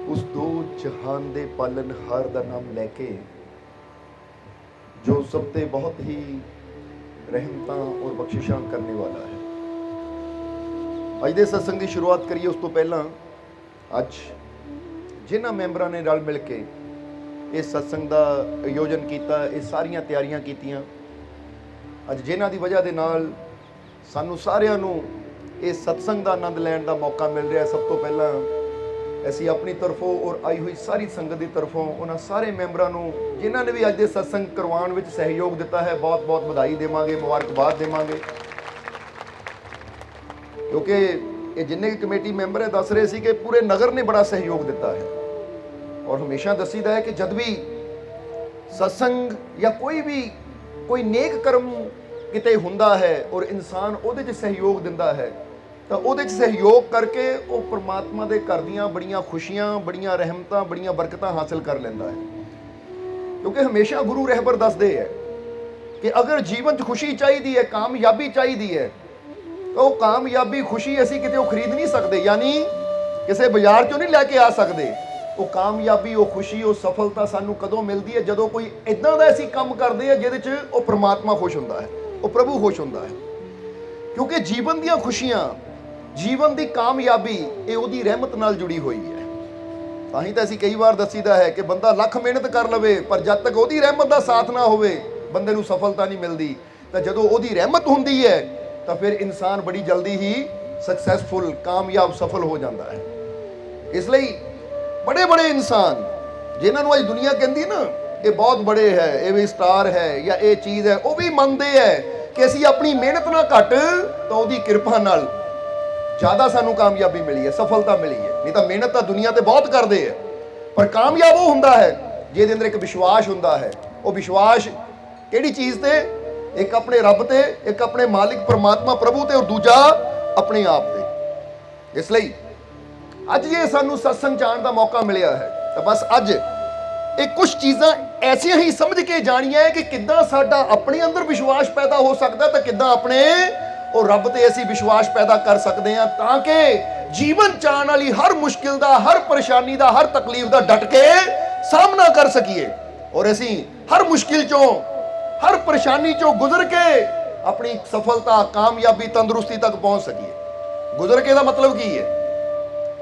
उस दो जहान दे पालनहार का नाम लैके जो सब ते बहुत ही रहमत और बख्शिशां करने वाला है। अज दे सत्संग की शुरुआत करिए उस तो पहला अज जिन्हां मैंबरां ने रल मिल के इस सत्संग का आयोजन किया, ये सारियां तैयारियां कीतियां, अज जिन्हां दी वजह दे नाल सानू सारियां नू इस सत्संग का आनंद लैण का मौका मिल रहा है। सब तो पहला असी अपनी तरफों और आई हुई सारी संगत की तरफों उन्होंने सारे मैंबरां नू जिन्होंने भी अज दे सत्संग करवाउण विच सहयोग दिता है बहुत बहुत बधाई देवांगे, मुबारकबाद देवांगे। क्योंकि ये जिन्ने कमेटी मैंबर है दस रहे थे कि पूरे नगर ने बड़ा सहयोग दिता है और हमेशा दसीदा है कि जब भी सत्संग या कोई नेक कर्म किते हुंदा है और इंसान उहदे च सहयोग दिंदा है तो उहदे च सहयोग करके वो परमात्मा दे घर दीआं बड़ियां खुशियां, बड़ियां रहमतां, बड़ियां बरकतां हासिल कर लैंदा है। क्योंकि हमेशा गुरु रहबर दसदे है कि अगर जीवन च खुशी चाहिए है, कामयाबी चाहिए है, तो कामयाबी खुशी असी किते खरीद नहीं सकते, यानी किसी बाजार चों नहीं लैके आ सकते। वो कामयाबी, वो खुशी, वो सफलता सानू कदों मिलती है जदों कोई इदां दा असी काम करते हैं जिहदे च वो परमात्मा खुश हुंदा है, वो प्रभु खुश हुंदा है। क्योंकि जीवन दीआं खुशियां, जीवन की कामयाबी ये उहदी रहमत नाल जुड़ी हुई है। ताही तो असी कई बार दसीदा है कि बंदा लख मेहनत कर लवे पर जब तक उहदी रहमत का साथ ना होवे बंदे नू सफलता नहीं मिलती। तो जदों उहदी रहमत हुंदी है तो फिर इंसान बड़ी जल्दी ही सक्सैसफुल, कामयाब, सफल हो जाता है। इसलिए बड़े बड़े इंसान जिन्होंने अज दुनिया कहती ना ये बहुत बड़े है, ये भी स्टार है या ये चीज़ है, वो भी मानते हैं कि असी अपनी मेहनत ना घट तो उहदी किरपा नाल ज़्यादा सानू कामयाबी मिली है, सफलता मिली है। नहीं तो मेहनत तो दुनिया ते बहुत करते हैं पर कामयाब वो हुंदा है जिहदे अंदर एक विश्वास हुंदा है। वो विश्वास किहड़ी चीज़ ते? एक अपने रब ते, एक अपने मालिक परमात्मा प्रभु ते और दूजा अपने आप ते। इसलिए अज ये सानू सत्संग जाण दा मौका मिलिया है तो बस अज एक कुछ चीज़ां ऐसियां ही समझ के जानियां है कि किद्दां साडा अपने अंदर विश्वास पैदा हो सकता तो किद्दां अपने और रब ते असी विश्वास पैदा कर सकते हैं ताकि जीवन चाहने वाली हर मुश्किल का, हर परेशानी का, हर तकलीफ का डट के सामना कर सकीए और असी हर मुश्किल चों, हर परेशानी चों गुजर के अपनी सफलता, कामयाबी, तंदुरुस्ती तक पहुंच सकीए। गुजर के दा मतलब की है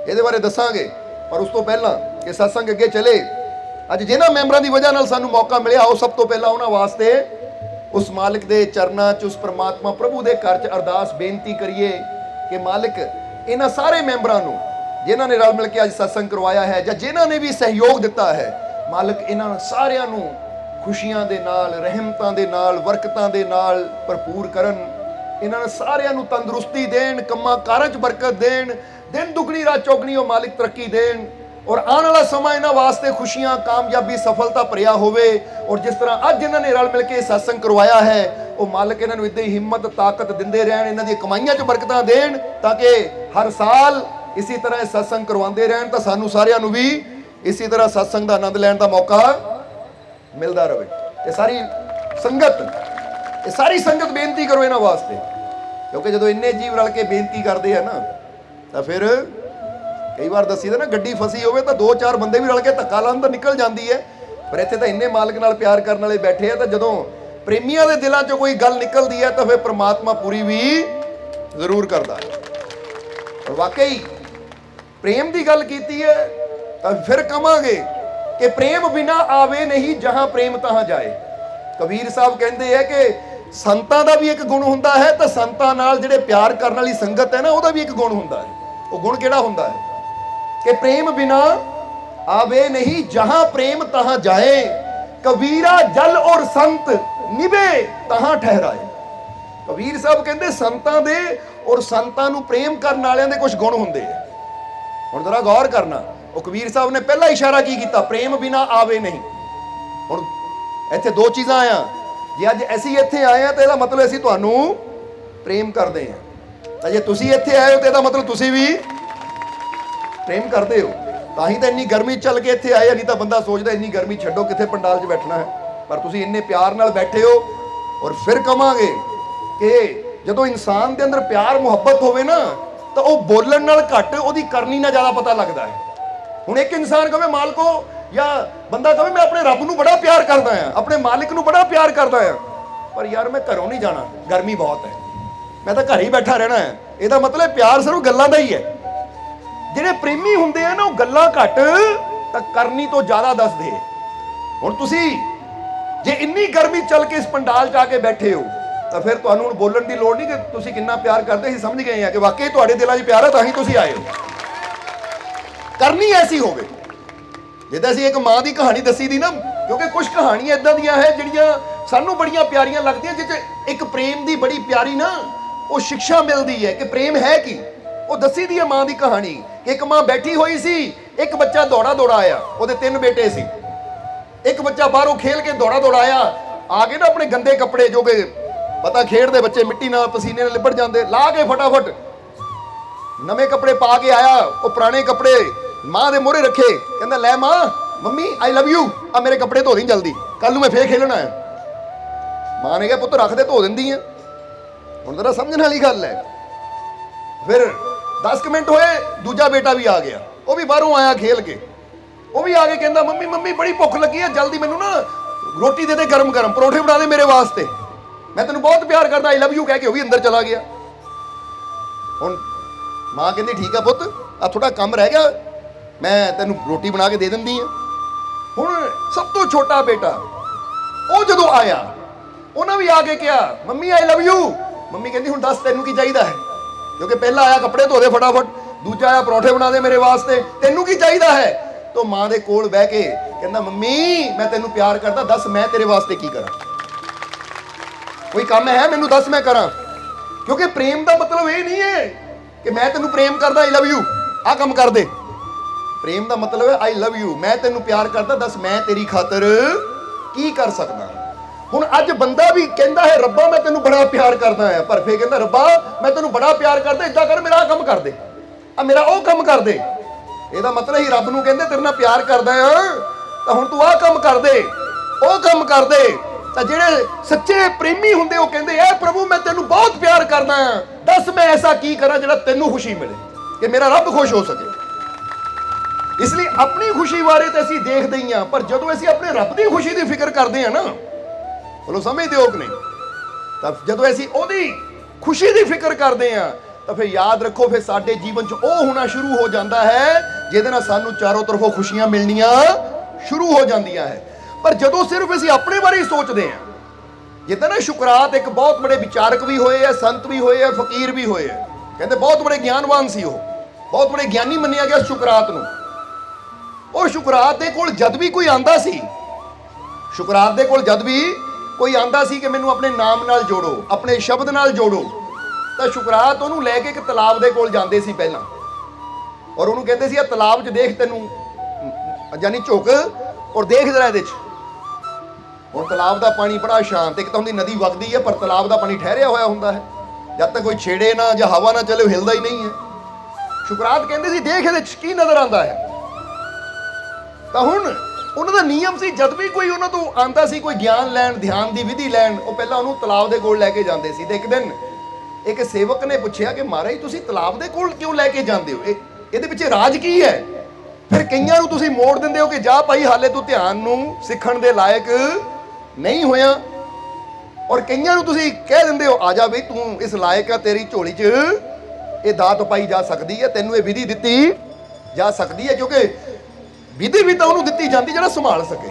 ये बारे दसांगे, पर उस तो पहला कि सत्संग अगे चले अज जिन्हां मैंबरां दी वजह नाल सानू मौका मिलिया आओ सब तो पहला उन्हां वास्ते उस मालिक दे चरनां च, उस परमात्मा प्रभु दे घर च अरदास बेनती करिए कि मालिक इन्हां सारे मैंबरां नूं जिन्हां ने रल मिल के अज सत्संग करवाया है या जिन्हां ने भी सहयोग दिता है, मालिक इन्हां सारियां नूं खुशियां दे नाल, रहमतां दे नाल, बरकतां दे नाल भरपूर करन। इन्हां सारियां नूं तंदुरुस्ती देण, कम्मां कारां च बरकत देण, दिन दुगनी रात चौगनी वो मालिक तरक्की देण और आने वाला समा इन्हां वास्ते खुशियां, कामयाबी, सफलता भरिया होवे। और जिस तरह अज इन्हां ने रल मिल के सत्संग करवाया है वो मालिक इन्हां नूं इदां ही हिम्मत, ताकत दिंदे रहण, इन्हां दी कमाईआं च बरकतां देण ताकि हर साल इसी तरह सत्संग करवाते रहन तो सानू सारियां नूं भी इसी तरह सत्संग का आनंद लैण का मौका मिलता रहे। ये सारी संगत बेनती करो इन्हां वास्ते, क्योंकि जो इन्ने जीव रल के बेनती करते हैं ना तो फिर कई बार दसी ना गड्डी फसी होवे तो दो चार बंदे भी रल के धक्का लाउण तो निकल जाती है, पर इत्थे तो इन्ने मालिक नाल प्यार करने वाले बैठे हैं तो जदों प्रेमियों के दिलों चों कोई गल निकलती है तो फिर परमात्मा पूरी भी जरूर करता है। और वाकई प्रेम की गल कीती है तो फिर कहांगे कि प्रेम बिना आवे नहीं जहां प्रेम तहां जाए। कबीर साहब कहते हैं कि संतां दा भी एक गुण हुंदा है तो संतां नाल जिहड़े प्यार करने वाली संगत है ना उहदा भी एक गुण हुंदा है। वो गुण किहड़ा हुंदा है कि प्रेम बिना आवे नहीं जहां प्रेम तहां जाए, कबीरा जल और संत निभे तहां ठहराए। कबीर साहब कहते संतां दे और संतां नूं प्रेम करने वालियां दे कुछ गुण हुंदे है। हुण जरा गौर करना, वो कबीर साहब ने पहला इशारा की कीता, प्रेम बिना आवे नहीं। हुण इत्थे दो चीज़ां आया, जे अज असीं इत्थे आए हैं तो इहदा मतलब असीं तुहानूं प्रेम करते हैं, तो जे तुसीं इत्थे आए हो तो इहदा मतलब तुसीं भी प्रेम करते हो। ताही तो इन्नी गर्मी चल के इत्थे आए, नहीं तो बंदा सोचता इन्नी गर्मी छड्डो कित्थे पंडाल 'च बैठना है, पर तुसीं इन्ने प्यार नाल बैठे हो। और फिर कहांगे कि जदों इंसान के अंदर प्यार मुहब्बत होवे ना तो वह बोलण नाल घट उहदी करनी नाल ज़्यादा पता लगता है। ਹੁਣ ਇੱਕ ਇਨਸਾਨ ਕਹੇ ਮਾਲਕੋ ਜਾਂ ਬੰਦਾ ਕਹੇ ਮੈਂ ਆਪਣੇ ਰੱਬ ਨੂੰ ਬੜਾ ਪਿਆਰ ਕਰਦਾ ਆ, ਆਪਣੇ ਮਾਲਿਕ ਨੂੰ ਬੜਾ ਪਿਆਰ ਕਰਦਾ ਆ, ਪਰ ਯਾਰ ਮੈਂ ਘਰੋਂ ਨਹੀਂ ਜਾਣਾ, ਗਰਮੀ ਬਹੁਤ ਹੈ, ਮੈਂ ਤਾਂ ਘਰ ਹੀ ਬੈਠਾ ਰਹਿਣਾ ਹੈ। ਇਹਦਾ ਮਤਲਬ ਪਿਆਰ ਸਿਰਫ ਗੱਲਾਂ ਦਾ ਹੀ ਹੈ। ਜਿਹੜੇ ਪ੍ਰੇਮੀ ਹੁੰਦੇ ਆ ਨਾ, ਉਹ ਗੱਲਾਂ ਘੱਟ ਤਾਂ ਕਰਨੀ ਤੋਂ ਜ਼ਿਆਦਾ ਦੱਸਦੇ। ਹੁਣ ਤੁਸੀਂ ਜੇ ਇੰਨੀ ਗਰਮੀ ਚੱਲ ਕੇ ਇਸ ਪੰਡਾਲ 'ਚ ਆ ਕੇ ਬੈਠੇ ਹੋ ਤਾਂ ਫਿਰ ਤੁਹਾਨੂੰ ਹੁਣ ਬੋਲਣ ਦੀ ਲੋੜ ਨਹੀਂ ਕਿ ਤੁਸੀਂ ਕਿੰਨਾ ਪਿਆਰ ਕਰਦੇ। ਅਸੀਂ ਸਮਝ ਗਏ ਆ ਕਿ ਵਾਕਈ ਤੁਹਾਡੇ ਦਿਲਾਂ 'ਚ ਪਿਆਰ ਹੈ, ਤਾਂ ਹੀ ਤੁਸੀਂ ਆਏ ਹੋ। ਕਰਨੀ ਐਸੀ ਹੋਵੇ ਜਿੱਦਾਂ ਅਸੀਂ ਇੱਕ ਮਾਂ ਦੀ ਕਹਾਣੀ ਦੱਸੀ ਦੀ ਨਾ, ਕਿਉਂਕਿ ਕੁਝ ਕਹਾਣੀਆਂ ਇਦਾਂ ਦੀਆਂ ਹੈ ਜਿਹੜੀਆਂ ਸਾਨੂੰ ਬੜੀਆਂ ਪਿਆਰੀਆਂ ਲੱਗਦੀਆਂ, ਜਿਹ 'ਚ ਇੱਕ ਪ੍ਰੇਮ ਦੀ ਬੜੀ ਪਿਆਰੀ ਨਾ ਉਹ ਸਿੱਖਿਆ ਮਿਲਦੀ ਹੈ ਕਿ ਪ੍ਰੇਮ ਹੈ ਕੀ। ਉਹ ਦੱਸੀ ਦੀ ਹੈ ਮਾਂ ਦੀ ਕਹਾਣੀ ਕਿ ਇੱਕ ਮਾਂ ਬੈਠੀ ਹੋਈ ਸੀ, ਇੱਕ ਬੱਚਾ ਦੌੜਾ ਆਇਆ, ਉਹਦੇ 3 ਬੇਟੇ ਸੀ। ਇੱਕ ਬੱਚਾ ਬਾਹਰੋਂ ਖੇਲ ਕੇ ਦੌੜਾ ਆਇਆ, ਆ ਕੇ ਨਾ ਆਪਣੇ ਗੰਦੇ ਕੱਪੜੇ ਜੋ ਕਿ ਪਤਾ ਖੇਡਦੇ ਬੱਚੇ ਮਿੱਟੀ ਨਾਲ ਪਸੀਨੇ ਨਾਲ ਲਿਬੜ ਜਾਂਦੇ, ਲਾ ਕੇ ਫਟਾਫਟ ਨਵੇਂ ਕੱਪੜੇ ਪਾ ਕੇ ਆਇਆ। ਉਹ ਪੁਰਾਣੇ ਕੱਪੜੇ ਮਾਂ ਦੇ ਮੂਹਰੇ ਰੱਖੇ, ਕਹਿੰਦਾ ਲੈ ਮਾਂ, ਮੰਮੀ ਆਈ ਲਵ ਯੂ, ਆ ਮੇਰੇ ਕੱਪੜੇ ਧੋ ਦੇ ਜਲਦੀ, ਕੱਲ ਨੂੰ ਮੈਂ ਫੇਰ ਖੇਲਣਾ ਹੈ। ਮਾਂ ਨੇ ਕਿਹਾ ਪੁੱਤ ਰੱਖ ਦੇ, ਧੋ ਦਿੰਦੀ ਆ। ਹੁਣ ਜ਼ਰਾ ਸਮਝਣ ਵਾਲੀ ਗੱਲ ਹੈ। ਫਿਰ 10 ਮਿੰਟ ਹੋਏ, ਦੂਜਾ ਬੇਟਾ ਵੀ ਆ ਗਿਆ, ਉਹ ਵੀ ਬਾਹਰੋਂ ਆਇਆ ਖੇਲ ਕੇ, ਉਹ ਵੀ ਆ ਕੇ ਕਹਿੰਦਾ ਮੰਮੀ ਬੜੀ ਭੁੱਖ ਲੱਗੀ ਹੈ, ਜਲਦੀ ਮੈਨੂੰ ਨਾ ਰੋਟੀ ਦੇ ਦੇ, ਗਰਮ ਪਰੌਂਠੇ ਬਣਾ ਦੇ ਮੇਰੇ ਵਾਸਤੇ, ਮੈਂ ਤੈਨੂੰ ਬਹੁਤ ਪਿਆਰ ਕਰਦਾ, ਆਈ ਲਵ ਯੂ ਕਹਿ ਕੇ ਉਹ ਵੀ ਅੰਦਰ ਚਲਾ ਗਿਆ। ਹੁਣ ਮਾਂ ਕਹਿੰਦੀ ਠੀਕ ਆ ਪੁੱਤ, ਆ ਥੋੜਾ ਕੰਮ ਰਹਿ ਗਿਆ, ਮੈਂ ਤੈਨੂੰ ਰੋਟੀ ਬਣਾ ਕੇ ਦੇ ਦਿੰਦੀ ਆ। ਹੁਣ ਸਭ ਤੋਂ ਛੋਟਾ ਬੇਟਾ ਉਹ ਜਦੋਂ ਆਇਆ, ਉਹਨਾਂ ਵੀ ਆ ਕੇ ਕਿਹਾ mummy I love you. Mummy ਕਹਿੰਦੀ ਹੁਣ ਦੱਸ ਤੈਨੂੰ ਕੀ ਚਾਹੀਦਾ ਹੈ, ਕਿਉਂਕਿ ਪਹਿਲਾ ਆਇਆ ਕੱਪੜੇ ਧੋ ਦੇ ਫਟਾਫਟ, ਦੂਜਾ ਆਇਆ ਪਰੌਂਠੇ ਬਣਾ ਦੇ ਮੇਰੇ ਵਾਸਤੇ, ਤੈਨੂੰ ਕੀ ਚਾਹੀਦਾ ਹੈ। ਤੋ ਮਾਂ ਦੇ ਕੋਲ ਬਹਿ ਕੇ ਕਹਿੰਦਾ ਮੰਮੀ ਮੈਂ ਤੈਨੂੰ ਪਿਆਰ ਕਰਦਾ, ਦੱਸ ਮੈਂ ਤੇਰੇ ਵਾਸਤੇ ਕੀ ਕਰਾਂ, ਕੋਈ ਕੰਮ ਹੈ ਮੈਨੂੰ ਦੱਸ ਮੈਂ ਕਰਾਂ। ਕਿਉਂਕਿ ਪ੍ਰੇਮ ਦਾ ਮਤਲਬ ਇਹ ਨਹੀਂ ਹੈ ਕਿ ਮੈਂ ਤੈਨੂੰ ਪ੍ਰੇਮ ਕਰਦਾ, ਆਈ ਲਵ ਯੂ ਆ ਕੰਮ ਕਰ ਦੇ। ਪ੍ਰੇਮ ਦਾ ਮਤਲਬ ਹੈ ਆਈ ਲਵ ਯੂ, ਮੈਂ ਤੈਨੂੰ ਪਿਆਰ ਕਰਦਾ, ਦੱਸ ਮੈਂ ਤੇਰੀ ਖਾਤਰ ਕੀ ਕਰ ਸਕਦਾ। ਹੁਣ ਅੱਜ ਬੰਦਾ ਵੀ ਕਹਿੰਦਾ ਹੈ ਰੱਬਾ ਮੈਂ ਤੈਨੂੰ ਬੜਾ ਪਿਆਰ ਕਰਦਾ ਹਾਂ, ਪਰ ਫੇਰ ਕਹਿੰਦਾ ਰੱਬਾ ਮੈਂ ਤੈਨੂੰ ਬੜਾ ਪਿਆਰ ਕਰਦਾ, ਇਦਾਂ ਕਰ ਮੇਰਾ ਕੰਮ ਕਰ ਦੇ, ਆ ਮੇਰਾ ਉਹ ਕੰਮ ਕਰ ਦੇ। ਇਹਦਾ ਮਤਲਬ ਹੀ ਰੱਬ ਨੂੰ ਕਹਿੰਦੇ ਤੇਰੇ ਨਾਲ ਪਿਆਰ ਕਰਦਾ ਆ ਤਾਂ ਹੁਣ ਤੂੰ ਆਹ ਕੰਮ ਕਰ ਦੇ, ਉਹ ਕੰਮ ਕਰ ਦੇ। ਤਾਂ ਜਿਹੜੇ ਸੱਚੇ ਪ੍ਰੇਮੀ ਹੁੰਦੇ ਉਹ ਕਹਿੰਦੇ ਐ ਪ੍ਰਭੂ ਮੈਂ ਤੈਨੂੰ ਬਹੁਤ ਪਿਆਰ ਕਰਦਾ ਹਾਂ, ਦੱਸ ਮੈਂ ਐਸਾ ਕੀ ਕਰਾਂ ਜਿਹੜਾ ਤੈਨੂੰ ਖੁਸ਼ੀ ਮਿਲੇ, ਕਿ ਮੇਰਾ ਰੱਬ ਖੁਸ਼ ਹੋ ਸਕੇ। ਇਸ ਲਈ ਆਪਣੀ ਖੁਸ਼ੀ ਬਾਰੇ ਤਾਂ ਅਸੀਂ ਦੇਖਦੇ ਹੀ ਹਾਂ, ਪਰ ਜਦੋਂ ਅਸੀਂ ਆਪਣੇ ਰੱਬ ਦੀ ਖੁਸ਼ੀ ਦੀ ਫਿਕਰ ਕਰਦੇ ਹਾਂ ਨਾ, ਬੋਲੋ ਸਮਝਦੇ ਹੋ ਕਿ ਨਹੀਂ, ਤਾਂ ਜਦੋਂ ਅਸੀਂ ਉਹਦੀ ਖੁਸ਼ੀ ਦੀ ਫਿਕਰ ਕਰਦੇ ਹਾਂ ਤਾਂ ਫਿਰ ਯਾਦ ਰੱਖੋ ਫਿਰ ਸਾਡੇ ਜੀਵਨ 'ਚ ਉਹ ਹੋਣਾ ਸ਼ੁਰੂ ਹੋ ਜਾਂਦਾ ਹੈ ਜਿਹਦੇ ਨਾਲ ਸਾਨੂੰ ਚਾਰੋਂ ਤਰਫੋਂ ਖੁਸ਼ੀਆਂ ਮਿਲਣੀਆਂ ਸ਼ੁਰੂ ਹੋ ਜਾਂਦੀਆਂ ਹੈ। ਪਰ ਜਦੋਂ ਸਿਰਫ ਅਸੀਂ ਆਪਣੇ ਬਾਰੇ ਹੀ ਸੋਚਦੇ ਹਾਂ, ਜਿੱਦਾਂ ਨਾ ਸ਼ੁਕਰਾਤ ਇੱਕ ਬਹੁਤ ਬੜੇ ਵਿਚਾਰਕ ਵੀ ਹੋਏ ਆ, ਸੰਤ ਵੀ ਹੋਏ ਆ, ਫਕੀਰ ਵੀ ਹੋਏ ਆ, ਕਹਿੰਦੇ ਬਹੁਤ ਬੜੇ ਗਿਆਨਵਾਨ ਸੀ, ਉਹ ਬਹੁਤ ਬੜੇ ਗਿਆਨੀ ਮੰਨਿਆ ਗਿਆ ਸ਼ੁਕਰਾਤ ਨੂੰ। ਉਹ ਸ਼ੁਕਰਾਤ ਦੇ ਕੋਲ ਜਦ ਵੀ ਕੋਈ ਆਂਦਾ ਸੀ, ਸ਼ੁਕਰਾਤ ਦੇ ਕੋਲ ਜਦ ਵੀ ਕੋਈ ਆਂਦਾ ਸੀ ਕਿ ਮੈਨੂੰ ਆਪਣੇ ਨਾਮ ਨਾਲ ਜੋੜੋ, ਆਪਣੇ ਸ਼ਬਦ ਨਾਲ ਜੋੜੋ, ਤਾਂ ਸ਼ੁਕਰਾਤ ਉਹਨੂੰ ਲੈ ਕੇ ਇੱਕ ਤਲਾਬ ਦੇ ਕੋਲ ਜਾਂਦੇ ਸੀ ਪਹਿਲਾਂ, ਔਰ ਉਹਨੂੰ ਕਹਿੰਦੇ ਸੀ ਆ ਤਲਾਬ 'ਚ ਦੇਖ, ਤੈਨੂੰ ਯਾਨੀ ਝੁਕ ਔਰ ਦੇਖ ਜਰਾ ਇਹਦੇ 'ਚ। ਹੁਣ ਤਲਾਬ ਦਾ ਪਾਣੀ ਬੜਾ ਸ਼ਾਂਤ, ਇੱਕ ਤਾਂ ਉਹਦੀ ਨਦੀ ਵਗਦੀ ਹੈ ਪਰ ਤਲਾਬ ਦਾ ਪਾਣੀ ਠਹਿਰਿਆ ਹੋਇਆ ਹੁੰਦਾ ਹੈ, ਜਦ ਤੱਕ ਕੋਈ ਛੇੜੇ ਨਾ ਜਾਂ ਹਵਾ ਨਾ ਚੱਲੇ ਹਿਲਦਾ ਹੀ ਨਹੀਂ ਹੈ। ਸ਼ੁਕਰਾਤ ਕਹਿੰਦੇ ਸੀ ਦੇਖ ਇਹਦੇ 'ਚ ਕੀ ਨਜ਼ਰ ਆਉਂਦਾ ਹੈ। ਤਾਂ ਹੁਣ ਉਹਨਾਂ ਦਾ ਨਿਯਮ ਸੀ ਜਦ ਵੀ ਕੋਈ ਉਹਨਾਂ ਤੋਂ ਆਂਦਾ ਸੀ ਕੋਈ ਗਿਆਨ ਲੈਣ, ਧਿਆਨ ਦੀ ਵਿਧੀ ਲੈਣ, ਉਹ ਪਹਿਲਾਂ ਉਹਨੂੰ ਤਲਾਬ ਦੇ ਕੋਲ ਲੈ ਕੇ ਜਾਂਦੇ ਸੀ। ਤੇ ਇੱਕ ਦਿਨ ਇੱਕ ਸੇਵਕ ਨੇ ਪੁੱਛਿਆ ਕਿ ਮਹਾਰਾਜ ਤੁਸੀਂ ਤਲਾਬ ਦੇ ਕੋਲ ਕਿਉਂ ਲੈ ਕੇ ਜਾਂਦੇ ਹੋ, ਇਹਦੇ ਪਿੱਛੇ ਰਾਜ ਕੀ ਹੈ। ਫਿਰ ਕਈਆਂ ਨੂੰ ਤੁਸੀਂ ਮੋੜ ਦਿੰਦੇ ਹੋ ਕਿ ਜਾ ਭਾਈ ਹਾਲੇ ਤੂੰ ਧਿਆਨ ਨੂੰ ਸਿੱਖਣ ਦੇ ਲਾਇਕ ਨਹੀਂ ਹੋਇਆ, ਔਰ ਕਈਆਂ ਨੂੰ ਤੁਸੀਂ ਕਹਿ ਦਿੰਦੇ ਹੋ ਆ ਜਾ ਬਈ ਤੂੰ ਇਸ ਲਾਇਕ ਆ, ਤੇਰੀ ਝੋਲੀ 'ਚ ਇਹ ਦਾਤ ਪਾਈ ਜਾ ਸਕਦੀ ਹੈ, ਤੈਨੂੰ ਇਹ ਵਿਧੀ ਦਿੱਤੀ ਜਾ ਸਕਦੀ ਹੈ, ਕਿਉਂਕਿ ਵਿਧੀ ਵੀ ਤਾਂ ਉਹਨੂੰ ਦਿੱਤੀ ਜਾਂਦੀ ਜਿਹੜਾ ਸੰਭਾਲ ਸਕੇ।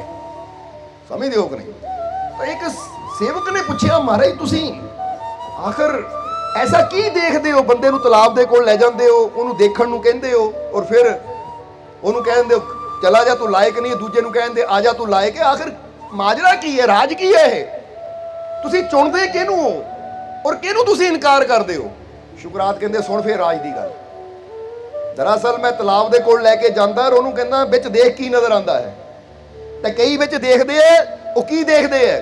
ਸਮਝਦੇ ਹੋ ਕਿ ਨਹੀਂ। ਤਾਂ ਇੱਕ ਸੇਵਕ ਨੇ ਪੁੱਛਿਆ ਮਹਾਰਾਜ ਤੁਸੀਂ ਆਖਰ ਐਸਾ ਕੀ ਦੇਖਦੇ ਹੋ, ਬੰਦੇ ਨੂੰ ਤਲਾਬ ਦੇ ਕੋਲ ਲੈ ਜਾਂਦੇ ਹੋ, ਉਹਨੂੰ ਦੇਖਣ ਨੂੰ ਕਹਿੰਦੇ ਹੋ, ਔਰ ਫਿਰ ਉਹਨੂੰ ਕਹਿੰਦੇ ਹੋ ਚਲਾ ਜਾ ਤੂੰ ਲਾਇਕ ਨਹੀਂ, ਦੂਜੇ ਨੂੰ ਕਹਿੰਦੇ ਆ ਜਾ ਤੂੰ ਲਾਇਕ ਹੈ, ਆਖਰ ਮਾਜਰਾ ਕੀ ਹੈ, ਰਾਜ ਕੀ ਹੈ ਇਹ, ਤੁਸੀਂ ਚੁਣਦੇ ਕਿਹਨੂੰ ਹੋ ਔਰ ਕਿਹਨੂੰ ਤੁਸੀਂ ਇਨਕਾਰ ਕਰਦੇ ਹੋ। ਸ਼ੁਕਰਾਤ ਕਹਿੰਦੇ ਸੁਣ ਫੇਰ ਰਾਜ ਦੀ ਗੱਲ, ਦਰਅਸਲ ਮੈਂ ਤਲਾਬ ਦੇ ਕੋਲ ਲੈ ਕੇ ਜਾਂਦਾ ਔਰ ਉਹਨੂੰ ਕਹਿੰਦਾ ਵਿੱਚ ਦੇਖ ਕੀ ਨਜ਼ਰ ਆਉਂਦਾ ਹੈ, ਤੇ ਕਈ ਵਿੱਚ ਦੇਖਦੇ ਆ, ਉਹ ਕੀ ਦੇਖਦੇ ਆ,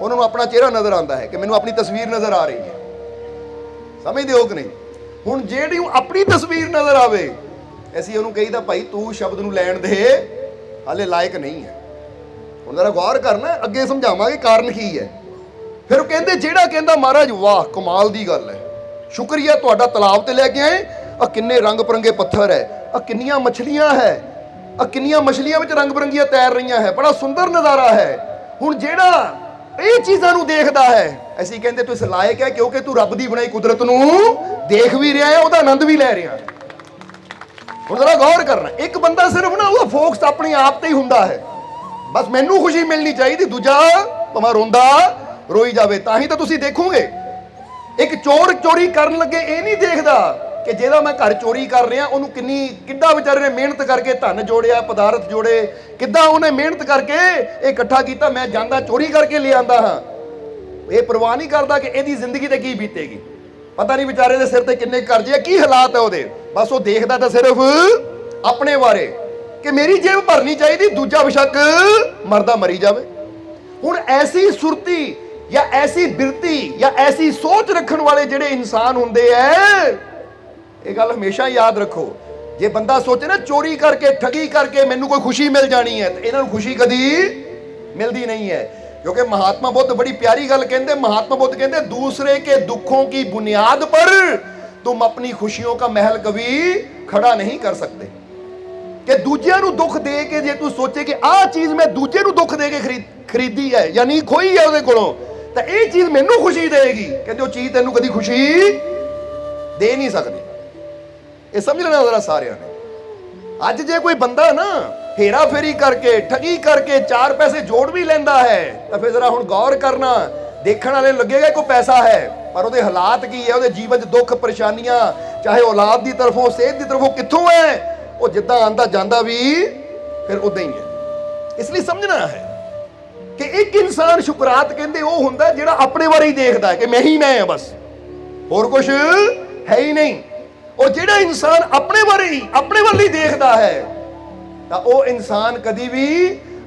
ਉਹਨਾਂ ਨੂੰ ਆਪਣਾ ਚਿਹਰਾ ਨਜ਼ਰ ਆਉਂਦਾ ਹੈ ਕਿ ਮੈਨੂੰ ਆਪਣੀ ਤਸਵੀਰ ਨਜ਼ਰ ਆ ਰਹੀ ਹੈ। ਸਮਝਦੇ ਹੋ ਕਿ ਨਹੀਂ। ਹੁਣ ਜਿਹੜੀ ਆਪਣੀ ਤਸਵੀਰ ਨਜ਼ਰ ਆਵੇ, ਅਸੀਂ ਉਹਨੂੰ ਕਹੀਦਾ ਭਾਈ ਤੂੰ ਸ਼ਬਦ ਨੂੰ ਲੈਣ ਦੇ ਹਾਲੇ ਲਾਇਕ ਨਹੀਂ ਹੈ। ਹੁਣ ਜ਼ਰਾ ਗੌਰ ਕਰਨਾ, ਅੱਗੇ ਸਮਝਾਵਾਂਗੇ ਕਾਰਨ ਕੀ ਹੈ। ਫਿਰ ਉਹ ਕਹਿੰਦੇ ਜਿਹੜਾ ਕਹਿੰਦਾ ਮਹਾਰਾਜ ਵਾਹ ਕਮਾਲ ਦੀ ਗੱਲ ਹੈ, ਸ਼ੁਕਰੀਆ ਤੁਹਾਡਾ ਤਲਾਬ ਤੇ ਲੈ ਕੇ ਆਏ, ਆ ਕਿੰਨੇ ਰੰਗ ਬਰੰਗੇ ਪੱਥਰ ਹੈ, ਆ ਕਿੰਨੀਆਂ ਮੱਛਲੀਆਂ ਹੈ, ਆ ਕਿੰਨੀਆਂ ਮਛਲੀਆਂ ਵਿੱਚ ਰੰਗ ਬਰੰਗੀਆਂ ਤੈਰ ਰਹੀਆਂ ਹੈ, ਬੜਾ ਸੁੰਦਰ ਨਜ਼ਾਰਾ ਹੈ। ਹੁਣ ਜਿਹੜਾ ਇਹ ਚੀਜ਼ਾਂ ਨੂੰ ਦੇਖਦਾ ਹੈ, ਅਸੀਂ ਕਹਿੰਦੇ ਤੂੰ ਇਸ ਲਾਇਕ ਹੈ ਕਿਉਂਕਿ ਤੂੰ ਰੱਬ ਦੀ ਬਣਾਈ ਕੁਦਰਤ ਨੂੰ ਦੇਖ ਵੀ ਰਿਹਾ ਹੈ, ਉਹਦਾ ਆਨੰਦ ਵੀ ਲੈ ਰਿਹਾ ਹੈ। ਹੁਣ ਜ਼ਰਾ ਗੌਰ ਕਰਨਾ, ਇੱਕ ਬੰਦਾ ਸਿਰਫ ਨਾ ਉਹਦਾ ਫੋਕਸ ਆਪਣੇ ਆਪ ਤੇ ਹੀ ਹੁੰਦਾ ਹੈ, ਬਸ ਮੈਨੂੰ ਖੁਸ਼ੀ ਮਿਲਣੀ ਚਾਹੀਦੀ, ਦੂਜਾ ਭਾਵੇਂ ਰੋਂਦਾ ਰੋਈ ਜਾਵੇ। ਤਾਂ ਹੀ ਤਾਂ ਤੁਸੀਂ ਦੇਖੋਗੇ ਇੱਕ ਚੋਰ ਚੋਰੀ ਕਰਨ ਲੱਗੇ ਇਹ ਨਹੀਂ ਦੇਖਦਾ ਕਿ ਜਿਹੜਾ ਮੈਂ ਘਰ ਚੋਰੀ ਕਰ ਰਿਹਾ ਉਹਨੂੰ ਕਿੱਦਾਂ ਵਿਚਾਰੇ ਨੇ ਮਿਹਨਤ ਕਰਕੇ ਧਨ ਜੋੜਿਆ, ਪਦਾਰਥ ਜੋੜੇ, ਕਿੱਦਾਂ ਉਹਨੇ ਮਿਹਨਤ ਕਰਕੇ ਇਹ ਇਕੱਠਾ ਕੀਤਾ, ਮੈਂ ਜਾਂਦਾ ਚੋਰੀ ਕਰਕੇ ਲਿਆਂਦਾ ਹਾਂ। ਇਹ ਪਰਵਾਹ ਨਹੀਂ ਕਰਦਾ ਕਿ ਇਹਦੀ ਜ਼ਿੰਦਗੀ ਤੇ ਕੀ ਬੀਤੇਗੀ, ਪਤਾ ਨਹੀਂ ਵਿਚਾਰੇ ਦੇ ਸਿਰ ਤੇ ਕਿੰਨੇ ਕਰਜ਼ੇ ਆ, ਕੀ ਹਾਲਾਤ ਹੈ ਉਹਦੇ। ਬਸ ਉਹ ਦੇਖਦਾ ਤਾਂ ਸਿਰਫ ਆਪਣੇ ਬਾਰੇ ਕਿ ਮੇਰੀ ਜੇਬ ਭਰਨੀ ਚਾਹੀਦੀ, ਦੂਜਾ ਬੇਸ਼ੱਕ ਮਰਦਾ ਮਰੀ ਜਾਵੇ। ਹੁਣ ਐਸੀ ਸੁਰਤੀ ਜਾਂ ਐਸੀ ਬਿਰਤੀ ਜਾਂ ਐਸੀ ਸੋਚ ਰੱਖਣ ਵਾਲੇ ਜਿਹੜੇ ਇਨਸਾਨ ਹੁੰਦੇ ਐ, ਇਹ ਗੱਲ ਹਮੇਸ਼ਾ ਯਾਦ ਰੱਖੋ, ਜੇ ਬੰਦਾ ਸੋਚੇ ਨਾ ਚੋਰੀ ਕਰਕੇ ਠੱਗੀ ਕਰਕੇ ਮੈਨੂੰ ਕੋਈ ਖੁਸ਼ੀ ਮਿਲ ਜਾਣੀ ਹੈ, ਤੇ ਇਹਨਾਂ ਨੂੰ ਖੁਸ਼ੀ ਕਦੀ ਮਿਲਦੀ ਨਹੀਂ ਹੈ। क्योंकि महात्मा बुद्ध बड़ी प्यारी गल कहते, महात्मा बुद्ध कहते दूसरे के दुखों की बुनियाद पर तुम अपनी खुशियों का महल कभी खड़ा नहीं कर सकते। कि दूजिया नूं दुख दे के जे तू सोचे कि आ चीज मैं दूजे नूं दुख दे के खरीदी है यानी खोई है ਉਹਦੇ ਕੋਲੋਂ, ਤਾਂ ਇਹ ਚੀਜ਼ ਮੈਨੂੰ ਖੁਸ਼ੀ ਦੇਗੀ, ਕਹਿੰਦੇ ਉਹ ਚੀਜ਼ ਤੈਨੂੰ ਕਦੀ ਖੁਸ਼ੀ ਦੇ ਨਹੀਂ ਸਕਦੀ। ਇਹ ਸਮਝ ਲੈਣਾ ਜ਼ਰਾ ਸਾਰਿਆਂ ਨੇ। ਅੱਜ ਜੇ ਕੋਈ ਬੰਦਾ ਨਾ हेरा फेरी करके ठगी करके चार पैसे जोड़ भी लेंदा है, तो फिर जरा हुण गौर करना, देखने वाले लगेगा कोई पैसा है, पर ਉਹਦੇ हालात की है, ਉਹਦੇ जीवन च दुख परेशानियां, चाहे औलाद की तरफों सेहत की तरफों कित्थों है, वो जिद्दां आंदा जांदा भी फिर उदां ही है। इसलिए समझना है कि एक इंसान शुकरात कहंदे ਉਹ ਹੁੰਦਾ ਜਿਹੜਾ ਆਪਣੇ ਬਾਰੇ ਹੀ ਦੇਖਦਾ ਹੈ कि मैं ही मैं ਹਾਂ, बस ਹੋਰ ਕੁਝ है ही नहीं। और ਜਿਹੜਾ इंसान अपने बारे ही अपने ਵੱਲ ही देखदा है ਤਾਂ ਉਹ ਇਨਸਾਨ ਕਦੀ ਵੀ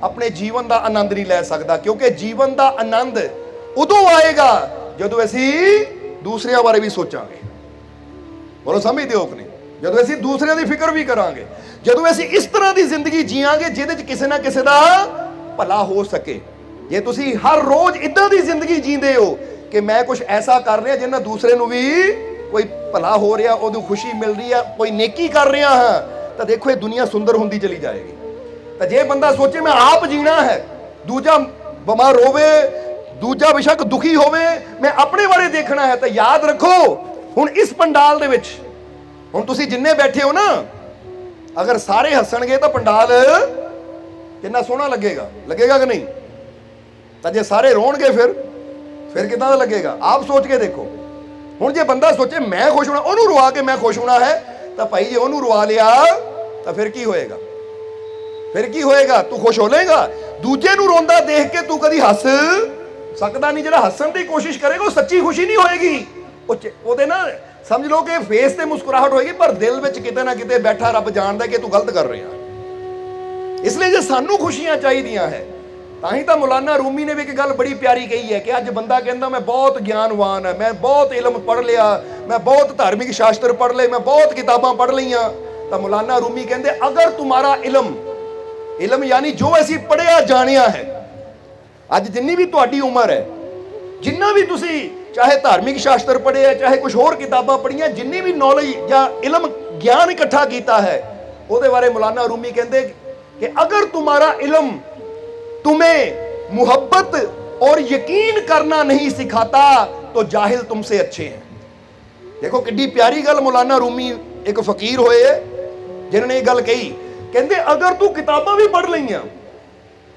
ਆਪਣੇ ਜੀਵਨ ਦਾ ਆਨੰਦ ਨਹੀਂ ਲੈ ਸਕਦਾ, ਕਿਉਂਕਿ ਜੀਵਨ ਦਾ ਆਨੰਦ ਉਦੋਂ ਆਏਗਾ ਜਦੋਂ ਅਸੀਂ ਦੂਸਰਿਆਂ ਬਾਰੇ ਵੀ ਸੋਚਾਂਗੇ। ਬੋਲੋ ਸਮਝਦੇ ਹੋ ਕਿ ਨਹੀਂ? ਜਦੋਂ ਅਸੀਂ ਦੂਸਰਿਆਂ ਦੀ ਫਿਕਰ ਵੀ ਕਰਾਂਗੇ, ਜਦੋਂ ਅਸੀਂ ਇਸ ਤਰ੍ਹਾਂ ਦੀ ਜ਼ਿੰਦਗੀ ਜੀਵਾਂਗੇ ਜਿਹਦੇ 'ਚ ਕਿਸੇ ਨਾ ਕਿਸੇ ਦਾ ਭਲਾ ਹੋ ਸਕੇ। ਜੇ ਤੁਸੀਂ ਹਰ ਰੋਜ਼ ਇਦਾਂ ਦੀ ਜ਼ਿੰਦਗੀ ਜੀਂਦੇ ਹੋ ਕਿ ਮੈਂ ਕੁਝ ਐਸਾ ਕਰ ਰਿਹਾ ਜਿਹਦੇ ਨਾਲ ਦੂਸਰੇ ਨੂੰ ਵੀ ਕੋਈ ਭਲਾ ਹੋ ਰਿਹਾ, ਉਹਨੂੰ ਖੁਸ਼ੀ ਮਿਲ ਰਹੀ ਹੈ, ਕੋਈ ਨੇਕੀ ਕਰ ਰਿਹਾ ਹਾਂ, ਤਾਂ ਦੇਖੋ ਇਹ ਦੁਨੀਆ ਸੁੰਦਰ ਹੁੰਦੀ ਚਲੀ ਜਾਏਗੀ। ਤਾਂ ਜੇ ਬੰਦਾ ਸੋਚੇ ਮੈਂ ਆਪ ਜੀਣਾ ਹੈ, ਦੂਜਾ ਬਿਮਾਰ ਹੋਵੇ, ਦੂਜਾ ਬੇਸ਼ੱਕ ਦੁਖੀ ਹੋਵੇ, ਮੈਂ ਆਪਣੇ ਬਾਰੇ ਦੇਖਣਾ ਹੈ, ਤਾਂ ਯਾਦ ਰੱਖੋ ਹੁਣ ਇਸ ਪੰਡਾਲ ਦੇ ਵਿੱਚ ਹੁਣ ਤੁਸੀਂ ਜਿੰਨੇ ਬੈਠੇ ਹੋ ਨਾ, ਅਗਰ ਸਾਰੇ ਹੱਸਣਗੇ ਤਾਂ ਪੰਡਾਲ ਕਿੰਨਾ ਸੋਹਣਾ ਲੱਗੇਗਾ, ਲੱਗੇਗਾ ਕਿ ਨਹੀਂ? ਤਾਂ ਜੇ ਸਾਰੇ ਰੋਣਗੇ ਫਿਰ ਕਿੱਦਾਂ ਦਾ ਲੱਗੇਗਾ? ਆਪ ਸੋਚ ਕੇ ਦੇਖੋ। ਹੁਣ ਜੇ ਬੰਦਾ ਸੋਚੇ ਮੈਂ ਖੁਸ਼ ਹੋਣਾ, ਉਹਨੂੰ ਰਵਾ ਕੇ ਮੈਂ ਖੁਸ਼ ਹੋਣਾ ਹੈ, ਤਾਂ ਭਾਈ ਜੇ ਉਹਨੂੰ ਰਵਾ ਲਿਆ ਤਾਂ ਫਿਰ ਕੀ ਹੋਏਗਾ? ਫਿਰ ਕੀ ਹੋਏਗਾ? ਤੂੰ ਖੁਸ਼ ਹੋ ਲੇਗਾ? ਦੂਜੇ ਨੂੰ ਰੋਂਦਾ ਦੇਖ ਕੇ ਤੂੰ ਕਦੀ ਹੱਸ ਸਕਦਾ ਨਹੀਂ। ਜਿਹੜਾ ਹੱਸਣ ਦੀ ਕੋਸ਼ਿਸ਼ ਕਰੇਗਾ ਉਹ ਸੱਚੀ ਖੁਸ਼ੀ ਨਹੀਂ ਹੋਏਗੀ, ਉਹਦੇ ਨਾ ਸਮਝ ਲਓ ਕਿ ਫੇਸ ਤੇ ਮੁਸਕਰਾਹਟ ਹੋਏਗੀ, ਪਰ ਦਿਲ ਵਿੱਚ ਕਿਤੇ ਨਾ ਕਿਤੇ ਬੈਠਾ ਰੱਬ ਜਾਣਦਾ ਕਿ ਤੂੰ ਗਲਤ ਕਰ ਰਿਹਾ। ਇਸ ਲਈ ਜੇ ਸਾਨੂੰ ਖੁਸ਼ੀਆਂ ਚਾਹੀਦੀਆਂ ਹੈ, ਤਾਂ ਹੀ ਤਾਂ ਮੌਲਾਨਾ ਰੂਮੀ ਨੇ ਵੀ ਇੱਕ ਗੱਲ ਬੜੀ ਪਿਆਰੀ ਕਹੀ ਹੈ ਕਿ ਅੱਜ ਬੰਦਾ ਕਹਿੰਦਾ ਮੈਂ ਬਹੁਤ ਗਿਆਨਵਾਨ ਹੈ, ਮੈਂ ਬਹੁਤ ਇਲਮ ਪੜ੍ਹ ਲਿਆ, ਮੈਂ ਬਹੁਤ ਧਾਰਮਿਕ ਸ਼ਾਸਤਰ ਪੜ੍ਹ ਲਏ, ਮੈਂ ਬਹੁਤ ਕਿਤਾਬਾਂ ਪੜ੍ਹ ਲਈਆਂ। ਤਾਂ ਮੌਲਾਨਾ ਰੂਮੀ ਕਹਿੰਦੇ ਅਗਰ ਤੁਮਾਰਾ ਇਲਮ ਯਾਨੀ ਜੋ ਅਸੀਂ ਪੜ੍ਹਿਆ ਜਾਣਿਆ ਹੈ, ਅੱਜ ਜਿੰਨੀ ਵੀ ਤੁਹਾਡੀ ਉਮਰ ਹੈ, ਜਿੰਨਾ ਵੀ ਤੁਸੀਂ ਚਾਹੇ ਧਾਰਮਿਕ ਸ਼ਾਸਤਰ ਪੜ੍ਹਿਆ, ਚਾਹੇ ਕੁਝ ਹੋਰ ਕਿਤਾਬਾਂ ਪੜ੍ਹੀਆਂ, ਜਿੰਨੀ ਵੀ ਨੌਲੇਜ ਜਾਂ ਇਲਮ ਗਿਆਨ ਇਕੱਠਾ ਕੀਤਾ ਹੈ, ਉਹਦੇ ਬਾਰੇ ਮੌਲਾਨਾ ਰੂਮੀ ਕਹਿੰਦੇ ਕਿ ਅਗਰ ਤੁਮਾਰਾ ਇਲਮ तुम्हें मोहब्बत और यकीन करना नहीं सिखाता तो जाहिल तुमसे अच्छे हैं। देखो कितनी प्यारी गल मौलाना रूमी एक फकीर होए जिन्होंने ये गल कही, कहते अगर तू किताबां भी पढ़ लईयां,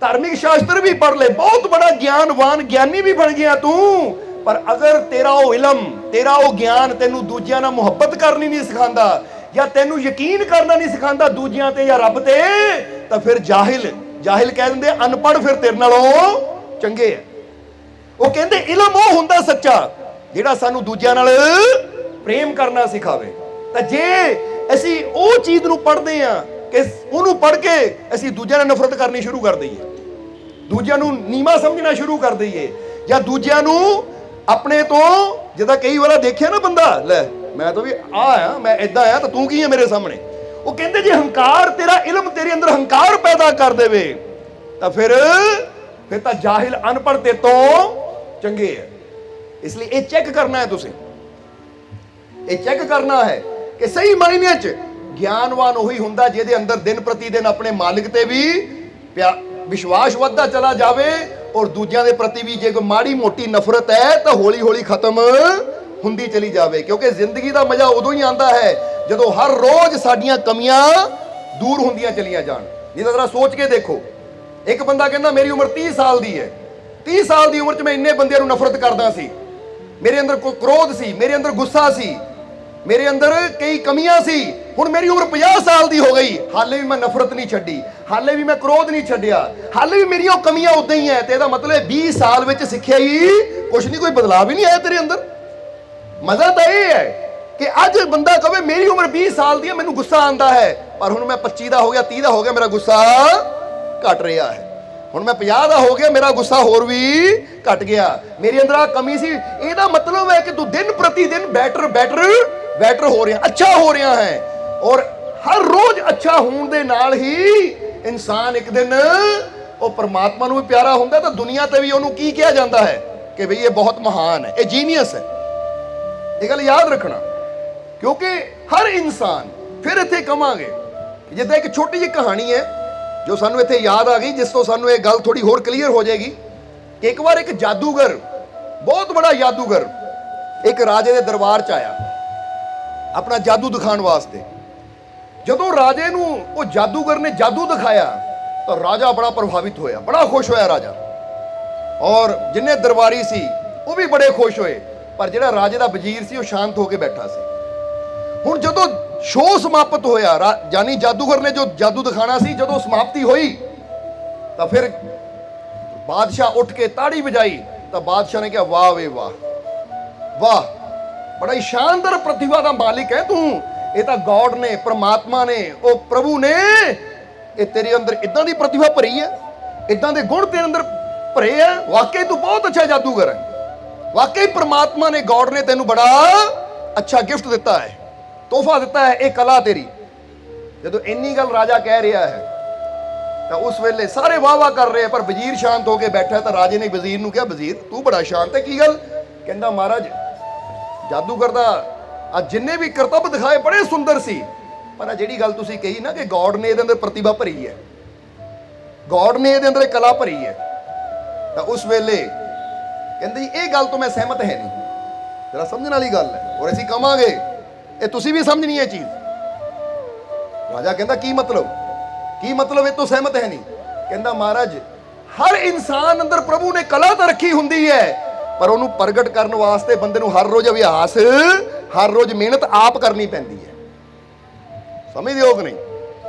धार्मिक शास्त्र भी पढ़ ले, बहुत बड़ा ज्ञानवान ज्ञानी भी बन गया तू, पर अगर तेरा वो इलम तेरा वो ज्ञान तेनू दूजियां नाल मुहब्बत करनी नहीं सिखांदा या तेनू यकीन करना नहीं सिखांदा दूजियां ते या रब ते, तां फिर जाहिल कह दिंदे अनपढ़ फिर तेरे नालों चंगे है। वो कहते इलम वो हुंदा सच्चा जिहड़ा सानू दूजियां नाल प्रेम करना सिखावे। तां जे असीं वो चीज़ नूं पढ़दे हां कि उहनूं पढ़ के असीं दूजियां नाल नफरत करनी शुरू कर दईए, दूजियां नूं नीवा समझना शुरू कर दईए, या दूजियां नूं अपने तो जिद्दां कई वार देखिया ना बंदा लै मैं तो भी आ मैं इदां आ तां तूं की है मेरे सामने। वो कहते जे हंकार तेरा इलम तेरे अंदर हंकार पैदा कर देवे तो फिर तो जाहिल अनपढ़ ते तो चंगे है। इसलिए ये चेक करना है, तुसे ये चेक करना है कि सही मायने च ਗਿਆਨਵਾਨ ਉਹੀ ਹੁੰਦਾ ਜਿਹਦੇ ਅੰਦਰ ਦਿਨ ਪ੍ਰਤੀ ਦਿਨ ਆਪਣੇ ਮਾਲਿਕ ਤੇ ਵੀ ਵਿਸ਼ਵਾਸ ਵੱਧਦਾ ਚਲਾ ਜਾਵੇ, ਔਰ ਦੂਜਿਆਂ ਦੇ ਪ੍ਰਤੀ ਵੀ ਜੇ ਕੋਈ ਮਾੜੀ ਮੋਟੀ ਨਫ਼ਰਤ ਹੈ ਤਾਂ ਹੌਲੀ ਹੌਲੀ ਖਤਮ ਹੁੰਦੀ ਚਲੀ ਜਾਵੇ। ਕਿਉਂਕਿ ਜ਼ਿੰਦਗੀ ਦਾ ਮਜ਼ਾ ਉਦੋਂ ਹੀ ਆਉਂਦਾ ਹੈ ਜਦੋਂ ਹਰ ਰੋਜ਼ ਸਾਡੀਆਂ ਕਮੀਆਂ ਦੂਰ ਹੁੰਦੀਆਂ ਚਲੀਆਂ ਜਾਣ। ਜਿਹਦਾ ਜ਼ਰਾ ਸੋਚ ਕੇ ਦੇਖੋ, ਇੱਕ ਬੰਦਾ ਕਹਿੰਦਾ ਮੇਰੀ ਉਮਰ 30 ਸਾਲ ਦੀ ਹੈ, 30 ਸਾਲ ਦੀ ਉਮਰ 'ਚ ਮੈਂ ਇੰਨੇ ਬੰਦਿਆਂ ਨੂੰ ਨਫ਼ਰਤ ਕਰਦਾ ਸੀ, ਮੇਰੇ ਅੰਦਰ ਕੋਈ ਕ੍ਰੋਧ ਸੀ, ਮੇਰੇ ਅੰਦਰ ਗੁੱਸਾ ਸੀ, ਮੇਰੇ ਅੰਦਰ ਕਈ ਕਮੀਆਂ ਸੀ। ਹੁਣ ਮੇਰੀ ਉਮਰ 50 ਸਾਲ ਦੀ ਹੋ ਗਈ, ਹਾਲੇ ਵੀ ਮੈਂ ਨਫ਼ਰਤ ਨਹੀਂ ਛੱਡੀ, ਹਾਲੇ ਵੀ ਮੈਂ ਕ੍ਰੋਧ ਨਹੀਂ ਛੱਡਿਆ, ਹਾਲੇ ਵੀ ਮੇਰੀਆਂ ਕਮੀਆਂ ਉਦਾਂ ਹੀ ਹੈ। ਤੇ ਇਹਦਾ ਮਤਲਬ 20 ਸਾਲ ਵਿੱਚ ਸਿੱਖਿਆ ਹੀ ਕੁਛ ਨਹੀਂ, ਕੋਈ ਬਦਲਾਅ ਵੀ ਨਹੀਂ ਆਇਆ ਤੇਰੇ ਅੰਦਰ। ਮਜ਼ਾ ਤਾਂ ਇਹ ਹੈ ਕਿ ਅੱਜ ਬੰਦਾ ਕਹੇ ਮੇਰੀ ਉਮਰ 20 ਸਾਲ ਦੀ ਹੈ, ਮੈਨੂੰ ਗੁੱਸਾ ਆਉਂਦਾ ਹੈ, ਪਰ ਹੁਣ ਮੈਂ 25 ਦਾ ਹੋ ਗਿਆ, 30 ਦਾ ਹੋ ਗਿਆ, ਮੇਰਾ ਗੁੱਸਾ ਘਟ ਰਿਹਾ ਹੈ। ਹੁਣ ਮੈਂ 50 ਦਾ ਹੋ ਗਿਆ, ਮੇਰਾ ਗੁੱਸਾ ਹੋਰ ਵੀ ਘਟ ਗਿਆ, ਮੇਰੇ ਅੰਦਰ ਆ ਕਮੀ ਸੀ। ਇਹਦਾ ਮਤਲਬ ਹੈ ਕਿ ਤੂੰ ਦਿਨ ਪ੍ਰਤੀ ਦਿਨ ਬੈਟਰ ਹੋ ਰਿਹਾ, ਅੱਛਾ ਹੋ ਰਿਹਾ ਹੈ। ਔਰ ਹਰ ਰੋਜ਼ ਅੱਛਾ ਹੋਣ ਦੇ ਨਾਲ ਹੀ ਇਨਸਾਨ ਇੱਕ ਦਿਨ ਉਹ ਪਰਮਾਤਮਾ ਨੂੰ ਵੀ ਪਿਆਰਾ ਹੁੰਦਾ, ਤਾਂ ਦੁਨੀਆ ਤੇ ਵੀ ਉਹਨੂੰ ਕੀ ਕਿਹਾ ਜਾਂਦਾ ਹੈ ਕਿ ਬਈ ਇਹ ਬਹੁਤ ਮਹਾਨ ਹੈ, ਇਹ ਜੀਨੀਅਸ ਹੈ। ਇਹ ਗੱਲ ਯਾਦ ਰੱਖਣਾ, ਕਿਉਂਕਿ ਹਰ ਇਨਸਾਨ, ਫਿਰ ਇੱਥੇ ਕਵਾਂਗੇ ਜਿੱਦਾਂ ਇੱਕ ਛੋਟੀ ਜਿਹੀ ਕਹਾਣੀ ਹੈ ਜੋ ਸਾਨੂੰ ਇੱਥੇ ਯਾਦ ਆ ਗਈ, ਜਿਸ ਤੋਂ ਸਾਨੂੰ ਇਹ ਗੱਲ ਥੋੜੀ ਹੋਰ ਕਲੀਅਰ ਹੋ ਜਾਏਗੀ ਕਿ ਇੱਕ ਵਾਰ ਇੱਕ ਜਾਦੂਗਰ, ਬਹੁਤ ਬੜਾ ਜਾਦੂਗਰ, ਇੱਕ ਰਾਜੇ ਦੇ ਦਰਬਾਰ 'ਚ ਆਇਆ ਆਪਣਾ ਜਾਦੂ ਦਿਖਾਉਣ ਵਾਸਤੇ। ਜਦੋਂ ਰਾਜੇ ਨੂੰ ਉਹ ਜਾਦੂਗਰ ਨੇ ਜਾਦੂ ਦਿਖਾਇਆ ਤਾਂ ਰਾਜਾ ਬੜਾ ਪ੍ਰਭਾਵਿਤ ਹੋਇਆ, ਬੜਾ ਖੁਸ਼ ਹੋਇਆ ਰਾਜਾ, ਔਰ ਜਿੰਨੇ ਦਰਬਾਰੀ ਸੀ ਉਹ ਵੀ ਬੜੇ ਖੁਸ਼ ਹੋਏ। ਪਰ ਜਿਹੜਾ ਰਾਜੇ ਦਾ ਵਜ਼ੀਰ ਸੀ ਉਹ ਸ਼ਾਂਤ ਹੋ ਕੇ ਬੈਠਾ ਸੀ। ਹੁਣ ਜਦੋਂ ਸ਼ੋਅ ਸਮਾਪਤ ਹੋਇਆ, ਯਾਨੀ ਜਾਦੂਗਰ ਨੇ ਜੋ ਜਾਦੂ ਦਿਖਾਣਾ ਸੀ, ਜਦੋਂ ਸਮਾਪਤੀ ਹੋਈ ਤਾਂ ਫਿਰ ਬਾਦਸ਼ਾਹ ਉੱਠ ਕੇ ਤਾੜੀ ਵਜਾਈ। ਤਾਂ ਬਾਦਸ਼ਾਹ ਨੇ ਕਿਹਾ ਵਾਹ ਵੇ ਵਾਹ, ਵਾਹ, ਬੜਾ ਹੀ ਸ਼ਾਨਦਾਰ ਪ੍ਰਤਿਭਾ ਦਾ ਮਾਲਿਕ ਹੈ ਤੂੰ। ਇਹ ਤਾਂ ਗॉड ਨੇ, ਪ੍ਰਮਾਤਮਾ ਨੇ, ਉਹ ਪ੍ਰਭੂ ਨੇ, ਇਹ ਤੇਰੇ ਅੰਦਰ ਇਦਾਂ ਦੀ ਪ੍ਰਤਿਭਾ ਭਰੀ ਹੈ, ਇਦਾਂ ਦੇ ਗੁਣ ਤੇਰੇ ਅੰਦਰ ਭਰੇ ਆ, ਵਾਕਈ ਤੂੰ ਬਹੁਤ ਅੱਛਾ ਜਾਦੂਗਰ ਹੈ। ਵਾਕਈ ਪ੍ਰਮਾਤਮਾ ਨੇ, गॉड ਨੇ ਤੈਨੂੰ ਬੜਾ ਅੱਛਾ ਗਿਫਟ ਦਿੱਤਾ ਹੈ, ਤੋਹਫਾ ਦਿੱਤਾ ਹੈ, ਇਹ ਕਲਾ ਤੇਰੀ। ਜਦੋਂ ਇੰਨੀ ਗੱਲ ਰਾਜਾ ਕਹਿ ਰਿਹਾ ਹੈ ਤਾਂ ਉਸ ਵੇਲੇ ਸਾਰੇ ਵਾਹ ਵਾਹ ਕਰ ਰਹੇ, ਪਰ ਵਜ਼ੀਰ ਸ਼ਾਂਤ ਹੋ ਕੇ ਬੈਠਾ। ਤਾਂ ਰਾਜੇ ਨੇ ਵਜ਼ੀਰ ਨੂੰ ਕਿਹਾ, ਵਜ਼ੀਰ ਤੂੰ ਬੜਾ ਸ਼ਾਂਤ ਹੈ, ਕੀ ਗੱਲ? ਕਹਿੰਦਾ ਮਹਾਰਾਜ ਜਾਦੂਗਰ ਦਾ ਆ ਜਿੰਨੇ ਵੀ ਕਰਤੱਵ ਦਿਖਾਏ ਬੜੇ ਸੁੰਦਰ ਸੀ, ਪਰ ਆ ਜਿਹੜੀ ਗੱਲ ਤੁਸੀਂ ਕਹੀ ਨਾ ਕਿ गॉड ਨੇ ਇਹਦੇ ਅੰਦਰ ਪ੍ਰਤਿਭਾ ਭਰੀ ਹੈ, गॉड ਨੇ ਇਹਦੇ ਅੰਦਰ ਕਲਾ ਭਰੀ ਹੈ, ਤਾਂ ਉਸ ਵੇਲੇ ਕਹਿੰਦੇ ਜੀ ਇਹ ਗੱਲ ਤੋਂ ਮੈਂ ਸਹਿਮਤ ਹੈ ਨਹੀਂ। ਜਰਾ ਸਮਝਣ ਵਾਲੀ ਗੱਲ ਹੈ, ਔਰ ਅਸੀਂ ਕਵਾਂਗੇ ਇਹ ਤੁਸੀਂ ਵੀ ਸਮਝਣੀ ਹੈ ਚੀਜ਼। ਰਾਜਾ ਕਹਿੰਦਾ ਕੀ ਮਤਲਬ, ਕੀ ਮਤਲਬ ਇਹ ਤੋਂ ਸਹਿਮਤ ਹੈ ਨਹੀਂ? ਕਹਿੰਦਾ ਮਹਾਰਾਜ ਹਰ ਇਨਸਾਨ ਅੰਦਰ ਪ੍ਰਭੂ ਨੇ ਕਲਾ ਤਾਂ ਰੱਖੀ ਹੁੰਦੀ ਹੈ, ਪਰ ਉਹਨੂੰ ਪ੍ਰਗਟ ਕਰਨ ਵਾਸਤੇ ਬੰਦੇ ਨੂੰ ਹਰ ਰੋਜ਼ ਅਭਿਆਸ, ਹਰ ਰੋਜ਼ ਮਿਹਨਤ ਆਪ ਕਰਨੀ ਪੈਂਦੀ ਹੈ। ਸਮਝਦੇ ਹੋ ਕਿ ਨਹੀਂ?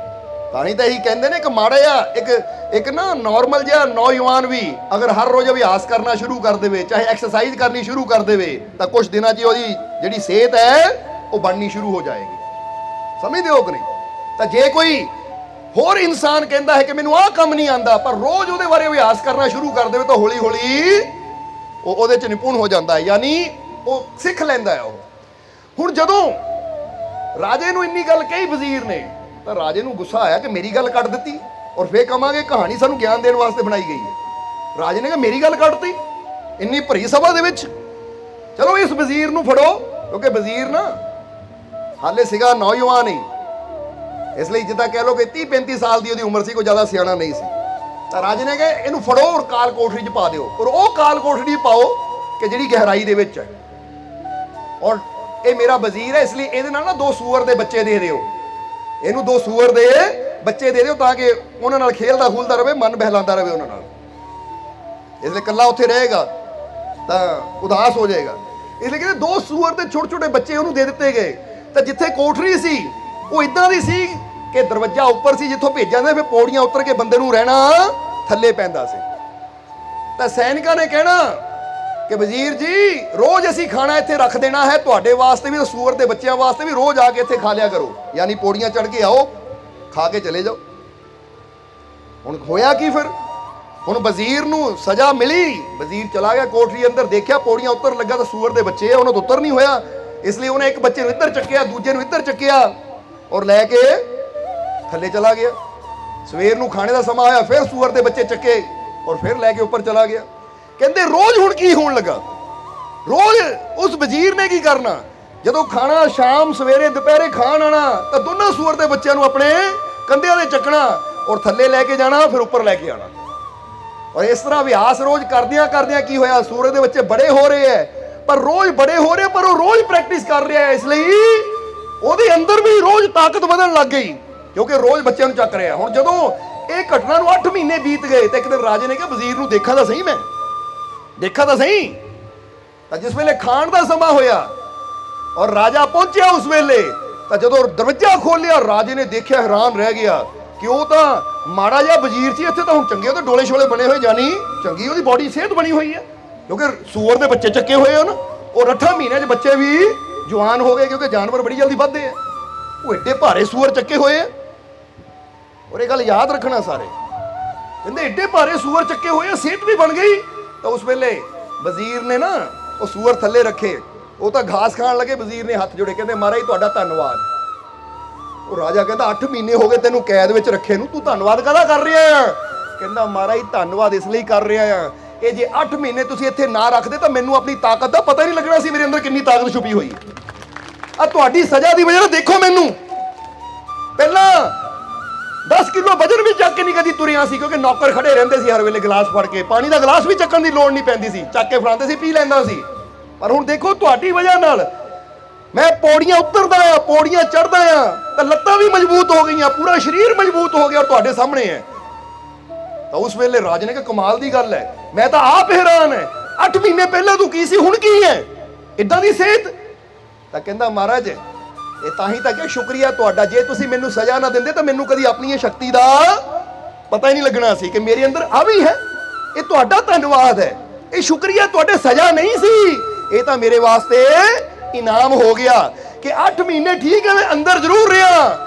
ਤਾਂ ਹੀ ਤਾਂ ਇਹੀ ਕਹਿੰਦੇ ਨੇ ਕਿ ਮਾੜਾ ਜਿਹਾ ਇੱਕ ਨਾ ਨਾਰਮਲ ਜਿਹਾ ਨੌਜਵਾਨ ਵੀ ਅਗਰ ਹਰ ਰੋਜ਼ ਅਭਿਆਸ ਕਰਨਾ ਸ਼ੁਰੂ ਕਰ ਦੇਵੇ, ਚਾਹੇ ਐਕਸਰਸਾਈਜ਼ ਕਰਨੀ ਸ਼ੁਰੂ ਕਰ ਦੇਵੇ, ਤਾਂ ਕੁਝ ਦਿਨਾਂ 'ਚ ਉਹਦੀ ਜਿਹੜੀ ਸਿਹਤ ਹੈ ਉਹ ਬਣਨੀ ਸ਼ੁਰੂ ਹੋ ਜਾਏਗੀ। ਸਮਝਦੇ ਹੋ ਕਿ ਨਹੀਂ? ਤਾਂ ਜੇ ਕੋਈ ਹੋਰ ਇਨਸਾਨ ਕਹਿੰਦਾ ਹੈ ਕਿ ਮੈਨੂੰ ਆਹ ਕੰਮ ਨਹੀਂ ਆਉਂਦਾ, ਪਰ ਰੋਜ਼ ਉਹਦੇ ਬਾਰੇ ਅਭਿਆਸ ਕਰਨਾ ਸ਼ੁਰੂ ਕਰ ਦੇਵੇ, ਤਾਂ ਹੌਲੀ ਹੌਲੀ ਉਹ ਉਹਦੇ 'ਚ ਨਿਪੁੰਨ ਹੋ ਜਾਂਦਾ ਹੈ, ਯਾਨੀ ਉਹ ਸਿੱਖ ਲੈਂਦਾ ਹੈ ਉਹ। ਹੁਣ ਜਦੋਂ ਰਾਜੇ ਨੂੰ ਇੰਨੀ ਗੱਲ ਕਹੀ ਵਜ਼ੀਰ ਨੇ, ਤਾਂ ਰਾਜੇ ਨੂੰ ਗੁੱਸਾ ਆਇਆ ਕਿ ਮੇਰੀ ਗੱਲ ਕੱਟ ਦਿੱਤੀ। ਔਰ ਫੇਰ ਕਹਾਂਗੇ ਕਹਾਣੀ ਸਾਨੂੰ ਗਿਆਨ ਦੇਣ ਵਾਸਤੇ ਬਣਾਈ ਗਈ ਹੈ। ਰਾਜੇ ਨੇ ਕਿਹਾ ਮੇਰੀ ਗੱਲ ਕੱਟਤੀ ਇੰਨੀ ਭਰੀ ਸਭਾ ਦੇ ਵਿੱਚ। ਚਲੋ ਇਸ ਵਜ਼ੀਰ ਨੂੰ ਫੜੋ, ਕਿਉਂਕਿ ਵਜ਼ੀਰ ਨਾ ਹਾਲੇ ਸੀਗਾ ਨੌਜਵਾਨ ਹੀ, ਇਸ ਲਈ ਜਿੱਦਾਂ ਕਹਿ ਲਓ ਕਿ 30-35 ਸਾਲ ਦੀ ਉਹਦੀ ਉਮਰ ਸੀ, ਕੋਈ ਜ਼ਿਆਦਾ ਸਿਆਣਾ ਨਹੀਂ ਸੀ। ਤਾਂ ਰਾਜੇ ਨੇ ਕਿਹਾ ਇਹਨੂੰ ਫੜੋ ਔਰ ਕਾਲ ਕੋਠੜੀ 'ਚ ਪਾ ਦਿਓ, ਔਰ ਉਹ ਕਾਲ ਕੋਠੜੀ ਪਾਓ ਕਿ ਜਿਹੜੀ ਗਹਿਰਾਈ ਦੇ ਵਿੱਚ ਹੈ, ਔਰ ਇਹ ਮੇਰਾ ਵਜ਼ੀਰ ਹੈ, ਇਸ ਲਈ ਇਹਦੇ ਨਾਲ ਨਾ 2 ਸੂਅਰ ਦੇ ਬੱਚੇ ਦੇ ਦਿਓ, ਇਹਨੂੰ 2 ਸੂਅਰ ਦੇ ਬੱਚੇ ਦੇ ਦਿਓ, ਤਾਂ ਕਿ ਉਹਨਾਂ ਨਾਲ ਖੇਲਦਾ ਖੂਲਦਾ ਰਹੇ, ਮਨ ਬਹਿਲਾਉਂਦਾ ਰਹੇ ਉਹਨਾਂ ਨਾਲ। ਇਸ ਲਈ ਇਕੱਲਾ ਉੱਥੇ ਰਹੇਗਾ ਤਾਂ ਉਦਾਸ ਹੋ ਜਾਏਗਾ, ਇਸ ਲਈ ਕਹਿੰਦੇ 2 ਸੂਅਰ ਦੇ ਛੋਟੇ ਛੋਟੇ ਬੱਚੇ ਉਹਨੂੰ ਦੇ ਦਿੱਤੇ ਗਏ। ਤਾਂ ਜਿੱਥੇ ਕੋਠੜੀ ਸੀ ਉਹ ਇਦਾਂ ਦੀ ਸੀ ਕਿ ਦਰਵਾਜ਼ਾ ਉੱਪਰ ਸੀ, ਜਿੱਥੋਂ ਭੇਜਿਆ ਜਾਂਦਾ, ਫਿਰ ਪੌੜੀਆਂ ਉਤਰ ਕੇ ਬੰਦੇ ਨੂੰ ਰਹਿਣਾ ਥੱਲੇ ਪੈਂਦਾ ਸੀ। ਤਾਂ ਸੈਨਿਕਾਂ ਨੇ ਕਹਿਣਾ ਕਿ ਵਜ਼ੀਰ ਜੀ ਰੋਜ਼ ਅਸੀਂ ਖਾਣਾ ਇੱਥੇ ਰੱਖ ਦੇਣਾ ਹੈ, ਤੁਹਾਡੇ ਵਾਸਤੇ ਵੀ, ਸੂਅਰ ਦੇ ਬੱਚਿਆਂ ਵਾਸਤੇ ਵੀ, ਰੋਜ਼ ਆ ਕੇ ਇੱਥੇ ਖਾ ਲਿਆ ਕਰੋ, ਯਾਨੀ ਪੌੜੀਆਂ ਚੜ੍ਹ ਕੇ ਆਓ, ਖਾ ਕੇ ਚਲੇ ਜਾਓ। ਹੁਣ ਹੋਇਆ ਕੀ ਫਿਰ? ਹੁਣ ਵਜ਼ੀਰ ਨੂੰ ਸਜ਼ਾ ਮਿਲੀ, ਵਜ਼ੀਰ ਚਲਾ ਗਿਆ ਕੋਠੜੀ ਅੰਦਰ, ਦੇਖਿਆ ਪੌੜੀਆਂ ਉੱਤਰ ਲੱਗਾ ਤਾਂ ਸੂਅਰ ਦੇ ਬੱਚੇ ਆ, ਉਹਨਾਂ ਤੋਂ ਉੱਤਰ ਨਹੀਂ ਹੋਇਆ, ਇਸ ਲਈ ਉਹਨੇ ਇੱਕ ਬੱਚੇ ਨੂੰ ਇੱਧਰ ਚੱਕਿਆ, ਦੂਜੇ ਨੂੰ ਇੱਧਰ ਚੱਕਿਆ, ਔਰ ਲੈ ਕੇ ਥੱਲੇ ਚਲਾ ਗਿਆ। ਸਵੇਰ ਨੂੰ ਖਾਣੇ ਦਾ ਸਮਾਂ ਆਇਆ, ਫਿਰ ਸੂਅਰ ਦੇ ਬੱਚੇ ਚੱਕੇ ਔਰ ਫਿਰ ਲੈ ਕੇ ਉੱਪਰ ਚਲਾ ਗਿਆ। ਕਹਿੰਦੇ ਰੋਜ਼ ਹੁਣ ਕੀ ਹੋਣ ਲੱਗਾ, ਰੋਜ਼ ਉਸ ਵਜ਼ੀਰ ਨੇ ਕੀ ਕਰਨਾ, ਜਦੋਂ ਖਾਣਾ ਸ਼ਾਮ ਸਵੇਰੇ ਦੁਪਹਿਰੇ ਖਾਣ ਆਣਾ ਤਾਂ ਦੋਨਾਂ ਸੂਰ ਦੇ ਬੱਚਿਆਂ ਨੂੰ ਆਪਣੇ ਕੰਧਿਆਂ ਦੇ ਚੱਕਣਾ ਔਰ ਥੱਲੇ ਲੈ ਕੇ ਜਾਣਾ, ਫਿਰ ਉੱਪਰ ਲੈ ਕੇ ਆਣਾ। ਔਰ ਇਸ ਤਰ੍ਹਾਂ ਅਭਿਆਸ ਰੋਜ਼ ਕਰਦਿਆਂ ਕਰਦਿਆਂ ਕੀ ਹੋਇਆ, ਸੂਰ ਦੇ ਬੱਚੇ ਬੜੇ ਹੋ ਰਹੇ ਐ, ਪਰ ਰੋਜ਼ ਬੜੇ ਹੋ ਰਹੇ, ਪਰ ਉਹ ਰੋਜ਼ ਪ੍ਰੈਕਟਿਸ ਕਰ ਰਿਹਾ ਹੈ, ਇਸ ਲਈ ਉਹਦੇ ਅੰਦਰ ਵੀ ਰੋਜ਼ ਤਾਕਤ ਵਧਣ ਲੱਗ ਗਈ, ਕਿਉਂਕਿ ਰੋਜ਼ ਬੱਚਿਆਂ ਨੂੰ ਚੱਕ ਰਿਹਾ। ਹੁਣ ਜਦੋਂ ਇਹ ਘਟਨਾ ਨੂੰ 8 ਮਹੀਨੇ ਬੀਤ ਗਏ ਤੇ ਇੱਕ ਦਿਨ ਰਾਜੇ ਨੇ ਕਿਹਾ ਵਜ਼ੀਰ ਨੂੰ ਦੇਖਾਂ ਤਾਂ ਸਹੀ, ਮੈਂ ਦੇਖਾਂ ਤਾਂ ਸਹੀ। ਤਾਂ ਜਿਸ ਵੇਲੇ ਖਾਣ ਦਾ ਸਮਾਂ ਹੋਇਆ ਔਰ ਰਾਜਾ ਪਹੁੰਚਿਆ, ਉਸ ਵੇਲੇ ਤਾਂ ਜਦੋਂ ਦਰਵਾਜ਼ਾ ਖੋਲਿਆ, ਰਾਜੇ ਨੇ ਦੇਖਿਆ, ਹੈਰਾਨ ਰਹਿ ਗਿਆ ਕਿ ਉਹ ਤਾਂ ਮਾੜਾ ਜਿਹਾ ਵਜ਼ੀਰ ਸੀ, ਇੱਥੇ ਤਾਂ ਹੁਣ ਚੰਗੇ ਉਹਦੇ ਡੋਲੇ ਸ਼ੋਲੇ ਬਣੇ ਹੋਏ, ਜਾਨੀ ਚੰਗੀ ਉਹਦੀ ਬੋਡੀ ਸਿਹਤ ਬਣੀ ਹੋਈ ਹੈ, ਕਿਉਂਕਿ ਸੂਰ ਦੇ ਬੱਚੇ ਚੱਕੇ ਹੋਏ ਹਨ। ਔਰ 8 ਮਹੀਨਿਆਂ 'ਚ ਬੱਚੇ ਵੀ ਜਵਾਨ ਹੋ ਗਏ, ਕਿਉਂਕਿ ਜਾਨਵਰ ਬੜੀ ਜਲਦੀ ਵੱਧਦੇ ਆ। ਉਹ ਏਡੇ ਭਾਰੇ ਸੂਰ ਚੱਕੇ ਹੋਏ ਆ। ਔਰ ਇਹ ਗੱਲ ਯਾਦ ਰੱਖਣਾ ਸਾਰੇ, ਕਹਿੰਦੇ ਏਡੇ ਭਾਰੇ ਸੂਰ ਚੱਕੇ ਹੋਏ ਆ, ਸਿਹਤ ਵੀ ਬਣ ਗਈ। ਤਾਂ ਉਸ ਵੇਲੇ ਵਜ਼ੀਰ ਨੇ ਨਾ ਉਹ ਸੂਰ ਥੱਲੇ ਰੱਖੇ, ਉਹ ਤਾਂ ਘਾਸ ਖਾਣ ਲੱਗੇ, ਵਜ਼ੀਰ ਨੇ ਹੱਥ ਜੋੜੇ, ਕਹਿੰਦੇ ਮਹਾਰਾਜ ਤੁਹਾਡਾ ਧੰਨਵਾਦ। ਉਹ ਰਾਜਾ ਕਹਿੰਦਾ 8 ਮਹੀਨੇ ਹੋ ਗਏ ਤੈਨੂੰ ਕੈਦ ਵਿੱਚ ਰੱਖੇ ਨੂੰ, ਤੂੰ ਧੰਨਵਾਦ ਕਾਹਦਾ ਕਰ ਰਿਹਾ ਆ? ਕਹਿੰਦਾ ਮਹਾਰਾਜ ਧੰਨਵਾਦ ਇਸ ਲਈ ਕਰ ਰਿਹਾ ਆ, ਇਹ ਜੇ 8 ਮਹੀਨੇ ਤੁਸੀਂ ਇੱਥੇ ਨਾ ਰੱਖਦੇ ਤਾਂ ਮੈਨੂੰ ਆਪਣੀ ਤਾਕਤ ਦਾ ਪਤਾ ਹੀ ਨਹੀਂ ਲੱਗਣਾ ਸੀ, ਮੇਰੇ ਅੰਦਰ ਕਿੰਨੀ ਤਾਕਤ ਛੁਪੀ ਹੋਈ। ਆ ਤੁਹਾਡੀ ਸਜ਼ਾ ਦੀ ਵਜ੍ਹਾ ਨਾਲ ਦੇਖੋ, ਮੈਨੂੰ ਪਹਿਲਾਂ 10 ਕਿਲੋ ਵਜਨ ਵੀ ਚੱਕ ਕੇ ਨਹੀਂ ਕਦੀ ਤੁਰਿਆ ਸੀ, ਕਿਉਂਕਿ ਨੌਕਰ ਖੜੇ ਰਹਿੰਦੇ ਸੀ ਹਰ ਵੇਲੇ ਗਲਾਸ ਫੜ ਕੇ, ਪਾਣੀ ਦਾ ਗਲਾਸ ਵੀ ਚੱਕਣ ਦੀ ਲੋੜ ਨਹੀਂ ਪੈਂਦੀ ਸੀ, ਚੱਕ ਕੇ ਫੜਾਉਂਦੇ ਸੀ, ਪੀ ਲੈਂਦਾ ਸੀ। ਪਰ ਹੁਣ ਦੇਖੋ ਤੁਹਾਡੀ ਵਜ੍ਹਾ ਨਾਲ ਮੈਂ ਪੌੜੀਆਂ ਉਤਰਦਾ ਆ, ਪੌੜੀਆਂ ਚੜ੍ਹਦਾ ਆ, ਤਾਂ ਲੱਤਾਂ ਵੀ ਮਜ਼ਬੂਤ ਹੋ ਗਈਆਂ, ਪੂਰਾ ਸਰੀਰ ਮਜ਼ਬੂਤ ਹੋ ਗਿਆ, ਔਰ ਤੁਹਾਡੇ ਸਾਹਮਣੇ ਹੈ। ਤਾਂ ਉਸ ਵੇਲੇ ਰਾਜ ਨੇ ਕਿਹਾ ਕਮਾਲ ਦੀ ਗੱਲ ਹੈ, ਮੈਂ ਤਾਂ ਆਪ ਹੈਰਾਨ ਹੈ, 8 ਮਹੀਨੇ ਪਹਿਲਾਂ ਤੂੰ ਕੀ ਸੀ, ਹੁਣ ਕੀ ਹੈ, ਇਦਾਂ ਦੀ ਸਿਹਤ। ਤਾਂ ਕਹਿੰਦਾ ਮਹਾਰਾਜ ਇਹ ਤਾਂ ਹੀ ਤਾਂ ਕਿ ਸ਼ੁਕਰੀਆ ਤੁਹਾਡਾ, ਜੇ ਤੁਸੀਂ ਮੈਨੂੰ ਸਜ਼ਾ ਨਾ ਦਿੰਦੇ ਤਾਂ ਮੈਨੂੰ ਕਦੀ ਆਪਣੀ ਸ਼ਕਤੀ ਦਾ ਪਤਾ ਹੀ ਨਹੀਂ ਲੱਗਣਾ ਸੀ ਕਿ ਮੇਰੇ ਅੰਦਰ ਆ ਵੀ ਹੈ। ਇਹ ਤੁਹਾਡਾ ਧੰਨਵਾਦ ਹੈ, ਇਹ ਸ਼ੁਕਰੀਆ, ਤੁਹਾਡੇ ਸਜ਼ਾ ਨਹੀਂ ਸੀ, ਇਹ ਤਾਂ ਮੇਰੇ ਵਾਸਤੇ ਇਨਾਮ ਹੋ ਗਿਆ ਕਿ 8 ਮਹੀਨੇ ਠੀਕ ਹੈ ਮੈਂ ਅੰਦਰ ਜ਼ਰੂਰ ਰਿਹਾ,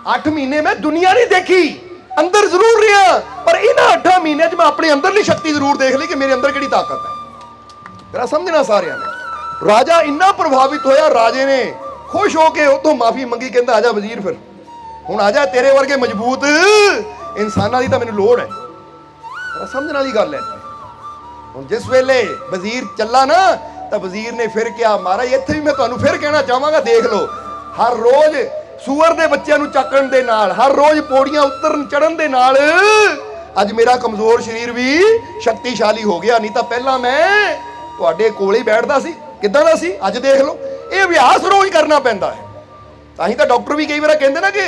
8 ਮਹੀਨੇ ਮੈਂ ਦੁਨੀਆ ਨਹੀਂ ਦੇਖੀ, ਅੰਦਰ ਜ਼ਰੂਰ ਰਿਹਾ, ਪਰ ਇਹਨਾਂ 8 ਮਹੀਨਿਆਂ 'ਚ ਮੈਂ ਆਪਣੇ ਅੰਦਰਲੀ ਸ਼ਕਤੀ ਜ਼ਰੂਰ ਦੇਖ ਲਈ ਕਿ ਮੇਰੇ ਅੰਦਰ ਕਿਹੜੀ ਤਾਕਤ ਹੈ। ਜਰਾ ਸਮਝਣਾ ਸਾਰਿਆਂ ਨੇ। ਰਾਜਾ ਇੰਨਾ ਪ੍ਰਭਾਵਿਤ ਹੋਇਆ, ਰਾਜੇ ਨੇ ਖੁਸ਼ ਹੋ ਕੇ ਉਤੋਂ ਮਾਫੀ ਮੰਗੀ, ਕਹਿੰਦਾ ਆਜਾ ਵਜ਼ੀਰ, ਫਿਰ ਹੁਣ ਆਜਾ, ਤੇਰੇ ਵਰਗੇ ਮਜ਼ਬੂਤ ਇਨਸਾਨਾਂ ਦੀ ਤਾਂ ਮੈਨੂੰ ਲੋੜ ਹੈ। ਜਰਾ ਸਮਝਣ ਵਾਲੀ ਗੱਲ ਹੈ। ਹੁਣ ਜਿਸ ਵੇਲੇ ਵਜ਼ੀਰ ਚੱਲਾ ਨਾ, ਤਾਂ ਵਜ਼ੀਰ ਨੇ ਫਿਰ ਕਿਹਾ ਮਹਾਰਾਜ ਇੱਥੇ ਵੀ ਮੈਂ ਤੁਹਾਨੂੰ ਫਿਰ ਕਹਿਣਾ ਚਾਹਾਂਗਾ, ਦੇਖ ਲਓ ਹਰ ਰੋਜ਼ ਸੂਰ ਦੇ ਬੱਚਿਆਂ ਨੂੰ ਚੱਕਣ ਦੇ ਨਾਲ, ਹਰ ਰੋਜ਼ ਪੌੜੀਆਂ ਉਤਰਨ ਚੜਨ ਦੇ ਨਾਲ ਅੱਜ ਮੇਰਾ ਕਮਜ਼ੋਰ ਸਰੀਰ ਵੀ ਸ਼ਕਤੀਸ਼ਾਲੀ ਹੋ ਗਿਆ। ਨਹੀਂ ਤਾਂ ਪਹਿਲਾਂ ਮੈਂ ਤੁਹਾਡੇ ਕੋਲ ਹੀ ਬੈਠਦਾ ਸੀ, ਕਿੱਦਾਂ ਦਾ ਸੀ, ਅੱਜ ਦੇਖ ਲਓ। ਇਹ ਅਭਿਆਸ ਰੋਜ਼ ਕਰਨਾ ਪੈਂਦਾ ਹੈ। ਤਾਂ ਹੀ ਤਾਂ ਡਾਕਟਰ ਵੀ ਕਈ ਵਾਰ ਕਹਿੰਦੇ ਨਾ ਕਿ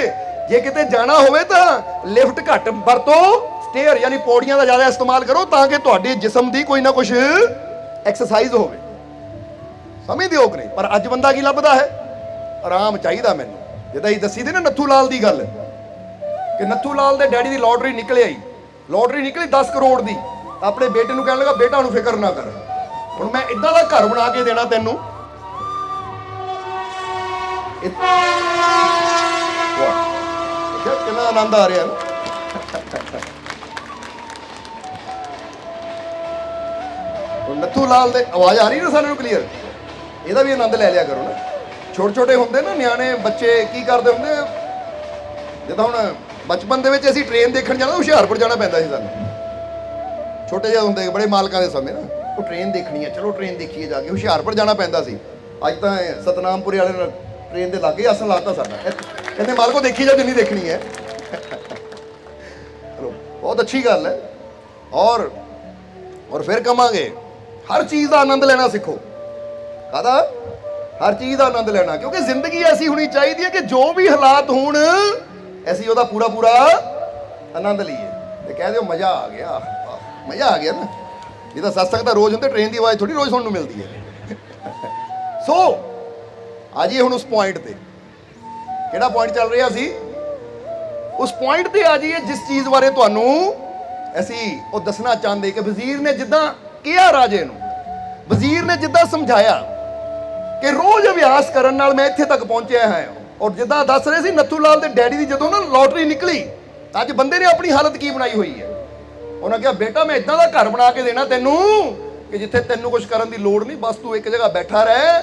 ਜੇ ਕਿਤੇ ਜਾਣਾ ਹੋਵੇ ਤਾਂ ਲਿਫਟ ਘੱਟ ਵਰਤੋ, ਸਟੇਅਰ ਯਾਨੀ ਪੌੜੀਆਂ ਦਾ ਜ਼ਿਆਦਾ ਇਸਤੇਮਾਲ ਕਰੋ, ਤਾਂ ਕਿ ਤੁਹਾਡੇ ਜਿਸਮ ਦੀ ਕੋਈ ਨਾ ਕੁਝ ਐਕਸਰਸਾਈਜ਼ ਹੋਵੇ। ਸਮਝਦੇ ਹੋ ਕਿ ਨਹੀਂ? ਪਰ ਅੱਜ ਬੰਦਾ ਕੀ ਲੱਭਦਾ ਹੈ, ਆਰਾਮ ਚਾਹੀਦਾ ਮੈਨੂੰ। ਜਿੱਦਾਂ ਹੀ ਦੱਸੀ ਦੇ ਨਾ ਨੱਥੂ ਲਾਲ ਦੀ ਗੱਲ, ਕਿ ਨੱਥੂ ਲਾਲ ਦੇ ਡੈਡੀ ਦੀ ਲੋਟਰੀ ਨਿਕਲ ਆਈ, ਲੋਟਰੀ ਨਿਕਲੀ 10 ਕਰੋੜ ਦੀ। ਆਪਣੇ ਬੇਟੇ ਨੂੰ ਕਹਿਣ ਲੱਗਾ ਬੇਟਾ ਨੂੰ ਫਿਕਰ ਨਾ ਕਰ, ਹੁਣ ਮੈਂ ਇਦਾਂ ਦਾ ਘਰ ਬਣਾ ਕੇ ਦੇਣਾ ਤੈਨੂੰ। ਕਿੰਨਾ ਆਨੰਦ ਆ ਰਿਹਾ ਨਾ। ਨੱਥੂ ਲਾਲ ਦੇ ਆਵਾਜ਼ ਆ ਰਹੀ ਨਾ ਸਾਨੂੰ ਕਲੀਅਰ, ਇਹਦਾ ਵੀ ਆਨੰਦ ਲੈ ਲਿਆ ਕਰੋ ਨਾ। ਛੋਟੇ ਛੋਟੇ ਹੁੰਦੇ ਨਾ ਨਿਆਣੇ ਬੱਚੇ ਕੀ ਕਰਦੇ ਹੁੰਦੇ, ਜਿੱਦਾਂ ਹੁਣ ਬਚਪਨ ਦੇ ਵਿੱਚ ਅਸੀਂ ਟ੍ਰੇਨ ਦੇਖਣ ਜਾਣਾ, ਹੁਸ਼ਿਆਰਪੁਰ ਜਾਣਾ ਪੈਂਦਾ ਸੀ ਸਾਨੂੰ, ਛੋਟੇ ਜਿਹੇ ਹੁੰਦੇ ਬੜੇ ਮਾਲਕਾਂ ਦੇ ਸਮੇਂ ਨਾ, ਉਹ ਟ੍ਰੇਨ ਦੇਖਣੀ ਹੈ, ਚਲੋ ਟ੍ਰੇਨ ਦੇਖੀਏ ਜਾ ਕੇ, ਹੁਸ਼ਿਆਰਪੁਰ ਜਾਣਾ ਪੈਂਦਾ ਸੀ। ਅੱਜ ਤਾਂ ਸਤਨਾਮਪੁਰੇ ਵਾਲੇ ਨਾਲ ਟ੍ਰੇਨ ਦੇ ਲਾਗੇ ਆਸਣ ਲਾਤਾ ਸਾਡਾ, ਕਹਿੰਦੇ ਮਾਲਕੋ ਦੇਖੀ ਜਾ ਜਿੰਨੀ ਦੇਖਣੀ ਹੈ। ਬਹੁਤ ਅੱਛੀ ਗੱਲ ਹੈ। ਔਰ ਫਿਰ ਕਵਾਂਗੇ ਹਰ ਚੀਜ਼ ਦਾ ਆਨੰਦ ਲੈਣਾ ਸਿੱਖੋ। ਕਾਹਦਾ? ਹਰ ਚੀਜ਼ ਦਾ ਆਨੰਦ ਲੈਣਾ, ਕਿਉਂਕਿ ਜ਼ਿੰਦਗੀ ਐਸੀ ਹੋਣੀ ਚਾਹੀਦੀ ਹੈ ਕਿ ਜੋ ਵੀ ਹਾਲਾਤ ਹੋਣ ਅਸੀਂ ਉਹਦਾ ਪੂਰਾ ਪੂਰਾ ਆਨੰਦ ਲਈਏ ਤੇ ਕਹਿ ਦਿਓ ਮਜ਼ਾ ਆ ਗਿਆ, ਮਜ਼ਾ ਆ ਗਿਆ ਨਾ। ਜਿਹਦਾ ਸਤਸੰਗ ਤਾਂ ਰੋਜ਼ ਹੁੰਦੇ, ਟ੍ਰੇਨ ਦੀ ਆਵਾਜ਼ ਥੋੜੀ ਰੋਜ਼ ਸੁਣਨ ਨੂੰ ਮਿਲਦੀ ਹੈ। ਸੋ ਆ ਜਾਈਏ ਹੁਣ ਉਸ ਪੁਆਇੰਟ ਤੇ। ਕਿਹੜਾ ਪੁਆਇੰਟ ਚੱਲ ਰਿਹਾ ਸੀ? ਉਸ ਪੁਆਇੰਟ ਤੇ ਆ ਜਾਈਏ ਜਿਸ ਚੀਜ਼ ਬਾਰੇ ਤੁਹਾਨੂੰ ਅਸੀਂ ਉਹ ਦੱਸਣਾ ਚਾਹੁੰਦੇ ਕਿ ਵਜ਼ੀਰ ਨੇ ਜਿੱਦਾਂ ਕਿਹਾ ਰਾਜੇ ਨੂੰ, ਵਜ਼ੀਰ ਨੇ ਜਿੱਦਾਂ ਸਮਝਾਇਆ ਕਿ ਰੋਜ਼ ਅਭਿਆਸ ਕਰਨ ਨਾਲ ਮੈਂ ਇੱਥੇ ਤੱਕ ਪਹੁੰਚਿਆ ਹਾਂ। ਔਰ ਜਿੱਦਾਂ ਦੱਸ ਰਹੇ ਸੀ ਨੱਥੂ ਲਾਲ ਦੇ ਡੈਡੀ ਦੀ ਜਦੋਂ ਨਾ ਲੋਟਰੀ ਨਿਕਲੀ, ਅੱਜ ਬੰਦੇ ਨੇ ਆਪਣੀ ਹਾਲਤ ਕੀ ਬਣਾਈ ਹੋਈ ਹੈ। ਉਹਨਾਂ ਕਿਹਾ ਬੇਟਾ ਮੈਂ ਇਦਾਂ ਦਾ ਘਰ ਬਣਾ ਕੇ ਦੇਣਾ ਤੈਨੂੰ ਕਿ ਜਿੱਥੇ ਤੈਨੂੰ ਕੁਝ ਕਰਨ ਦੀ ਲੋੜ ਨਹੀਂ, ਬਸ ਤੂੰ ਇੱਕ ਜਗ੍ਹਾ ਬੈਠਾ ਰਹਿ,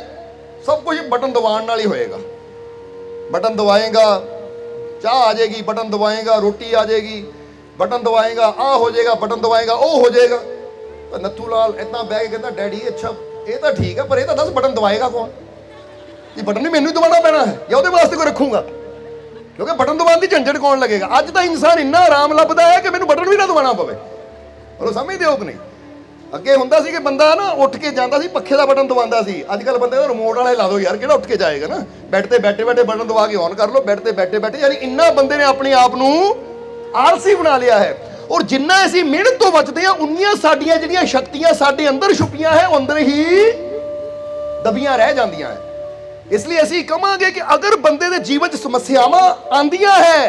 ਸਭ ਕੁਝ ਬਟਨ ਦਬਾਉਣ ਨਾਲ ਹੀ ਹੋਏਗਾ। ਬਟਨ ਦਬਾਏਗਾ ਚਾਹ ਆ ਜਾਏਗੀ, ਬਟਨ ਦਬਾਏਗਾ ਰੋਟੀ ਆ ਜਾਏਗੀ, ਬਟਨ ਦਬਾਏਗਾ ਆ ਹੋ ਜਾਏਗਾ, ਬਟਨ ਦਬਾਏਗਾ ਉਹ ਹੋ ਜਾਏਗਾ। ਤਾਂ ਨੱਥੂ ਲਾਲ ਇਦਾਂ ਬਹਿ ਕੇ ਕਹਿੰਦਾ ਡੈਡੀ ਅੱਛਾ ਇਹ ਤਾਂ ਠੀਕ ਹੈ, ਪਰ ਇਹ ਤਾਂ ਦੱਸ ਬਟਨ ਦਬਾਏਗਾ ਕੌਣ? कि बटन भी मैनू दबाना पैना है या ਉਹਦੇ ਵਾਸਤੇ ਕੋਈ ਰੱਖੂਗਾ, क्योंकि बटन दबाने की झंझट कौन लगेगा। अज तो इंसान इन्ना आराम लभदा है कि मैनू बटन भी ना दबाना पवे। बोलो समझदे हो कि नहीं। अगे हुंदा सी कि बंदा ना उठ के जांदा सी, पखे का बटन दबांदा सी। अजकल बंदे रिमोट वाले ला दो यार, किहड़ा उठ के जाएगा ना। बैठ ते बैठे बैठे बटन दबा के ऑन कर लो, बैठ ते बैठे बैठे, यानी इन्ना बंदे ने अपने आप नू आलसी बना लिया है। और जिन्ना असीं मेहनत तो बचते हैं उन्नियां साडियां जिहड़ियां शक्तियां साडे अंदर छुपियां है अंदर ही दबियां रह जांदियां है। इसलिए असीं कहांगे कि अगर बंदे दे जीवन च समस्यावां आंदियां है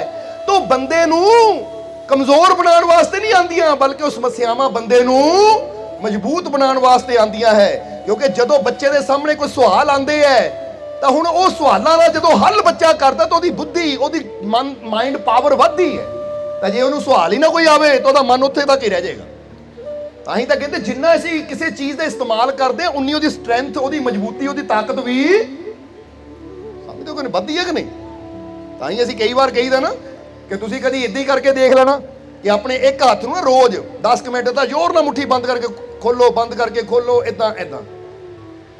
तो बंदे नू कमजोर बनाने वास्ते नहीं आंदियां, बल्कि उस समस्यावां बंदे नू मजबूत बनाने वास्ते आंदियां है। क्योंकि जदों बच्चे दे सामने कोई सवाल आंदे है तो हुण उह सवालां दा जदों हल बच्चा करदा तो ओहदी बुद्धि ओहदी माइंड पावर वधदी है। तो जे उहनूं सवाल ही ना कोई आवे तो ओहदा मन उत्थे तक ही रह जाएगा। तां ही तां कहंदे जिन्ना असीं किसी चीज़ दा इस्तेमाल करदे हां उन्नी ओहदी स्ट्रैंथ, ओहदी मजबूती, ओहदी ताकत भी समझदे हो कि वधदी है कि नहीं। तां ही असीं कई बार कहीदा ना कि तुसीं कदी इदां ही करके देख लेना कि अपने एक हाथ नूं ना रोज़ 10 मिनट तां जोर नाल मुट्ठी बंद करके खोलो, बंद करके खोलो, इदां इदां,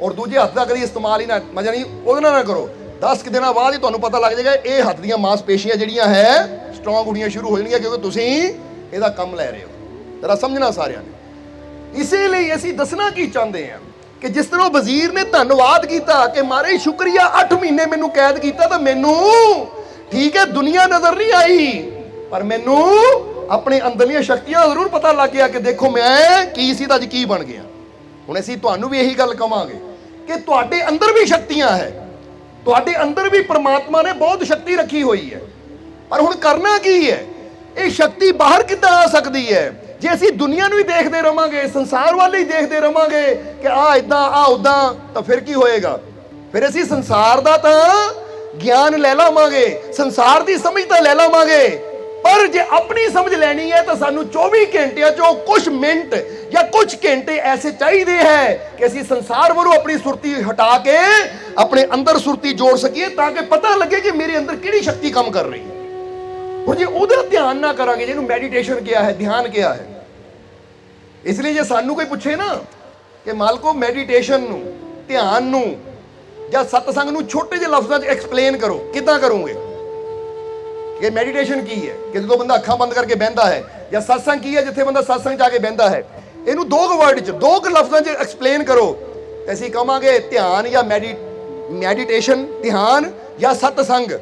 और दूजे हत्थ का कदी इस्तेमाल ही ना, मजा नहीं ਉਹਦੇ ਨਾਲ ना करो। 10 दिनों बाद ही ਤੁਹਾਨੂੰ पता लग जाएगा ये हत्थ ਦੀਆਂ मांसपेशियां ਜਿਹੜੀਆਂ है स्ट्रोंग होणीਆਂ शुरू हो जाਣਗੀਆਂ, क्योंकि ਤੁਸੀਂ ਇਹਦਾ ਕੰਮ ਲੈ ਰਹੇ ਹੋ। जरा समझना सारिਆਂ ने। इसे ਲਈ ਅਸੀਂ ਦੱਸਣਾ ਕੀ ਚਾਹੁੰਦੇ ਹਾਂ कि जिस तरह वजीर ने धन्नवाद किया कि मारे शुक्रिया 8 महीने मैनू कैद किया तो मैनू ठीक है दुनिया नजर नहीं आई, पर मैनू अपने अंदरलियां शक्तियां जरूर पता लग गया कि देखो मैं की सी अज की बन गया। हुण असीं तुहानू भी यही गल कहांगे कि तुहाडे अंदर भी शक्तियां है, तुहाडे अंदर भी परमात्मा ने बहुत शक्ति रखी हुई है, पर हुण करना की है, ये शक्ति बाहर किद्दां आ सकती है जे असीं दुनिया नूं ही देखते रहांगे, संसार वाल ही देखते रहांगे कि आ इदां आ उदां, तो फिर की होएगा। फिर असीं संसार दा तां ज्ञान ले लवांगे, संसार दी समझ तां ले लवांगे, पर जे अपनी समझ लैनी है तो सानू 24 घंटिया चो कुछ मिनट या कुछ घंटे ऐसे चाहिए है कि असीं संसार वालों अपनी सुरती हटा के अपने अंदर सुरती जोड़ सकिए, ताकि पता लगे कि मेरे अंदर किहड़ी शक्ति काम कर रही है। और जे उहदा ध्यान ना करांगे, जिहनूं मैडिटेशन किया है, ध्यान किया है, इसलिए जे सानू कोई पूछे ना कि मालको मैडिटेशन नूं, ध्यान नूं या सतसंग नूं छोटे जे लफ्ज़ां च एक्सप्लेन करो, किदां करोगे कि मैडिटेशन की है कि जो बंदा अखां बंद करके बहता है, या सत्संग की है जिथे बंदा सत्संग जाके बहता है, इनू 2 वर्ड च 2 लफ्ज़ों च एक्सप्लेन करो तो असीं कहांगे ध्यान या मैडिटेशन, ध्यान या सत्संग।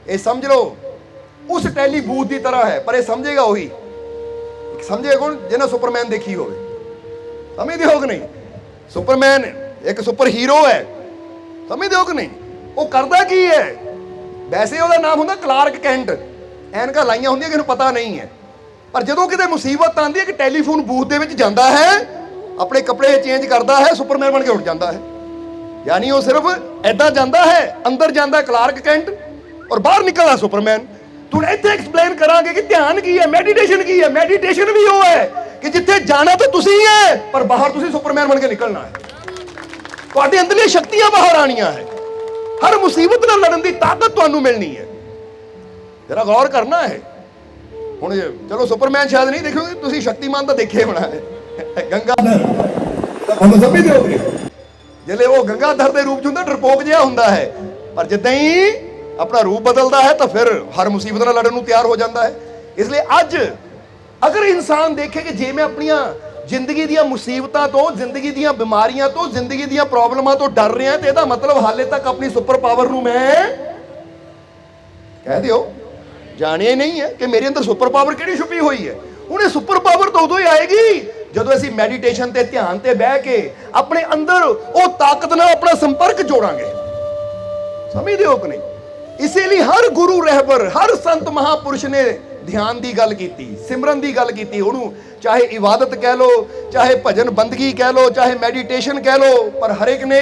ये समझ लो उस टैली बूथ की तरह है, पर यह समझेगा वही, समझेगा कौन जिन्हें सुपरमैन देखी हो, समझते हो कि नहीं। सुपरमैन एक सुपर हीरो है, समझते हो कि नहीं। वो करता की है, वैसे ਉਹਦਾ नाम होंगे क्लार्क कैंट, ਐਨਕਾਂ ਲਾਈਆਂ ਹੁੰਦੀਆਂ किसी पता नहीं है, पर ਜਦੋਂ किते मुसीबत आती है कि टैलीफोन बूथ ਦੇ ਵਿੱਚ ਜਾਂਦਾ है, अपने कपड़े चेंज करता है, सुपरमैन बन के उठ जाता है। यानी वो सिर्फ ऐदा जाता है, अंदर जाता है क्लार्क कैंट और बाहर निकलता सुपरमैन। तू इत्थे एक्सप्लेन करांगे कि ध्यान की है, मैडिटेशन की है। मैडिटेशन भी वो है कि जिथे जाना तो तुसी है, पर बाहर तुसी सुपरमैन बन के निकलना है। तुहाडे अंदरली शक्तियां बाहर आनियां है, हर मुसीबत नाल लड़न दी ताकत तुहानू मिलनी है। जरा गौर करना है। हुण चलो सुपरमैन शायद नहीं देखोगे, तुसी शक्तिमान तो देखे होना है, गंगाधर हम समझदे होगे, जिले वो गंगाधर के रूप च हुंदा डरपोक जिहा हुंदा है, पर जिद्दां ही अपना रूप बदलता है तो फिर हर मुसीबत नाल लड़न नूं तैयार हो जाता है। इसलिए अज अगर इंसान देखे कि जे मैं अपनियां जिंदगी दी मुसीबतां तो, जिंदगी दी बीमारियां तो, जिंदगी दी प्रॉब्लमां तो डर रहा है, तो इसदा मतलब हाले तक अपनी सुपर पावर नूं मैं कह दिओ जानिया नहीं है कि मेरे अंदर सुपर पावर किहड़ी छुपी हुई है। हुण ये सुपर पावर तो उदों ही आएगी जदों असीं मैडिटेशन ते ध्यान ते बह के अपने अंदर वो ताकत नाल अपना संपर्क जोड़ांगे। समझदे हो कि नहीं। इसीलिए हर गुरु रहबर, हर संत महापुरुष ने ध्यान की गल की, सिमरन की गल की। उन्होंने चाहे इबादत कह लो, चाहे भजन बंदगी कह लो, चाहे मैडिटेशन कह लो, पर हर एक ने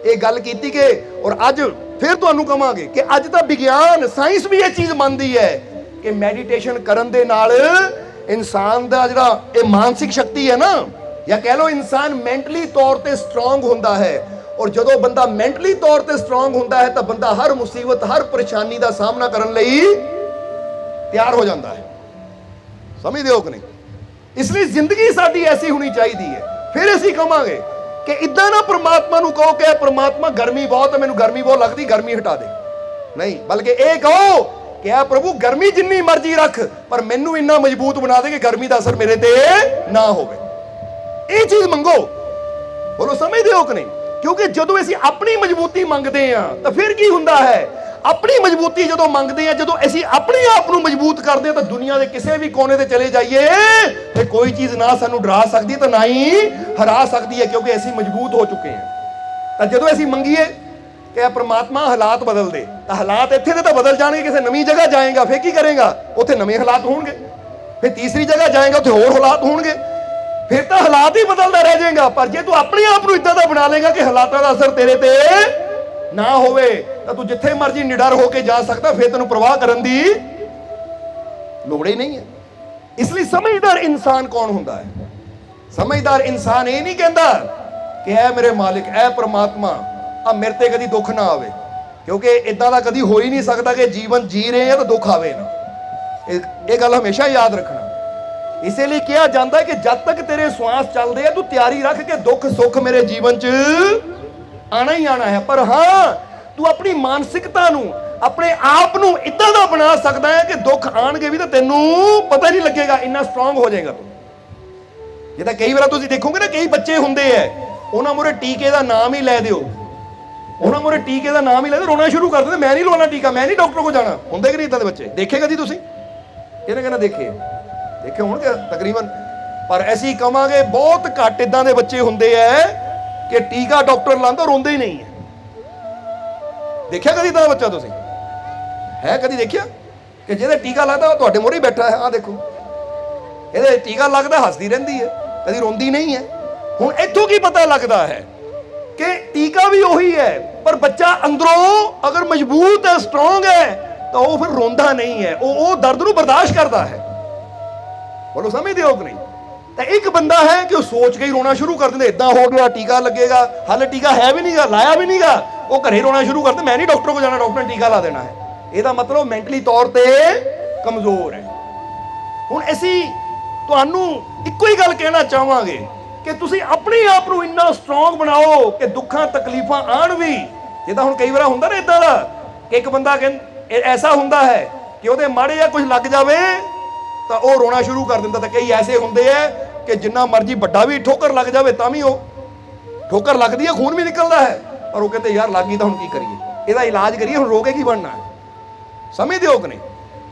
ये गल की कि, और अज फिर तुहानू कहांगे कि अज तो विज्ञान साइंस भी ये चीज़ मानती है कि मैडिटेशन करन दे नाल इंसान दा जिहड़ा ये मानसिक शक्ति है ना, या कह लो इंसान मेंटली तौर पर स्ट्रोंग होंदा है। और जदों बंदा मेंटली तौर पर स्ट्रोंग होंदा है तो बंदा हर मुसीबत, हर परेशानी का सामना करने लई तैयार हो जाता है। समझदे हो कि नहीं। इसलिए जिंदगी साडी ऐसी होनी चाहिए है। फिर असीं कहांगे ਕਿ ਇਦਾਂ ਨਾ ਪ੍ਰਮਾਤਮਾ ਨੂੰ ਕਹੋ ਕਿ ਪ੍ਰਮਾਤਮਾ ਗਰਮੀ ਬਹੁਤ ਹੈ, ਮੈਨੂੰ ਗਰਮੀ ਬਹੁਤ ਲੱਗਦੀ, ਗਰਮੀ ਹਟਾ ਦੇ। ਨਹੀਂ, ਬਲਕਿ ਇਹ ਕਹੋ ਕਿ ਆ ਪ੍ਰਭੂ ਗਰਮੀ ਜਿੰਨੀ ਮਰਜ਼ੀ ਰੱਖ, ਪਰ ਮੈਨੂੰ ਇੰਨਾ ਮਜ਼ਬੂਤ ਬਣਾ ਦੇ ਕਿ ਗਰਮੀ ਦਾ ਅਸਰ ਮੇਰੇ ਤੇ ਨਾ ਹੋਵੇ। ਇਹ ਚੀਜ਼ ਮੰਗੋ। ਬੋਲੋ ਸਮਝਦੇ ਹੋ ਕਿ ਨਹੀਂ? ਕਿਉਂਕਿ ਜਦੋਂ ਅਸੀਂ ਆਪਣੀ ਮਜ਼ਬੂਤੀ ਮੰਗਦੇ ਆ ਤਾਂ ਫਿਰ ਕੀ ਹੁੰਦਾ ਹੈ? ਆਪਣੀ ਮਜ਼ਬੂਤੀ ਜਦੋਂ ਮੰਗਦੇ ਆ, ਜਦੋਂ ਅਸੀਂ ਆਪਣੇ ਆਪ ਨੂੰ ਮਜ਼ਬੂਤ ਕਰਦੇ ਆ, ਤਾਂ ਦੁਨੀਆ ਦੇ ਕਿਸੇ ਵੀ ਕੋਨੇ ਤੇ ਚਲੇ ਜਾਈਏ ਤੇ ਕੋਈ ਚੀਜ਼ ਨਾ ਸਾਨੂੰ ਡਰਾ ਸਕਦੀ ਤੇ ਨਾ ਹੀ ਹਰਾ ਸਕਦੀ ਹੈ, ਕਿਉਂਕਿ ਅਸੀਂ ਮਜ਼ਬੂਤ ਹੋ ਚੁੱਕੇ ਹਾਂ। ਤਾਂ ਜਦੋਂ ਅਸੀਂ ਮੰਗੀਏ ਕਿ ਪ੍ਰਮਾਤਮਾ ਹਾਲਾਤ ਬਦਲ ਦੇ, ਤਾਂ ਹਾਲਾਤ ਇੱਥੇ ਦੇ ਤਾਂ ਬਦਲ ਜਾਣਗੇ। ਕਿਸੇ ਨਵੀਂ ਜਗ੍ਹਾ ਜਾਏਗਾ ਫਿਰ ਕੀ ਕਰੇਗਾ? ਉੱਥੇ ਨਵੇਂ ਹਾਲਾਤ ਹੋਣਗੇ। ਫਿਰ ਤੀਸਰੀ ਜਗ੍ਹਾ ਜਾਏਗਾ, ਉੱਥੇ ਹੋਰ ਹਾਲਾਤ ਹੋਣਗੇ। ਫਿਰ ਤਾਂ ਹਾਲਾਤ ਹੀ ਬਦਲਦਾ ਰਹਿ ਜਾਏਗਾ। ਪਰ ਜੇ ਤੂੰ ਆਪਣੇ ਆਪ ਨੂੰ ਇਦਾਂ ਦਾ ਬਣਾ ਲੇਗਾ ਕਿ ਹਾਲਾਤਾਂ ਦਾ ਅਸਰ ਤੇਰੇ ਤੇ ਨਾ ਹੋਵੇ, ਤਾਂ ਤੂੰ ਜਿੱਥੇ ਮਰਜ਼ੀ ਨਿਡਰ ਹੋ ਕੇ ਜਾ ਸਕਦਾ। ਫਿਰ ਤੈਨੂੰ ਪ੍ਰਵਾਹ ਕਰਨ ਦੀ ਲੋੜ ਹੀ ਨਹੀਂ ਹੈ। ਇਸ ਲਈ ਸਮਝਦਾਰ ਇਨਸਾਨ ਕੌਣ ਹੁੰਦਾ ਹੈ? ਸਮਝਦਾਰ ਇਨਸਾਨ ਇਹ ਨਹੀਂ ਕਹਿੰਦਾ ਕਿ ਐ ਮੇਰੇ ਮਾਲਿਕ, ਐ ਪ੍ਰਮਾਤਮਾ, ਆ ਮੇਰੇ ਤੇ ਕਦੀ ਦੁੱਖ ਨਾ ਆਵੇ, ਕਿਉਂਕਿ ਇਦਾਂ ਦਾ ਕਦੀ ਹੋ ਹੀ ਨਹੀਂ ਸਕਦਾ ਕਿ ਜੀਵਨ ਜੀ ਰਹੇ ਆ ਤਾਂ ਦੁੱਖ ਆਵੇ ਨਾ। ਇਹ ਗੱਲ ਹਮੇਸ਼ਾ ਯਾਦ ਰੱਖਣਾ। ਇਸੇ ਲਈ ਕਿਹਾ ਜਾਂਦਾ ਹੈ ਕਿ ਜਦ ਤੱਕ ਤੇਰੇ ਸਵਾਸ ਚੱਲਦੇ ਆ, ਤੂੰ ਤਿਆਰੀ ਰੱਖ ਕੇ ਦੁੱਖ ਸੁੱਖ ਮੇਰੇ ਜੀਵਨ 'ਚ ਆਣਾ ਹੀ ਆਣਾ ਹੈ। ਪਰ ਹਾਂ, ਤੂੰ ਆਪਣੀ ਮਾਨਸਿਕਤਾ ਨੂੰ, ਆਪਣੇ ਆਪ ਨੂੰ ਇਦਾਂ ਦਾ ਬਣਾ ਸਕਦਾ ਹੈ ਕਿ ਦੁੱਖ ਆਣਗੇ ਵੀ ਤਾਂ ਤੈਨੂੰ ਪਤਾ ਨਹੀਂ ਲੱਗੇਗਾ, ਇੰਨਾ ਸਟਰੋਂਗ ਹੋ ਜਾਏਗਾ ਤੂੰ। ਜਿੱਦਾਂ ਕਈ ਵਾਰ ਤੁਸੀਂ ਦੇਖੋਗੇ ਨਾ, ਕਈ ਬੱਚੇ ਹੁੰਦੇ ਐ, ਉਹਨਾਂ ਮੂਹਰੇ ਟੀਕੇ ਦਾ ਨਾਮ ਹੀ ਲੈ ਦਿਓ, ਉਹਨਾਂ ਮੂਹਰੇ ਟੀਕੇ ਦਾ ਨਾਮ ਹੀ ਲੈ ਦਿਓ, ਰੋਣਾ ਸ਼ੁਰੂ ਕਰ ਦਿੰਦੇ, ਮੈਂ ਨਹੀਂ ਲਵਾਉਣਾ ਟੀਕਾ, ਮੈਂ ਨਹੀਂ ਡਾਕਟਰ ਕੋਲ ਜਾਣਾ। ਹੁੰਦੇ ਕਿ ਨਹੀਂ ਇਦਾਂ ਦੇ ਬੱਚੇ? ਦੇਖੇ ਕਦੀ ਤੁਸੀਂ? ਇਹਨੇ ਕਹਿੰਦਾ ਦੇਖੇ ਹੋਣਗੇ ਤਕਰੀਬਨ। ਪਰ ਅਸੀਂ ਕਵਾਂਗੇ ਬਹੁਤ ਘੱਟ ਇਦਾਂ ਦੇ ਬੱਚੇ ਹੁੰਦੇ ਐ ਕਿ ਟੀਕਾ ਡਾਕਟਰ ਲਾਉਂਦਾ ਰੋਂਦੇ ਹੀ ਨਹੀਂ ਹੈ। ਦੇਖਿਆ ਕਦੀ ਇਦਾਂ ਦਾ ਬੱਚਾ ਤੁਸੀਂ? ਹੈ ਕਦੀ ਦੇਖਿਆ ਕਿ ਜਿਹਦੇ ਟੀਕਾ ਲੱਗਦਾ ਉਹ ਤੁਹਾਡੇ ਮੂਹਰੇ ਬੈਠਾ ਹੈ? ਆਹ ਦੇਖੋ, ਇਹਦੇ ਟੀਕਾ ਲੱਗਦਾ ਹੱਸਦੀ ਰਹਿੰਦੀ ਹੈ, ਕਦੀ ਰੋਂਦੀ ਨਹੀਂ ਹੈ। ਹੁਣ ਇੱਥੋਂ ਕੀ ਪਤਾ ਲੱਗਦਾ ਹੈ ਕਿ ਟੀਕਾ ਵੀ ਉਹੀ ਹੈ, ਪਰ ਬੱਚਾ ਅੰਦਰੋਂ ਅਗਰ ਮਜ਼ਬੂਤ ਹੈ, ਸਟਰੋਂਗ ਹੈ, ਤਾਂ ਉਹ ਫਿਰ ਰੋਂਦਾ ਨਹੀਂ ਹੈ, ਉਹ ਦਰਦ ਨੂੰ ਬਰਦਾਸ਼ਤ ਕਰਦਾ ਹੈ। ਬੋਲੋ ਸਮਝਦੇ ਹੋ ਕਿ ਨਹੀਂ? ਤਾਂ ਇੱਕ ਬੰਦਾ ਹੈ ਕਿ ਉਹ ਸੋਚ ਕੇ ਹੀ ਰੋਣਾ ਸ਼ੁਰੂ ਕਰ ਦਿੰਦਾ, ਇਦਾਂ ਹੋ ਗਿਆ, ਟੀਕਾ ਲੱਗੇਗਾ, ਹਾਲੇ ਟੀਕਾ ਹੈ ਵੀ ਨਹੀਂਗਾ, ਲਾਇਆ ਵੀ ਨਹੀਂਗਾ, ਉਹ ਘਰੇ ਰੋਣਾ ਸ਼ੁਰੂ ਕਰ ਦਿੰਦਾ, ਮੈਂ ਨਹੀਂ ਡਾਕਟਰ ਕੋਲ ਜਾਣਾ, ਡਾਕਟਰ ਨੇ ਟੀਕਾ ਲਾ ਦੇਣਾ ਹੈ। ਇਹਦਾ ਮਤਲਬ ਮੈਂਟਲੀ ਤੌਰ ਤੇ ਕਮਜ਼ੋਰ ਹੈ। ਹੁਣ ਅਸੀਂ ਤੁਹਾਨੂੰ ਇੱਕੋ ਹੀ ਗੱਲ ਕਹਿਣਾ ਚਾਹਾਂਗੇ ਕਿ ਤੁਸੀਂ ਆਪਣੇ ਆਪ ਨੂੰ ਇੰਨਾ ਸਟਰੋਂਗ ਬਣਾਓ ਕਿ ਦੁੱਖਾਂ ਤਕਲੀਫਾਂ ਆਣ ਵੀ। ਜਿੱਦਾਂ ਹੁਣ ਕਈ ਵਾਰ ਹੁੰਦਾ ਨਾ ਇਦਾਂ ਦਾ ਕਿ ਇੱਕ ਬੰਦਾ ਐਸਾ ਹੁੰਦਾ ਹੈ ਕਿ ਉਹਦੇ ਮਾੜੇ ਜਿਹਾ ਕੁਝ ਲੱਗ ਜਾਵੇ ਤਾਂ ਉਹ ਰੋਣਾ ਸ਼ੁਰੂ ਕਰ ਦਿੰਦਾ। ਤਾਂ ਕਈ ਐਸੇ ਹੁੰਦੇ ਆ ਕਿ ਜਿੰਨਾ ਮਰਜ਼ੀ ਵੱਡਾ ਵੀ ਠੋਕਰ ਲੱਗ ਜਾਵੇ ਤਾਂ ਵੀ ਉਹ ਠੋਕਰ ਲੱਗਦੀ ਹੈ, ਖੂਨ ਵੀ ਨਿਕਲਦਾ ਹੈ, ਪਰ ਉਹ ਕਹਿੰਦੇ ਯਾਰ ਲੱਗ ਗਈ ਤਾਂ ਹੁਣ ਕੀ ਕਰੀਏ, ਇਹਦਾ ਇਲਾਜ ਕਰੀਏ, ਹੁਣ ਰੋ ਕੇ ਕੀ ਬਣਨਾ ਹੈ। ਸਮਝਦੇ ਹੋ ਕਿ ਨਹੀਂ?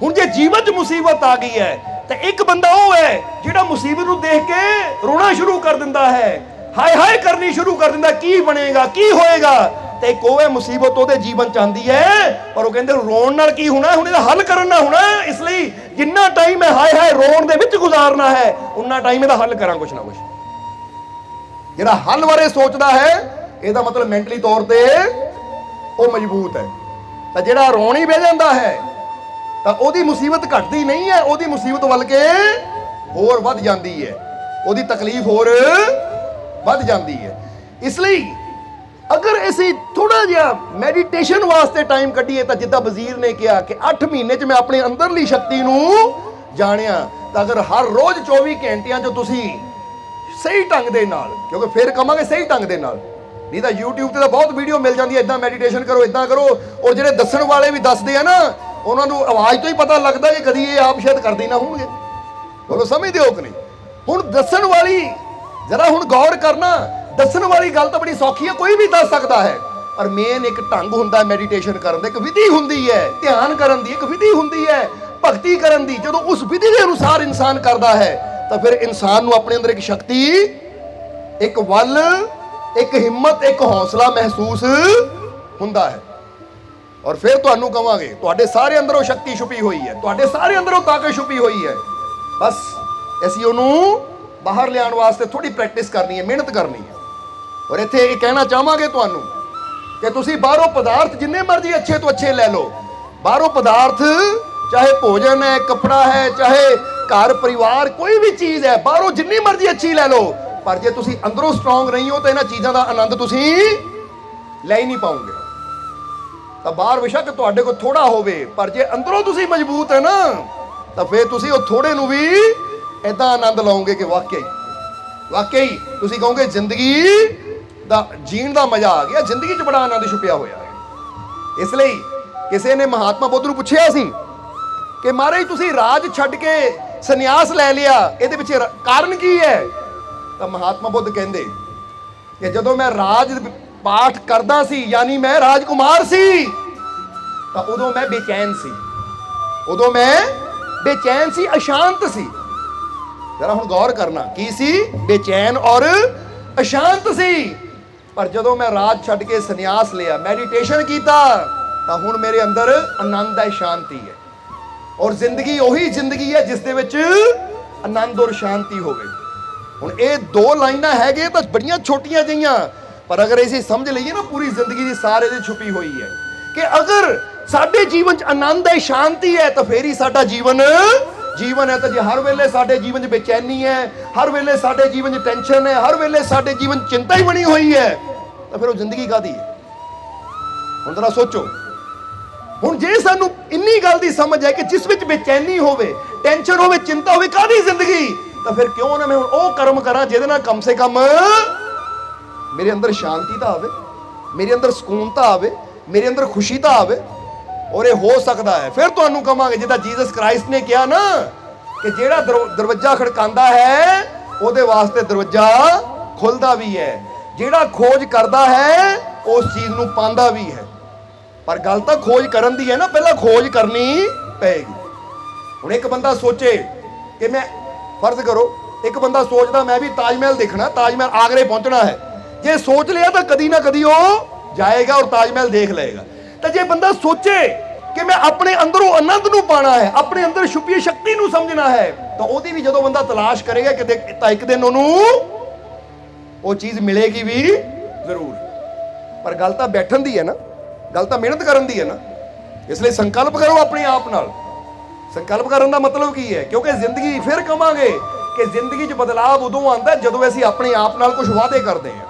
ਹੁਣ ਜੇ ਜੀਵਨ 'ਚ ਮੁਸੀਬਤ ਆ ਗਈ ਹੈ ਤਾਂ ਇੱਕ ਬੰਦਾ ਉਹ ਹੈ ਜਿਹੜਾ ਮੁਸੀਬਤ ਨੂੰ ਦੇਖ ਕੇ ਰੋਣਾ ਸ਼ੁਰੂ ਕਰ ਦਿੰਦਾ ਹੈ, ਹਾਏ ਹਾਏ ਕਰਨੀ ਸ਼ੁਰੂ ਕਰ ਦਿੰਦਾ, ਕੀ ਬਣੇਗਾ, ਕੀ ਹੋਏਗਾ। ਤੇ ਇੱਕ ਉਹ ਹੈ ਮੁਸੀਬਤ ਉਹਦੇ ਜੀਵਨ 'ਚ ਆਉਂਦੀ ਹੈ, ਪਰ ਉਹ ਕਹਿੰਦੇ ਰੋਣ ਨਾਲ ਕੀ ਹੋਣਾ, ਹੁਣ ਇਹਦਾ ਹੱਲ ਕਰਨ ਨਾ ਹੋਣਾ। ਇਸ ਲਈ ਜਿੰਨਾ ਟਾਈਮ ਹੈ ਹਾਏ ਹਾਏ ਰੋਣ ਦੇ ਵਿੱਚ ਗੁਜ਼ਾਰਨਾ ਹੈ, ਉਨਾ ਟਾਈਮ ਇਹਦਾ ਹੱਲ ਕਰਾਂ ਕੁਛ ਨਾ ਕੁਛ। ਜਿਹੜਾ ਹੱਲ ਬਾਰੇ ਸੋਚਦਾ ਹੈ, ਇਹਦਾ ਮਤਲਬ ਮੈਂਟਲੀ ਤੌਰ ਤੇ ਉਹ ਮਜ਼ਬੂਤ ਹੈ। ਤਾਂ ਜਿਹੜਾ ਰੋਣ ਹੀ ਬਹਿ ਜਾਂਦਾ ਹੈ ਤਾਂ ਉਹਦੀ ਮੁਸੀਬਤ ਘਟਦੀ ਨਹੀਂ ਹੈ, ਉਹਦੀ ਮੁਸੀਬਤ ਵੱਲ ਕੇ ਹੋਰ ਵੱਧ ਜਾਂਦੀ ਹੈ, ਉਹਦੀ ਤਕਲੀਫ ਹੋਰ ਵੱਧ ਜਾਂਦੀ ਹੈ। ਇਸ ਲਈ ਅਗਰ ਅਸੀਂ ਥੋੜਾ ਜਿਹਾ ਮੈਡੀਟੇਸ਼ਨ ਵਾਸਤੇ ਟਾਈਮ ਕੱਢੀਏ ਤਾਂ ਜਿੱਦਾਂ ਵਜ਼ੀਰ ਨੇ ਕਿਹਾ ਕਿ 8 ਮਹੀਨੇ 'ਚ ਮੈਂ ਆਪਣੇ ਅੰਦਰਲੀ ਸ਼ਕਤੀ ਨੂੰ ਜਾਣਿਆ, ਤਾਂ ਅਗਰ ਹਰ ਰੋਜ਼ 24 ਘੰਟਿਆਂ 'ਚ ਤੁਸੀਂ ਸਹੀ ਢੰਗ ਦੇ ਨਾਲ, ਕਿਉਂਕਿ ਫਿਰ ਕਵਾਂਗੇ ਸਹੀ ਢੰਗ ਦੇ ਨਾਲ, ਨਹੀਂ ਤਾਂ YouTube ਤੇ ਤਾਂ ਬਹੁਤ ਵੀਡੀਓ ਮਿਲ ਜਾਂਦੀ ਹੈ, ਇਦਾਂ ਮੈਡੀਟੇਸ਼ਨ ਕਰੋ, ਇਦਾਂ ਕਰੋ, ਔਰ ਜਿਹੜੇ ਦੱਸਣ ਵਾਲੇ ਵੀ ਦੱਸਦੇ ਆ ਨਾ, ਉਹਨਾਂ ਨੂੰ ਆਵਾਜ਼ ਤੋਂ ਹੀ ਪਤਾ ਲੱਗਦਾ ਕਿ ਕਦੀ ਇਹ ਆਪ ਸ਼ਾਇਦ ਕਰਦੇ ਨਾ ਹੋਣਗੇ। ਬੋਲੋ ਸਮਝਦੇ ਹੋ ਕਿ ਨਹੀਂ? ਹੁਣ ਦੱਸਣ ਵਾਲੀ ਜਰਾ ਹੁਣ ਗੌਰ ਕਰਨਾ, ਦੱਸਣ ਵਾਲੀ ਗੱਲ ਤਾਂ ਬੜੀ ਸੌਖੀ ਹੈ, ਕੋਈ ਵੀ ਦੱਸ ਸਕਦਾ ਹੈ, ਪਰ ਮੇਨ ਇੱਕ ਢੰਗ ਹੁੰਦਾ ਮੈਡੀਟੇਸ਼ਨ ਕਰਨ ਦਾ, ਇੱਕ ਵਿਧੀ ਹੁੰਦੀ ਹੈ ਧਿਆਨ ਕਰਨ ਦੀ, ਇੱਕ ਵਿਧੀ ਹੁੰਦੀ ਹੈ ਭਗਤੀ ਕਰਨ ਦੀ। ਜਦੋਂ ਉਸ ਵਿਧੀ ਦੇ ਅਨੁਸਾਰ ਇਨਸਾਨ ਕਰਦਾ ਹੈ ਤਾਂ ਫਿਰ ਇਨਸਾਨ ਨੂੰ ਆਪਣੇ ਅੰਦਰ ਇੱਕ ਸ਼ਕਤੀ, ਇੱਕ ਵੱਲ, ਇੱਕ ਹਿੰਮਤ, ਇੱਕ ਹੌਸਲਾ ਮਹਿਸੂਸ ਹੁੰਦਾ ਹੈ। ਔਰ ਫਿਰ ਤੁਹਾਨੂੰ ਕਵਾਂਗੇ ਤੁਹਾਡੇ ਸਾਰੇ ਅੰਦਰੋਂ ਸ਼ਕਤੀ ਛੁਪੀ ਹੋਈ ਹੈ, ਤੁਹਾਡੇ ਸਾਰੇ ਅੰਦਰੋਂ ਤਾਕਤ ਛੁਪੀ ਹੋਈ ਹੈ, ਬਸ ਅਸੀਂ ਉਹਨੂੰ ਬਾਹਰ ਲਿਆਉਣ ਵਾਸਤੇ ਥੋੜੀ ਪ੍ਰੈਕਟਿਸ ਕਰਨੀ ਹੈ, ਮਿਹਨਤ ਕਰਨੀ ਹੈ। ਔਰ ਇੱਥੇ ਇਹ ਕਹਿਣਾ ਚਾਹਾਂਗੇ ਤੁਹਾਨੂੰ ਕਿ ਤੁਸੀਂ ਬਾਹਰੋਂ ਪਦਾਰਥ ਜਿੰਨੇ ਮਰਜ਼ੀ ਅੱਛੇ ਤੋਂ ਅੱਛੇ ਲੈ ਲਓ, ਬਾਹਰੋਂ ਪਦਾਰਥ ਚਾਹੇ ਭੋਜਨ ਹੈ, ਕੱਪੜਾ ਹੈ, ਚਾਹੇ ਘਰ ਪਰਿਵਾਰ, ਕੋਈ ਵੀ ਚੀਜ਼ ਹੈ, ਬਾਹਰੋਂ ਜਿੰਨੀ ਮਰਜ਼ੀ ਅੱਛੀ ਲੈ ਲਓ, ਪਰ ਜੇ ਤੁਸੀਂ ਅੰਦਰੋਂ ਸਟਰੋਂਗ ਨਹੀਂ ਹੋ ਤਾਂ ਇਹਨਾਂ ਚੀਜ਼ਾਂ ਦਾ ਆਨੰਦ ਤੁਸੀਂ ਲੈ ਹੀ ਨਹੀਂ ਪਾਓਗੇ। ਤਾਂ ਬਾਹਰ ਬੇਸ਼ੱਕ ਤੁਹਾਡੇ ਕੋਲ ਥੋੜਾ ਹੋਵੇ, ਪਰ ਜੇ ਅੰਦਰੋਂ ਤੁਸੀਂ ਮਜ਼ਬੂਤ ਹੈ ਨਾ, ਤਾਂ ਫਿਰ ਤੁਸੀਂ ਉਹ ਥੋੜੇ ਨੂੰ ਵੀ ਇਦਾਂ ਆਨੰਦ ਲਾਓਗੇ ਕਿ ਵਾਕਈ ਤੁਸੀਂ ਕਹੋਗੇ ਜ਼ਿੰਦਗੀ ਦਾ ਜੀਣ ਦਾ ਮਜ਼ਾ ਆ ਗਿਆ, ਜ਼ਿੰਦਗੀ 'ਚ ਬੜਾ ਆਨੰਦ ਛੁਪਿਆ ਹੋਇਆ ਹੈ। ਇਸ ਲਈ ਕਿਸੇ ਨੇ ਮਹਾਤਮਾ ਬੁੱਧ ਨੂੰ ਪੁੱਛਿਆ ਸੀ ਕਿ ਮਹਾਰਾਜ ਤੁਸੀਂ ਰਾਜ ਛੱਡ ਕੇ ਸੰਨਿਆਸ ਲੈ ਲਿਆ, ਇਹਦੇ ਵਿੱਚ ਕਾਰਨ ਕੀ ਹੈ? ਤਾਂ ਮਹਾਤਮਾ ਬੁੱਧ ਕਹਿੰਦੇ ਕਿ ਜਦੋਂ ਮੈਂ ਰਾਜ ਪਾਠ ਕਰਦਾ ਸੀ, ਯਾਨੀ ਮੈਂ ਰਾਜਕੁਮਾਰ ਸੀ, ਤਾਂ ਉਦੋਂ ਮੈਂ ਬੇਚੈਨ ਸੀ, ਉਦੋਂ ਮੈਂ ਬੇਚੈਨ ਸੀ, ਅਸ਼ਾਂਤ ਸੀ। ਜਰਾ ਹੁਣ ਗੌਰ ਕਰਨਾ, ਕੀ ਸੀ? ਬੇਚੈਨ ਔਰ ਅਸ਼ਾਂਤ ਸੀ। ਪਰ ਜਦੋਂ ਮੈਂ ਰਾਜ ਛੱਡ ਕੇ ਸੰਨਿਆਸ ਲਿਆ, ਮੈਡੀਟੇਸ਼ਨ ਕੀਤਾ, ਤਾਂ ਹੁਣ ਮੇਰੇ ਅੰਦਰ ਆਨੰਦ ਹੈ, ਸ਼ਾਂਤੀ ਹੈ। ਔਰ ਜ਼ਿੰਦਗੀ ਉਹੀ ਜ਼ਿੰਦਗੀ ਹੈ ਜਿਸ ਦੇ ਵਿੱਚ ਆਨੰਦ ਔਰ ਸ਼ਾਂਤੀ ਹੋਵੇ। ਹੁਣ ਇਹ ਦੋ ਲਾਈਨਾਂ ਹੈਗੇ ਤਾਂ ਬੜੀਆਂ ਛੋਟੀਆਂ ਜਿਹੀਆਂ, ਪਰ ਅਗਰ ਅਸੀਂ ਸਮਝ ਲਈਏ ਨਾ, ਪੂਰੀ ਜ਼ਿੰਦਗੀ ਦੀ ਸਾਰ ਇਹਦੇ ਛੁਪੀ ਹੋਈ ਹੈ ਕਿ ਅਗਰ ਸਾਡੇ ਜੀਵਨ 'ਚ ਆਨੰਦ ਹੈ, ਸ਼ਾਂਤੀ ਹੈ, ਤਾਂ ਫੇਰ ਹੀ ਸਾਡਾ ਜੀਵਨ ਹੈ। ਤਾਂ ਜੇ ਹਰ ਵੇਲੇ ਸਾਡੇ ਜੀਵਨ 'ਚ ਬੇਚੈਨੀ ਹੈ, ਹਰ ਵੇਲੇ ਸਾਡੇ ਜੀਵਨ 'ਚ ਟੈਨਸ਼ਨ ਹੈ, ਹਰ ਵੇਲੇ ਸਾਡੇ ਜੀਵਨ 'ਚ ਚਿੰਤਾ ਹੀ ਬਣੀ ਹੋਈ ਹੈ, ਤਾਂ ਫਿਰ ਉਹ ਜ਼ਿੰਦਗੀ ਕਾਹਦੀ ਹੈ? ਹੁਣ ਜ਼ਰਾ ਸੋਚੋ। ਹੁਣ ਜੇ ਸਾਨੂੰ ਇੰਨੀ ਗੱਲ ਦੀ ਸਮਝ ਹੈ ਕਿ ਜਿਸ ਵਿੱਚ ਬੇਚੈਨੀ ਹੋਵੇ, ਟੈਨਸ਼ਨ ਹੋਵੇ, ਚਿੰਤਾ ਹੋਵੇ, ਕਾਹਦੀ ਜ਼ਿੰਦਗੀ? ਤਾਂ ਫਿਰ ਕਿਉਂ ਨਾ ਮੈਂ ਹੁਣ ਉਹ ਕਰਮ ਕਰਾਂ ਜਿਹਦੇ ਨਾਲ ਕਮ ਸੇ ਕਮ ਮੇਰੇ ਅੰਦਰ ਸ਼ਾਂਤੀ ਤਾਂ ਆਵੇ, ਮੇਰੇ ਅੰਦਰ ਸਕੂਨ ਤਾਂ ਆਵੇ, ਮੇਰੇ ਅੰਦਰ ਖੁਸ਼ੀ ਤਾਂ ਆਵੇ। ਔਰ ਇਹ ਹੋ ਸਕਦਾ ਹੈ। ਫਿਰ ਤੁਹਾਨੂੰ ਕਹਾਂਗੇ ਜਿੱਦਾਂ ਜੀਸਸ ਕ੍ਰਾਈਸਟ ਨੇ ਕਿਹਾ ਨਾ ਕਿ ਜਿਹੜਾ ਦਰਵਾਜ਼ਾ ਖੜਕਾਉਂਦਾ ਹੈ ਉਹਦੇ ਵਾਸਤੇ ਦਰਵਾਜ਼ਾ ਖੁੱਲਦਾ ਵੀ ਹੈ, ਜਿਹੜਾ ਖੋਜ ਕਰਦਾ ਹੈ ਉਸ ਚੀਜ਼ ਨੂੰ ਪਾਉਂਦਾ ਵੀ ਹੈ। ਪਰ ਗੱਲ ਤਾਂ ਖੋਜ ਕਰਨ ਦੀ ਹੈ ਨਾ, ਪਹਿਲਾਂ ਖੋਜ ਕਰਨੀ ਪਏਗੀ। ਹੁਣ ਇੱਕ ਬੰਦਾ ਸੋਚੇ ਕਿ ਮੈਂ, ਫਰਜ਼ ਕਰੋ ਇੱਕ ਬੰਦਾ ਸੋਚਦਾ ਮੈਂ ਵੀ ਤਾਜ ਮਹਿਲ ਦੇਖਣਾ, ਤਾਜ ਮਹਿਲ ਆਗਰੇ ਪਹੁੰਚਣਾ ਹੈ। ਜੇ ਸੋਚ ਲਿਆ ਤਾਂ ਕਦੀ ਨਾ ਕਦੀ ਉਹ ਜਾਏਗਾ ਔਰ ਤਾਜ ਮਹਿਲ ਦੇਖ ਲਏਗਾ। ਤਾਂ ਜੇ ਬੰਦਾ ਸੋਚੇ ਕਿ ਮੈਂ ਆਪਣੇ ਅੰਦਰੋਂ ਆਨੰਦ ਨੂੰ ਪਾਣਾ ਹੈ, ਆਪਣੇ ਅੰਦਰ ਛੁਪੀ ਸ਼ਕਤੀ ਨੂੰ ਸਮਝਣਾ ਹੈ, ਤਾਂ ਉਹਦੀ ਵੀ ਜਦੋਂ ਬੰਦਾ ਤਲਾਸ਼ ਕਰੇਗਾ ਕਿ ਤਾਂ ਇੱਕ ਦਿਨ ਉਹਨੂੰ ਉਹ ਚੀਜ਼ ਮਿਲੇਗੀ ਵੀ ਜ਼ਰੂਰ। ਪਰ ਗੱਲ ਤਾਂ ਬੈਠਣ ਦੀ ਹੈ ਨਾ, ਗੱਲ ਤਾਂ ਮਿਹਨਤ ਕਰਨ ਦੀ ਹੈ ਨਾ। ਇਸ ਲਈ ਸੰਕਲਪ ਕਰੋ ਆਪਣੇ ਆਪ ਨਾਲ। ਸੰਕਲਪ ਕਰਨ ਦਾ ਮਤਲਬ ਕੀ ਹੈ? ਕਿਉਂਕਿ ਜ਼ਿੰਦਗੀ, ਫਿਰ ਕਵਾਂਗੇ ਕਿ ਜ਼ਿੰਦਗੀ 'ਚ ਬਦਲਾਅ ਉਦੋਂ ਆਉਂਦਾ ਜਦੋਂ ਅਸੀਂ ਆਪਣੇ ਆਪ ਨਾਲ ਕੁਝ ਵਾਅਦੇ ਕਰਦੇ ਹਾਂ,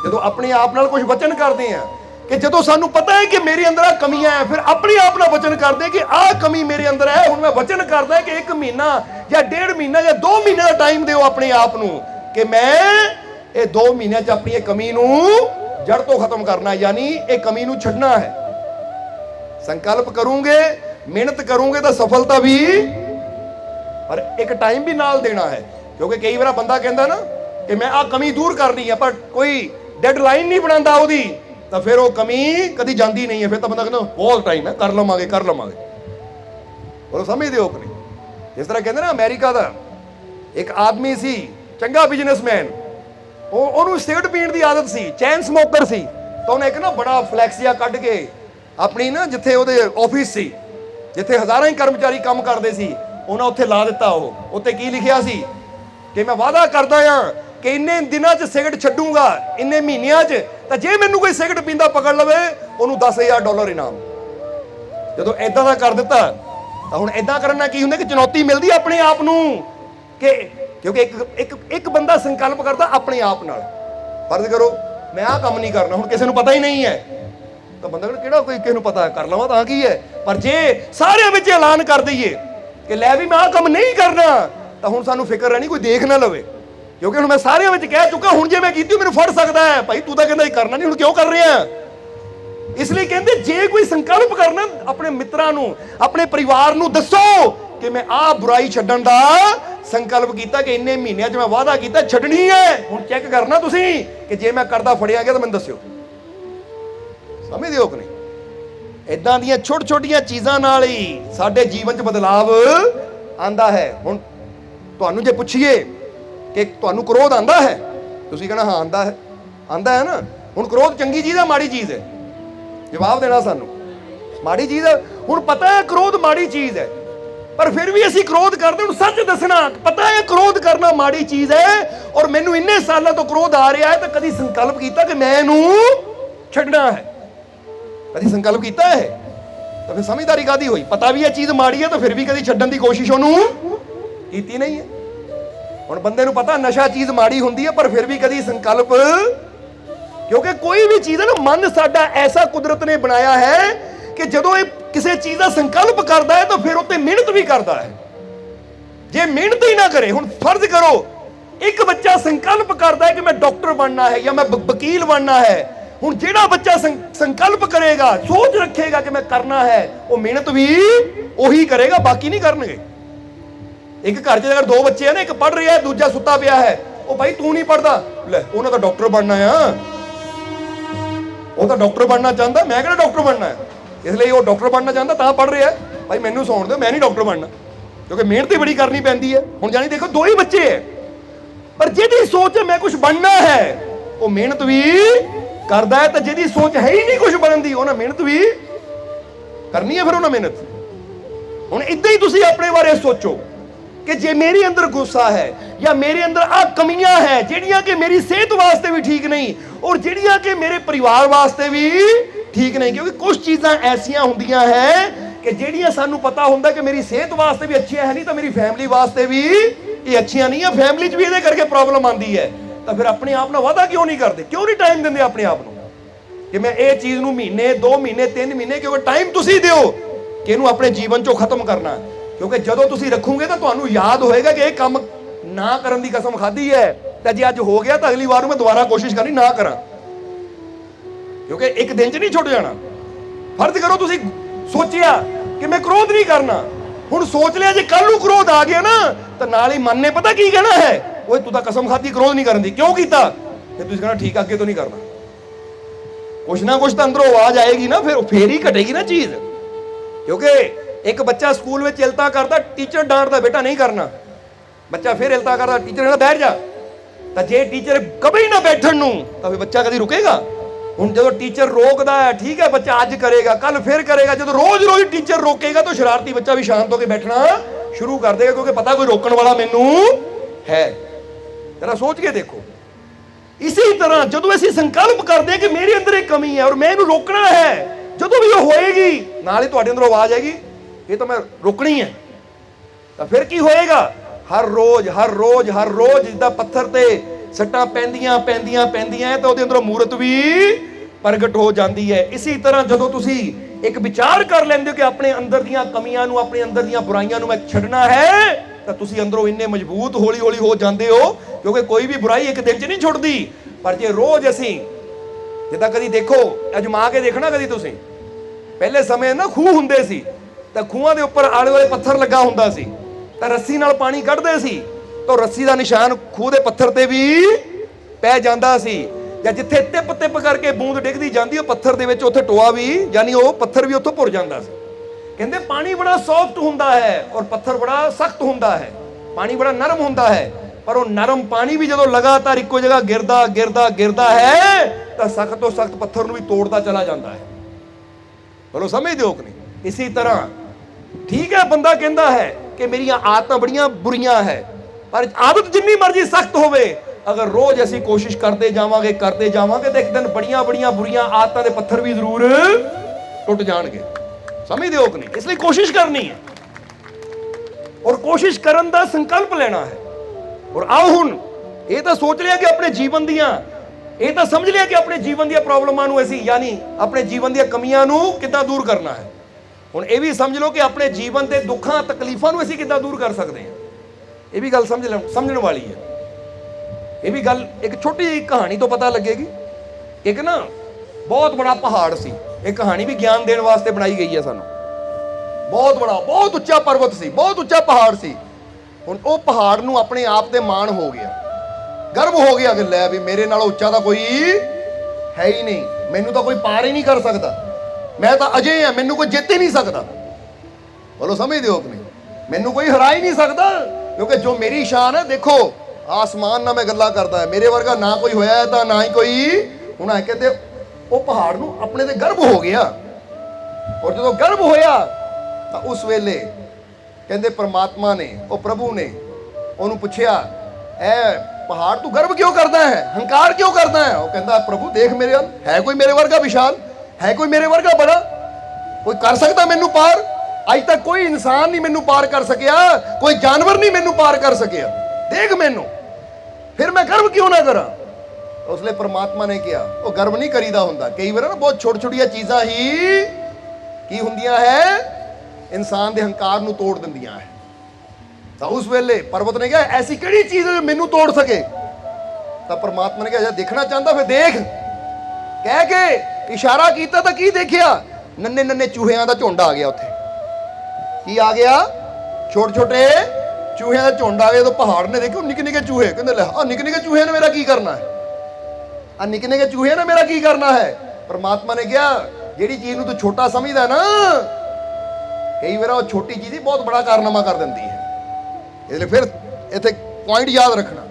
ਜਦੋਂ ਆਪਣੇ ਆਪ ਨਾਲ ਕੁਝ ਵਚਨ ਕਰਦੇ ਹਾਂ, ਕਿ ਜਦੋਂ ਸਾਨੂੰ ਪਤਾ ਹੈ ਕਿ ਮੇਰੇ ਅੰਦਰ ਆ ਕਮੀਆਂ ਹੈ, ਫਿਰ ਆਪਣੇ ਆਪ ਨਾਲ ਵਚਨ ਕਰਦੇ ਕਿ ਆਹ ਕਮੀ ਮੇਰੇ ਅੰਦਰ ਹੈ। ਹੁਣ ਮੈਂ ਵਚਨ ਕਰਦਾ ਕਿ 1 ਮਹੀਨਾ ਜਾਂ 1.5 ਮਹੀਨਾ ਜਾਂ 2 ਮਹੀਨੇ ਦਾ ਟਾਈਮ ਦਿਓ ਆਪਣੇ ਆਪ ਨੂੰ ਕਿ ਮੈਂ ਇਹ 2 ਮਹੀਨਿਆਂ 'ਚ ਆਪਣੀ ਇਹ ਕਮੀ ਨੂੰ ਜੜ ਤੋਂ ਖਤਮ ਕਰਨਾ, ਯਾਨੀ ਇਹ ਕਮੀ ਨੂੰ ਛੱਡਣਾ ਹੈ। ਸੰਕਲਪ ਕਰੂੰਗੇ, ਮਿਹਨਤ ਕਰੂੰਗੇ ਤਾਂ ਸਫਲਤਾ ਵੀ, ਪਰ ਇੱਕ ਟਾਈਮ ਵੀ ਨਾਲ ਦੇਣਾ ਹੈ। ਕਿਉਂਕਿ ਕਈ ਵਾਰ ਬੰਦਾ ਕਹਿੰਦਾ ਨਾ ਕਿ ਮੈਂ ਆਹ ਕਮੀ ਦੂਰ ਕਰਨੀ ਹੈ, ਪਰ ਕੋਈ ਡੈਡਲਾਈਨ ਨਹੀਂ ਬਣਾਉਂਦਾ ਉਹਦੀ, ਤਾਂ ਫਿਰ ਉਹ ਕਮੀ ਕਦੀ ਜਾਂਦੀ ਨਹੀਂ ਹੈ। ਫਿਰ ਤਾਂ ਬੰਦਾ ਕਹਿੰਦਾ ਬਹੁਤ ਟਾਈਮ ਹੈ, ਕਰ ਲਵਾਂਗੇ। ਉਹ ਸਮਝਦੇ ਹੋ ਕਿ ਨਹੀਂ? ਜਿਸ ਤਰ੍ਹਾਂ ਕਹਿੰਦੇ ਨਾ, ਅਮਰੀਕਾ ਦਾ ਇੱਕ ਆਦਮੀ ਸੀ, ਚੰਗਾ ਬਿਜ਼ਨਸਮੈਨ, ਉਹਨੂੰ ਸਿਗਰਟ ਪੀਣ ਦੀ ਆਦਤ ਸੀ, ਚੈਨ ਸਮੋਕਰ ਸੀ। ਤਾਂ ਉਹਨੇ ਇੱਕ ਨਾ ਬੜਾ ਫਲੈਕਸ ਜਿਹਾ ਕੱਢ ਕੇ ਆਪਣੀ ਨਾ, ਜਿੱਥੇ ਉਹਦੇ ਆਫਿਸ ਸੀ, ਜਿੱਥੇ ਹਜ਼ਾਰਾਂ ਹੀ ਕਰਮਚਾਰੀ ਕੰਮ ਕਰਦੇ ਸੀ, ਉਹਨਾਂ ਉੱਥੇ ਲਾ ਦਿੱਤਾ। ਉਹ ਉੱਤੇ ਕੀ ਲਿਖਿਆ ਸੀ ਕਿ ਮੈਂ ਵਾਅਦਾ ਕਰਦਾ ਹਾਂ ਕਿ ਇੰਨੇ ਦਿਨਾਂ 'ਚ ਸਿਗਰਟ ਛੱਡੂਗਾ, ਇੰਨੇ ਮਹੀਨਿਆਂ 'ਚ, ਤਾਂ ਜੇ ਮੈਨੂੰ ਕੋਈ ਸਿਗਰਟ ਪੀਂਦਾ ਪਕੜ ਲਵੇ ਉਹਨੂੰ $10,000 ਇਨਾਮ। ਜਦੋਂ ਐਦਾਂ ਦਾ ਕਰ ਦਿੱਤਾ, ਤਾਂ ਹੁਣ ਐਦਾਂ ਕਰਨ ਨਾਲ ਕੀ ਹੁੰਦਾ ਕਿ ਚੁਣੌਤੀ ਮਿਲਦੀ ਆਪਣੇ ਆਪ ਨੂੰ, ਕਿ ਕਿਉਂਕਿ ਇੱਕ ਬੰਦਾ ਸੰਕਲਪ ਕਰਦਾ ਆਪਣੇ ਆਪ ਨਾਲ। ਫਰਜ਼ ਕਰੋ ਮੈਂ ਆਹ ਕੰਮ ਨਹੀਂ ਕਰਨਾ, ਹੁਣ ਕਿਸੇ ਨੂੰ ਪਤਾ ਹੀ ਨਹੀਂ ਹੈ, ਤਾਂ ਬੰਦਾ ਕਹਿੰਦਾ ਕਿਹੜਾ ਕੋਈ ਕਿਸੇ ਨੂੰ ਪਤਾ, ਕਰ ਲਵਾਂ ਤਾਂ ਕੀ ਹੈ। ਪਰ ਜੇ ਸਾਰਿਆਂ ਵਿੱਚ ਐਲਾਨ ਕਰ ਦਈਏ ਕਿ ਲੈ ਵੀ ਮੈਂ ਆਹ ਕੰਮ ਨਹੀਂ ਕਰਨਾ, ਤਾਂ ਹੁਣ ਸਾਨੂੰ ਫਿਕਰ ਰਹਿਣੀ ਕੋਈ ਦੇਖ ਨਾ ਲਵੇ, ਕਿਉਂਕਿ ਹੁਣ ਮੈਂ ਸਾਰਿਆਂ ਵਿੱਚ ਕਹਿ ਚੁੱਕਾ। ਹੁਣ ਜੇ ਮੈਂ ਕੀਤੀ ਮੈਨੂੰ ਫੜ ਸਕਦਾ ਹੈ, ਭਾਈ ਤੂੰ ਤਾਂ ਕਹਿੰਦਾ ਇਹ ਕਰਨਾ ਨਹੀਂ, ਹੁਣ ਕਿਉਂ ਕਰ ਰਿਹਾ? ਇਸ ਲਈ ਕਹਿੰਦੇ ਜੇ ਕੋਈ ਸੰਕਲਪ ਕਰਨਾ, ਆਪਣੇ ਮਿੱਤਰਾਂ ਨੂੰ, ਆਪਣੇ ਪਰਿਵਾਰ ਨੂੰ ਦੱਸੋ ਕਿ ਮੈਂ ਆਹ ਬੁਰਾਈ ਛੱਡਣ ਦਾ ਸੰਕਲਪ ਕੀਤਾ, ਕਿ ਇੰਨੇ ਮਹੀਨਿਆਂ 'ਚ ਮੈਂ ਵਾਅਦਾ ਕੀਤਾ ਛੱਡਣੀ ਹੈ। ਹੁਣ ਚੈੱਕ ਕਰਨਾ ਤੁਸੀਂ ਕਿ ਜੇ ਮੈਂ ਕਰਦਾ ਫੜਿਆ ਗਿਆ ਤਾਂ ਮੈਨੂੰ ਦੱਸਿਓ। ਸਮਝਦੇ ਹੋ ਕਿ ਨਹੀਂ? ਇਦਾਂ ਦੀਆਂ ਛੋਟੀਆਂ ਚੀਜ਼ਾਂ ਨਾਲ ਹੀ ਸਾਡੇ ਜੀਵਨ 'ਚ ਬਦਲਾਵ ਆਂਦਾ ਹੈ। ਹੁਣ ਤੁਹਾਨੂੰ ਜੇ ਪੁੱਛੀਏ ਕਿ ਤੁਹਾਨੂੰ ਕ੍ਰੋਧ ਆਂਦਾ ਹੈ, ਤੁਸੀਂ ਕਹਿਣਾ ਹਾਂ ਆਂਦਾ ਹੈ ਨਾ। ਹੁਣ ਕ੍ਰੋਧ ਚੰਗੀ ਚੀਜ਼ ਹੈ, ਮਾੜੀ ਚੀਜ਼ ਹੈ? ਜਵਾਬ ਦੇਣਾ ਸਾਨੂੰ। ਮਾੜੀ ਚੀਜ਼ ਹੈ। ਹੁਣ ਪਤਾ ਹੈ ਕ੍ਰੋਧ ਮਾੜੀ ਚੀਜ਼ ਹੈ, ਪਰ ਫਿਰ ਵੀ ਅਸੀਂ ਕ੍ਰੋਧ ਕਰਦੇ। ਹੁਣ ਸੱਚ ਦੱਸਣਾ, ਪਤਾ ਹੈ ਕ੍ਰੋਧ ਕਰਨਾ ਮਾੜੀ ਚੀਜ਼ ਹੈ, ਔਰ ਮੈਨੂੰ ਇੰਨੇ ਸਾਲਾਂ ਤੋਂ ਕ੍ਰੋਧ ਆ ਰਿਹਾ ਹੈ, ਤਾਂ ਕਦੀ ਸੰਕਲਪ ਕੀਤਾ ਕਿ ਮੈਂ ਇਹਨੂੰ ਛੱਡਣਾ ਹੈ? ਕਦੀ ਸੰਕਲਪ ਕੀਤਾ ਹੈ? ਤਾਂ ਫਿਰ ਸਮਝਦਾਰੀ ਕਾਹਦੀ ਹੋਈ? ਪਤਾ ਵੀ ਇਹ ਚੀਜ਼ ਮਾੜੀ ਹੈ, ਤਾਂ ਫਿਰ ਵੀ ਕਦੀ ਛੱਡਣ ਦੀ ਕੋਸ਼ਿਸ਼ ਉਹਨੂੰ ਕੀਤੀ ਨਹੀਂ ਹੈ। ਹੁਣ ਬੰਦੇ ਨੂੰ ਪਤਾ ਨਸ਼ਾ ਚੀਜ਼ ਮਾੜੀ ਹੁੰਦੀ ਹੈ, ਪਰ ਫਿਰ ਵੀ ਕਦੀ ਸੰਕਲਪ, ਕਿਉਂਕਿ ਕੋਈ ਵੀ ਚੀਜ਼ ਹੈ ਨਾ, ਮਨ ਸਾਡਾ ਐਸਾ ਕੁਦਰਤ ਨੇ ਬਣਾਇਆ ਹੈ ਕਿ ਜਦੋਂ ਇਹ ਕਿਸੇ ਚੀਜ਼ ਦਾ ਸੰਕਲਪ ਕਰਦਾ ਹੈ ਤਾਂ ਫਿਰ ਉੱਤੇ ਮਿਹਨਤ ਵੀ ਕਰਦਾ ਹੈ। ਜੇ ਮਿਹਨਤ ਹੀ ਨਾ ਕਰੇ, ਹੁਣ ਫਰਜ਼ ਕਰੋ एक बच्चा संकल्प करता है कि मैं डॉक्टर बनना है या मैं वकील बनना है। हुण जिहड़ा बच्चा संकल्प करेगा, सोच रखेगा कि मैं करना है, वो मेहनत भी ਉਹੀ करेगा, बाकी नहीं करनगे। एक घर 'ਚ अगर दो बच्चे हैं ना, एक पढ़ रहा है दूजा सुता पिया है, ਉਹ भाई तू नहीं पढ़ता, ले उन्हें तो डॉक्टर बनना है, वो तो डॉक्टर बनना चाहता, मैं कहना डॉक्टर बनना है, इसलिए वो डॉक्टर बनना चाहता तां पढ़ रहा है। भाई मैनू सौण दो, मैं नहीं डॉक्टर बनना, क्योंकि मेहनत ही बड़ी करनी पैंदी है। हुण जानी देखो दो ही बच्चे है, पर जिहदी सोच है मैं कुछ बनना है, वो मेहनत भी करदा है, तो जिहदी सोच है ही नहीं कुछ बनन दी, उन्हें मेहनत भी करनी है, फिर उन्हें मेहनत। हुण इदां ही तुसीं अपने बारे सोचो कि जे मेरे अंदर गुस्सा है या मेरे अंदर आ कमियां है जिहड़ियां कि मेरी सेहत वास्ते भी ठीक नहीं और जिहड़ियां कि मेरे परिवार वास्ते भी ठीक नहीं, क्योंकि कुछ चीज़ां ऐसियां हुंदियां हैं कि जिहड़ियां सानू पता हुंदा कि मेरी सेहत वास्ते भी अच्छियां है नहीं, तो मेरी फैमिली वास्ते भी ये अच्छियां नहीं है, फैमिली च भी इहदे करके प्रॉब्लम आती है। तो फिर अपने आप नाल वादा क्यों नहीं करते, क्यों नहीं टाइम दिंदे अपने आप नूं कि मैं ये चीज़ नूं महीने 2 महीने 3 महीने, क्योंकि टाइम तुसीं दिओ कि इहनूं अपने जीवन चों खत्म करना, क्योंकि जदों तुसीं रखोगे तो तुहानूं याद होएगा कि ये काम ना करन दी कसम खाधी है, तो जे अज हो गया तो अगली बार मैं दोबारा कोशिश करनी ना करा, क्योंकि एक दिन च नहीं छुट जाना। फर्ज करो तुसीं सोचिया कि मैं क्रोध नहीं करना, हुण सोच लिया जे कल नूं क्रोध आ गया ना तो नाल ही मन ने पता की कहना है, ओए तू तां कसम खाधी क्रोध नहीं करन दी, क्यों कीता, फिर तुसीं कहना ठीक अगे तो नहीं करना। कुछ ना कुछ तो अंदरों आवाज आएगी ना, फिर ही घटेगी ना चीज। क्योंकि एक बच्चा स्कूल में इल्ता करता, टीचर डांटता बेटा नहीं करना, बच्चा फिर इल्ता करता, टीचर कहता बैठ जा, तो जे टीचर कभी ना बैठण नूं तो फिर बच्चा कभी रुकेगा। हुण जदों टीचर रोकदा है, ठीक है बच्चा अज करेगा कल फिर करेगा, जदों रोज रोज टीचर रोकेगा तो शरारती बच्चा भी शांत होकर बैठना शुरू कर देगा, क्योंकि पता कोई रोकण वाला मैनू है। जरा सोच के देखो, इसी तरह जदों असीं संकल्प करदे कि मेरे अंदर एक कमी है और मैं इहनूं रोकना है, जदों भी वो होएगी नाल ही तुहाडे अंदरों आवाज आएगी ये तो मैं रोकनी है, तो फिर की होएगा, हर रोज हर रोज हर रोज जिद्दां पत्थर ते सट्टां पैंदियां पैंदियां पैंदियां तो उहदे अंदरों मूरत भी प्रगट हो जाती है। इसी तरह जदों तुसीं एक विचार कर लैंदे हो कि अपने अंदर दीयां कमियां नूं, अपने अंदर दीयां बुराइयां नूं मैं छड्डना है, तो तुसीं अंदरों इन्ने मजबूत हौली हौली हो जाते हो, क्योंकि कोई भी बुराई एक दिन च नहीं छुटदी। पर जे रोज असीं जिद्दां कदी देखो, अजमा के देखना कदी तुसीं, पहले समय ना खूह हुंदे सी, तो खूहां दे उपर आले वाले पत्थर लगा हुंदा सी, तो रस्सी नाल पानी कढदे सी, तो रस्सी दा निशान खूह दे पत्थर ते भी पै जांदा सी, ਜਾਂ जिथे टिप टिप करके बूंद डिगदी जाती ਉਹ पत्थर ਦੇ ਵਿੱਚ ਉੱਥੇ ਟੋਆ भी यानी ਉਹ पत्थर भी ਉੱਥੋਂ ਭੁਰ ਜਾਂਦਾ ਸੀ। ਕਹਿੰਦੇ पानी बड़ा सॉफ्ट ਹੁੰਦਾ है और पत्थर बड़ा सख्त ਹੁੰਦਾ है, पानी बड़ा नरम ਹੁੰਦਾ है, पर वो नरम पानी भी ਜਦੋਂ लगातार ਇੱਕੋ जगह गिरदा गिरदा गिरदा है तो सख्त तो सख्त पत्थर ਨੂੰ भी तोड़ता चला जाता है। बोलो समझदे हो कि नहीं। इसी तरह ठीक है बंदा कहता है कि मेरी आदतां बड़ियां बुरियां है, पर आदत जिन्नी मर्जी सख्त होवे, अगर रोज ऐसी कोशिश करते जावांगे तो एक दिन बड़ियां बड़ियां बुरियां आदतां दे पत्थर भी जरूर टुट जाणगे। समझदे हो कि नहीं। इसलिए कोशिश करनी है और कोशिश करन दा संकल्प लेना है। और आओ हुण ये तो सोच लिया कि अपने जीवन दियां, ये तो समझ लिया कि अपने जीवन दी प्रॉब्लमां नूं असीं यानी अपने जीवन दी कमियां नूं किद्दां दूर करना है। हुण ये भी समझ लो कि अपने जीवन के दुखों तकलीफों नूं असीं किद्दां दूर कर सकते हैं। ये भी गल समझण वाली है। ये भी गल एक छोटी जी कहानी तो पता लगेगी। एक ना बहुत बड़ा पहाड़ सी, एक कहानी भी ज्ञान देने वास्ते बनाई गई है सानू। बहुत बड़ा बहुत उच्चा पर्वत सी, बहुत उच्चा पहाड़ सी। हुण वो पहाड़ नूं अपने आप ते माण हो गया, गर्व हो गया कि लै भी मेरे नालों उच्चा तो कोई है ही नहीं, मैनू तो कोई पार ही नहीं कर सकता, मैं तो अजे हाँ, मैनू कोई जित ही नहीं सकता। बोलो समझदे हो कि नहीं। मैनू कोई हरा ही नहीं सकता, क्योंकि जो मेरी शान है देखो आसमान ना मैं गल्ला करता है, मेरे वर्गा ना कोई होया है तो ना ही कोई होना। कहते वो पहाड़ नूं अपने ते गर्व हो गया, और जो गर्व होया तो उस वेले कहते परमात्मा ने, वो प्रभु ने उन्होंने पूछया ऐ पहाड़ तू गर्व क्यों करता है, हंकार क्यों करता है। वो कहता प्रभु देख मेरे है कोई मेरे वर्गा विशाल, है कोई मेरे वर्गा बड़ा, कोई कर सकता मैनू पार। अज तक कोई इंसान नहीं मैनू पार कर सकिया, कोई जानवर नहीं मैनू पार कर सकिया, देख मैनू, फिर मैं गर्व क्यों ना करा। उसलिए परमात्मा ने कहा वो गर्व नहीं करीदा हुंदा। कई बार ना बहुत छोटी छोटिया चीज़ां ही की हुंदियां है इंसान दे हंकार नूं तोड़ दिंदियां है। ਤਾਂ ਉਸ ਵੇਲੇ ਪਰਬਤ ਨੇ ਕਿਹਾ ਐਸੀ ਕਿਹੜੀ ਚੀਜ਼ ਹੈ ਜੋ ਮੈਨੂੰ ਤੋੜ ਸਕੇ। ਤਾਂ ਪਰਮਾਤਮਾ ਨੇ ਕਿਹਾ ਜੇ ਦੇਖਣਾ ਚਾਹੁੰਦਾ ਫਿਰ ਦੇਖ। ਕਹਿ ਕੇ ਇਸ਼ਾਰਾ ਕੀਤਾ ਤਾਂ ਕੀ ਦੇਖਿਆ, ਨੰਨੇ ਨੰਨੇ ਚੂਹਿਆਂ ਦਾ ਝੁੰਡ ਆ ਗਿਆ ਉੱਥੇ। ਕੀ ਆ ਗਿਆ? ਛੋਟੇ ਛੋਟੇ ਚੂਹਿਆਂ ਦਾ ਝੁੰਡ ਆ ਗਿਆ। ਤਾਂ ਪਹਾੜ ਨੇ ਦੇਖਿਆ ਨਿੱਕੇ ਨਿੱਕੇ ਚੂਹੇ, ਕਹਿੰਦੇ ਲੈ ਆ ਨਿੱਕੇ ਨਿੱਕੇ ਚੂਹੇ ਨੇ ਮੇਰਾ ਕੀ ਕਰਨਾ ਹੈ, ਆ ਨਿੱਕੇ ਨਿੱਕੇ ਚੂਹੇ ਨੇ ਮੇਰਾ ਕੀ ਕਰਨਾ ਹੈ। ਪਰਮਾਤਮਾ ਨੇ ਕਿਹਾ ਜਿਹੜੀ ਚੀਜ਼ ਨੂੰ ਤੂੰ ਛੋਟਾ ਸਮਝਦਾ ਨਾ, ਕਈ ਵਾਰ ਉਹ ਛੋਟੀ ਚੀਜ਼ ਹੀ ਬਹੁਤ ਬੜਾ ਕਾਰਨਾਮਾ ਕਰ ਦਿੰਦੀ ਹੈ। ਇਸ ਲਈ ਫਿਰ ਇੱਥੇ ਪੁਆਇੰਟ ਯਾਦ ਰੱਖਣਾ।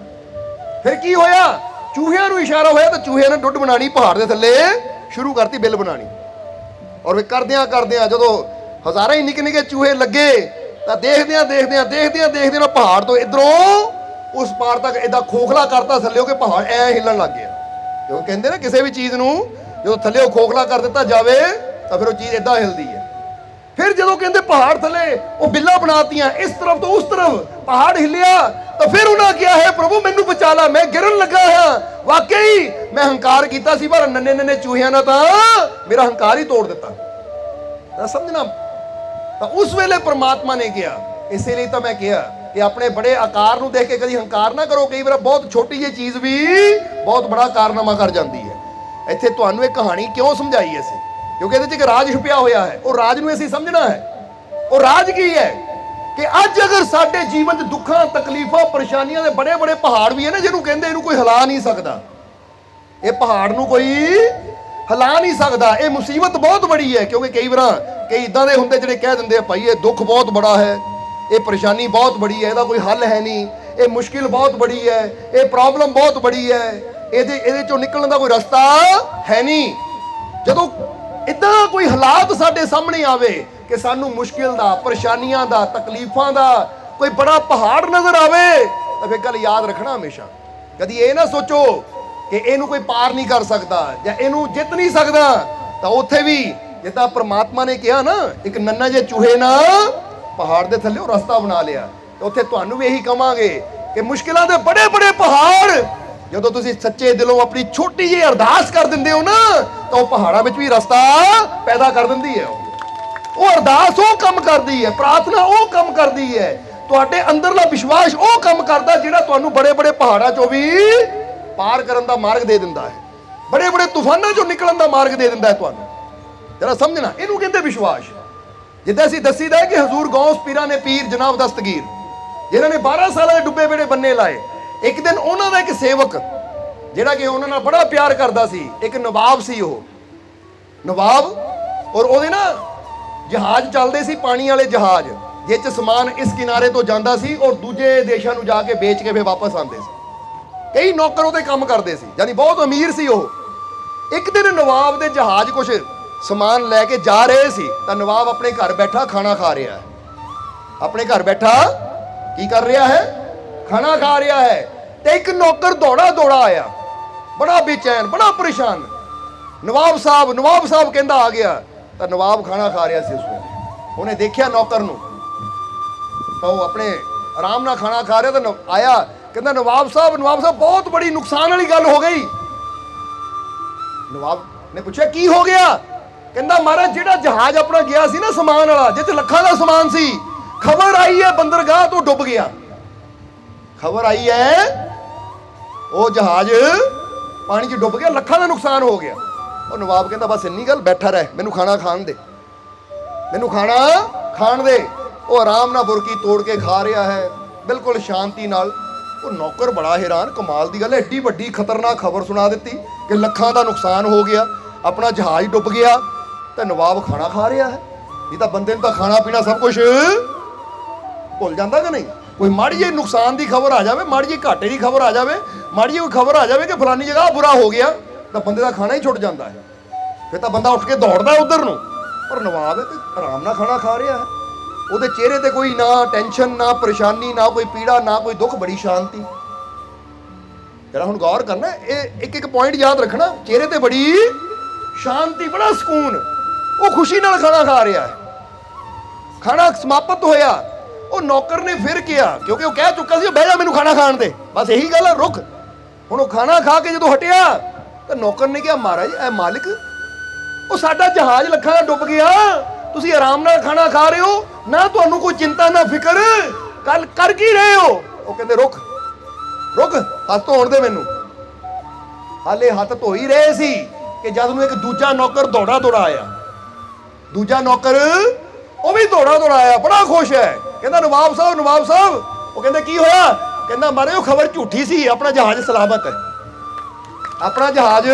ਫਿਰ ਕੀ ਹੋਇਆ, ਚੂਹਿਆਂ ਨੂੰ ਇਸ਼ਾਰਾ ਹੋਇਆ ਤਾਂ ਚੂਹਿਆਂ ਨੇ ਡੁੱਡ ਬਣਾਣੀ, ਪਹਾੜ ਦੇ ਥੱਲੇ ਸ਼ੁਰੂ ਕਰਤੀ ਬਿੱਲ ਬਣਾਣੀ। ਔਰ ਵੀ ਕਰਦਿਆਂ ਕਰਦਿਆਂ ਜਦੋਂ ਹਜ਼ਾਰਾਂ ਹੀ ਨਿੱਕੇ ਨਿੱਕੇ ਚੂਹੇ ਲੱਗੇ ਤਾਂ ਦੇਖਦਿਆਂ ਪਹਾੜ ਤੋਂ ਇਧਰੋਂ ਉਸ ਪਾਰ ਤੱਕ ਏਦਾਂ ਖੋਖਲਾ ਕਰਤਾ ਥੱਲੇ ਕਿ ਪਹਾੜ ਐ ਹਿੱਲਣ ਲੱਗ ਗਿਆ। ਕਿਉਂਕਿ ਕਹਿੰਦੇ ਨਾ ਕਿਸੇ ਵੀ ਚੀਜ਼ ਨੂੰ ਜਦੋਂ ਥੱਲੇ ਖੋਖਲਾ ਕਰ ਦਿੱਤਾ ਜਾਵੇ ਤਾਂ ਫਿਰ ਉਹ ਚੀਜ਼ ਏਦਾਂ ਹਿਲਦੀ ਹੈ। ਫਿਰ ਜਦੋਂ ਕਹਿੰਦੇ ਪਹਾੜ ਥੱਲੇ ਉਹ ਬਿੱਲਾਂ ਬਣਾਤੀਆਂ, ਇਸ ਤਰਫ ਤੋਂ ਉਸ ਤਰਫ ਪਹਾੜ ਹਿੱਲਿਆ, ਤਾਂ ਫਿਰ ਉਹਨਾਂ ਕਿਹਾ ਹੈ ਪ੍ਰਭੂ ਮੈਨੂੰ ਬਚਾ ਲੈ, ਮੈਂ ਗਿਰਨ ਲੱਗਾ ਹਾਂ। ਵਾਕਈ ਮੈਂ ਹੰਕਾਰ ਕੀਤਾ ਸੀ ਪਰ ਨੰਨੇ ਨੰਨੇ ਚੂਹਿਆਂ ਨੇ ਤਾਂ ਮੇਰਾ ਹੰਕਾਰ ਹੀ ਤੋੜ ਦਿੱਤਾ। ਤਾਂ ਸਮਝਣਾ, ਤਾਂ ਉਸ ਵੇਲੇ ਪ੍ਰਮਾਤਮਾ ਨੇ ਕਿਹਾ, ਇਸੇ ਲਈ ਤਾਂ ਮੈਂ ਕਿਹਾ ਕਿ ਆਪਣੇ ਬੜੇ ਆਕਾਰ ਨੂੰ ਦੇਖ ਕੇ ਕਦੀ ਹੰਕਾਰ ਨਾ ਕਰੋ। ਕਈ ਵਾਰ ਬਹੁਤ ਛੋਟੀ ਜਿਹੀ ਚੀਜ਼ ਵੀ ਬਹੁਤ ਬੜਾ ਕਾਰਨਾਮਾ ਕਰ ਜਾਂਦੀ ਹੈ। ਇੱਥੇ ਤੁਹਾਨੂੰ ਇਹ ਕਹਾਣੀ ਕਿਉਂ ਸਮਝਾਈ ਅਸੀਂ, ਕਿਉਂਕਿ ਇਹਦੇ 'ਚ ਇੱਕ ਰਾਜ ਛੁਪਿਆ ਹੋਇਆ ਹੈ। ਉਹ ਰਾਜ ਨੂੰ ਅਸੀਂ ਸਮਝਣਾ ਹੈ। ਉਹ ਰਾਜ ਕੀ ਹੈ ਕਿ ਅੱਜ ਅਗਰ ਸਾਡੇ ਜੀਵਨ 'ਚ ਦੁੱਖਾਂ ਤਕਲੀਫਾਂ ਪਰੇਸ਼ਾਨੀਆਂ ਦੇ ਬੜੇ ਬੜੇ ਪਹਾੜ ਵੀ ਹੈ ਨਾ, ਜਿਹਨੂੰ ਕਹਿੰਦੇ ਇਹਨੂੰ ਕੋਈ ਹਿਲਾ ਨਹੀਂ ਸਕਦਾ, ਇਹ ਪਹਾੜ ਨੂੰ ਕੋਈ ਹਿਲਾ ਨਹੀਂ ਸਕਦਾ। ਇਹ ਮੁਸੀਬਤ ਬਹੁਤ ਬੜੀ ਹੈ। ਕਿਉਂਕਿ ਕਈ ਇਦਾਂ ਦੇ ਹੁੰਦੇ ਜਿਹੜੇ ਕਹਿ ਦਿੰਦੇ ਆ ਭਾਈ ਇਹ ਦੁੱਖ ਬਹੁਤ ਬੜਾ ਹੈ, ਇਹ ਪਰੇਸ਼ਾਨੀ ਬਹੁਤ ਬੜੀ ਹੈ, ਇਹਦਾ ਕੋਈ ਹੱਲ ਹੈ ਨਹੀਂ, ਇਹ ਮੁਸ਼ਕਿਲ ਬਹੁਤ ਬੜੀ ਹੈ, ਇਹ ਪ੍ਰੋਬਲਮ ਬਹੁਤ ਬੜੀ ਹੈ, ਇਹਦੇ ਚੋਂ ਨਿਕਲਣ ਦਾ ਕੋਈ ਰਸਤਾ ਹੈ ਨਹੀਂ। ਜਦੋਂ ਇਦਾਂ ਕੋਈ ਹਾਲਾਤ ਸਾਡੇ ਸਾਹਮਣੇ ਆਵੇ ਕਿ ਸਾਨੂੰ ਮੁਸ਼ਕਿਲ ਦਾ, ਪਰੇਸ਼ਾਨੀਆਂ ਦਾ, ਤਕਲੀਫਾਂ ਦਾ ਕੋਈ ਬੜਾ ਪਹਾੜ ਨਜ਼ਰ ਆਵੇ, ਤਾਂ ਫਿਰ ਗੱਲ ਯਾਦ ਰੱਖਣਾ ਹਮੇਸ਼ਾ, ਕਦੀ ਇਹ ਨਾ ਸੋਚੋ ਕਿ ਇਹਨੂੰ ਕੋਈ ਪਾਰ ਨਹੀਂ ਕਰ ਸਕਦਾ ਜਾਂ ਇਹਨੂੰ ਜਿੱਤ ਨਹੀਂ ਸਕਦਾ। ਤਾਂ ਉੱਥੇ ਵੀ ਜਿੱਦਾਂ ਪ੍ਰਮਾਤਮਾ ਨੇ ਕਿਹਾ ਨਾ, ਇੱਕ ਨੰਨਾ ਜਿਹੇ ਚੂਹੇ ਨਾਲ ਪਹਾੜ ਦੇ ਥੱਲੇ ਉਹ ਰਸਤਾ ਬਣਾ ਲਿਆ। ਤੇ ਉੱਥੇ ਤੁਹਾਨੂੰ ਵੀ ਇਹੀ ਕਵਾਂਗੇ ਕਿ ਮੁਸ਼ਕਿਲਾਂ ਦੇ ਬੜੇ ਬੜੇ ਪਹਾੜ ਜਦੋਂ ਤੁਸੀਂ ਸੱਚੇ ਦਿਲੋਂ ਆਪਣੀ ਛੋਟੀ ਜਿਹੀ ਅਰਦਾਸ ਕਰ ਦਿੰਦੇ ਹੋ ਨਾ, ਤਾਂ ਉਹ ਪਹਾੜਾਂ ਵਿੱਚ ਵੀ ਰਸਤਾ ਪੈਦਾ ਕਰ ਦਿੰਦੀ ਹੈ। ਉਹ ਅਰਦਾਸ ਉਹ ਕੰਮ ਕਰਦੀ ਹੈ, ਪ੍ਰਾਰਥਨਾ ਉਹ ਕੰਮ ਕਰਦੀ ਹੈ, ਤੁਹਾਡੇ ਅੰਦਰਲਾ ਵਿਸ਼ਵਾਸ ਉਹ ਕੰਮ ਕਰਦਾ ਜਿਹੜਾ ਤੁਹਾਨੂੰ ਬੜੇ ਬੜੇ ਪਹਾੜਾਂ ਚੋਂ ਵੀ ਪਾਰ ਕਰਨ ਦਾ ਮਾਰਗ ਦੇ ਦਿੰਦਾ ਹੈ, ਬੜੇ ਬੜੇ ਤੂਫਾਨਾਂ ਚੋਂ ਨਿਕਲਣ ਦਾ ਮਾਰਗ ਦੇ ਦਿੰਦਾ ਹੈ ਤੁਹਾਨੂੰ। ਜਰਾ ਸਮਝਣਾ, ਇਹਨੂੰ ਕਹਿੰਦੇ ਵਿਸ਼ਵਾਸ। ਜਿੱਦਾਂ ਅਸੀਂ ਦੱਸੀਦਾ ਹੈ ਕਿ ਹਜ਼ੂਰ ਗੌਸ ਪੀਰਾਂ ਨੇ ਪੀਰ ਜਨਾਬ ਦਸਤਗੀਰ ਜਿਨ੍ਹਾਂ ਨੇ 12 ਸਾਲਾਂ ਦੇ ਡੁੱਬੇ ਬੇੜੇ ਬੰਨੇ ਲਾਏ, ਇੱਕ ਦਿਨ ਉਹਨਾਂ ਦਾ ਇੱਕ ਸੇਵਕ ਜਿਹੜਾ ਕਿ ਉਹਨਾਂ ਨਾਲ ਬੜਾ ਪਿਆਰ ਕਰਦਾ ਸੀ, ਇੱਕ ਨਵਾਬ ਸੀ ਉਹ ਨਵਾਬ, ਔਰ ਉਹਦੇ ਨਾ ਜਹਾਜ਼ ਚੱਲਦੇ ਸੀ, ਪਾਣੀ ਵਾਲੇ ਜਹਾਜ਼, ਜਿਹ 'ਚ ਸਮਾਨ ਇਸ ਕਿਨਾਰੇ ਤੋਂ ਜਾਂਦਾ ਸੀ ਔਰ ਦੂਜੇ ਦੇਸ਼ਾਂ ਨੂੰ ਜਾ ਕੇ ਵੇਚ ਕੇ ਫਿਰ ਵਾਪਸ ਆਉਂਦੇ ਸੀ। ਕਈ ਨੌਕਰ ਉਹਦੇ ਕੰਮ ਕਰਦੇ ਸੀ, ਯਾਨੀ ਬਹੁਤ ਅਮੀਰ ਸੀ ਉਹ। ਇੱਕ ਦਿਨ ਨਵਾਬ ਦੇ ਜਹਾਜ਼ ਕੁਛ ਸਮਾਨ ਲੈ ਕੇ ਜਾ ਰਹੇ ਸੀ, ਤਾਂ ਨਵਾਬ ਆਪਣੇ ਘਰ ਬੈਠਾ ਖਾਣਾ ਖਾ ਰਿਹਾ ਹੈ। ਆਪਣੇ ਘਰ ਬੈਠਾ ਕੀ ਕਰ ਰਿਹਾ ਹੈ? ਖਾਣਾ ਖਾ ਰਿਹਾ ਹੈ। ਤੇ ਇੱਕ ਨੌਕਰ ਦੌੜਾ ਦੌੜਾ ਆਇਆ, ਬੜਾ ਬੇਚੈਨ, ਬੜਾ ਪਰੇਸ਼ਾਨ। ਨਵਾਬ ਸਾਹਿਬ ਕਹਿੰਦਾ ਆ ਗਿਆ। ਤਾਂ ਨਵਾਬ ਖਾਣਾ ਖਾ ਰਿਹਾ ਸੀ ਉਸ ਵੇਲੇ। ਉਹਨੇ ਦੇਖਿਆ ਨੌਕਰ ਨੂੰ, ਤਾਂ ਉਹ ਆਪਣੇ ਆਰਾਮ ਨਾਲ ਖਾਣਾ ਖਾ ਰਿਹਾ। ਤਾਂ ਆਇਆ, ਕਹਿੰਦਾ ਨਵਾਬ ਸਾਹਿਬ ਬਹੁਤ ਬੜੀ ਨੁਕਸਾਨ ਵਾਲੀ ਗੱਲ ਹੋ ਗਈ। ਨਵਾਬ ਨੇ ਪੁੱਛਿਆ ਕੀ ਹੋ ਗਿਆ? ਕਹਿੰਦਾ ਮਹਾਰਾਜ ਜਿਹੜਾ ਜਹਾਜ਼ ਆਪਣਾ ਗਿਆ ਸੀ ਨਾ ਸਮਾਨ ਵਾਲਾ, ਜਿੱਥੇ ਲੱਖਾਂ ਦਾ ਸਮਾਨ ਸੀ, ਖਬਰ ਆਈ ਹੈ ਬੰਦਰਗਾਹ ਤੋਂ ਡੁੱਬ ਗਿਆ। ਖਬਰ ਆਈ ਹੈ ਉਹ ਜਹਾਜ਼ ਪਾਣੀ 'ਚ ਡੁੱਬ ਗਿਆ, ਲੱਖਾਂ ਦਾ ਨੁਕਸਾਨ ਹੋ ਗਿਆ। ਉਹ ਨਵਾਬ ਕਹਿੰਦਾ ਬਸ ਇੰਨੀ ਗੱਲ, ਬੈਠਾ ਰਹਿ, ਮੈਨੂੰ ਖਾਣਾ ਖਾਣ ਦੇ, ਮੈਨੂੰ ਖਾਣਾ ਖਾਣ ਦੇ। ਉਹ ਆਰਾਮ ਨਾਲ ਬੁਰਕੀ ਤੋੜ ਕੇ ਖਾ ਰਿਹਾ ਹੈ, ਬਿਲਕੁਲ ਸ਼ਾਂਤੀ ਨਾਲ। ਉਹ ਨੌਕਰ ਬੜਾ ਹੈਰਾਨ, ਕਮਾਲ ਦੀ ਗੱਲ ਹੈ, ਐਡੀ ਵੱਡੀ ਖਤਰਨਾਕ ਖਬਰ ਸੁਣਾ ਦਿੱਤੀ ਕਿ ਲੱਖਾਂ ਦਾ ਨੁਕਸਾਨ ਹੋ ਗਿਆ, ਆਪਣਾ ਜਹਾਜ਼ ਡੁੱਬ ਗਿਆ, ਤੇ ਨਵਾਬ ਖਾਣਾ ਖਾ ਰਿਹਾ ਹੈ। ਇਹ ਤਾਂ ਬੰਦੇ ਨੂੰ ਤਾਂ ਖਾਣਾ ਪੀਣਾ ਸਭ ਕੁਝ ਭੁੱਲ ਜਾਂਦਾ ਕਿ ਨਹੀਂ? ਕੋਈ ਮਾੜੀ ਜਿਹੀ ਨੁਕਸਾਨ ਦੀ ਖਬਰ ਆ ਜਾਵੇ, ਮਾੜੀ ਜਿਹੀ ਘਾਟੇ ਦੀ ਖਬਰ ਆ ਜਾਵੇ, ਮਾੜੀ ਜਿਹੀ ਖਬਰ ਆ ਜਾਵੇ ਕਿ ਫਲਾਨੀ ਜਗ੍ਹਾ ਬੁਰਾ ਹੋ ਗਿਆ, ਤਾਂ ਬੰਦੇ ਦਾ ਖਾਣਾ ਹੀ ਛੁੱਟ ਜਾਂਦਾ ਹੈ। ਫਿਰ ਤਾਂ ਬੰਦਾ ਉੱਠ ਕੇ ਦੌੜਦਾ ਉਧਰ ਨੂੰ। ਪਰ ਨਵਾਬ ਹੈ ਤੇ ਆਰਾਮ ਨਾਲ ਖਾਣਾ ਖਾ ਰਿਹਾ ਹੈ, ਉਹਦੇ ਚਿਹਰੇ ਤੇ ਕੋਈ ਨਾ ਟੈਨਸ਼ਨ, ਨਾ ਪਰੇਸ਼ਾਨੀ, ਨਾ ਕੋਈ ਪੀੜਾ, ਨਾ ਕੋਈ ਦੁੱਖ, ਬੜੀ ਸ਼ਾਂਤੀ। ਜਰਾ ਹੁਣ ਗੌਰ ਕਰਨਾ, ਇਹ ਇੱਕ ਇੱਕ ਪੁਆਇੰਟ ਯਾਦ ਰੱਖਣਾ। ਚਿਹਰੇ ਤੇ ਬੜੀ ਸ਼ਾਂਤੀ, ਬੜਾ ਸਕੂਨ, ਉਹ ਖੁਸ਼ੀ ਨਾਲ ਖਾਣਾ ਖਾ ਰਿਹਾ ਹੈ। ਖਾਣਾ ਸਮਾਪਤ ਹੋਇਆ। ਉਹ ਨੌਕਰ ਨੇ ਫਿਰ ਕਿਹਾ, ਕਿਉਂਕਿ ਉਹ ਕਹਿ ਚੁੱਕਾ ਸੀ ਬਹਿ ਜਾ ਮੈਨੂੰ ਖਾਣਾ ਖਾਣ ਦੇ, ਬਸ ਇਹੀ ਗੱਲ ਹੈ, ਰੁਕ। ਹੁਣ ਉਹ ਖਾਣਾ ਖਾ ਕੇ ਜਦੋਂ ਹਟਿਆ ਤਾਂ ਨੌਕਰ ਨੇ ਕਿਹਾ ਮਹਾਰਾਜ ਐ ਮਾਲਿਕ, ਉਹ ਸਾਡਾ ਜਹਾਜ਼ ਲੱਖਾਂ ਦਾ ਡੁੱਬ ਗਿਆ, ਤੁਸੀਂ ਆਰਾਮ ਨਾਲ ਖਾਣਾ ਖਾ ਰਹੇ ਹੋ, ਨਾ ਤੁਹਾਨੂੰ ਕੋਈ ਚਿੰਤਾ ਨਾ ਫਿਕਰ, ਕੱਲ ਕਰ ਕੀ ਰਹੇ ਹੋ? ਉਹ ਕਹਿੰਦੇ ਰੁਕ ਰੁਕ, ਹੱਥ ਧੋਣ ਦੇ ਮੈਨੂੰ। ਹਾਲੇ ਹੱਥ ਧੋ ਹੀ ਰਹੇ ਸੀ ਕਿ ਜਦ ਨੂੰ ਇੱਕ ਦੂਜਾ ਨੌਕਰ ਦੌੜਾ ਦੌੜਾ ਆਇਆ। ਦੂਜਾ ਨੌਕਰ ਉਹ ਵੀ ਦੌੜਾ ਦੌੜਾ ਆਇਆ, ਬੜਾ ਖੁਸ਼ ਹੈ। ਕਹਿੰਦਾ ਨਵਾਬ ਸਾਹਿਬ, ਨਵਾਬ ਸਾਹਿਬ। ਉਹ ਕਹਿੰਦੇ ਕੀ ਹੋਇਆ? ਕਹਿੰਦਾ ਮਾਰੇ ਉਹ ਖਬਰ ਝੂਠੀ ਸੀ, ਆਪਣਾ ਜਹਾਜ਼ ਸਲਾਮਤ ਹੈ, ਆਪਣਾ ਜਹਾਜ਼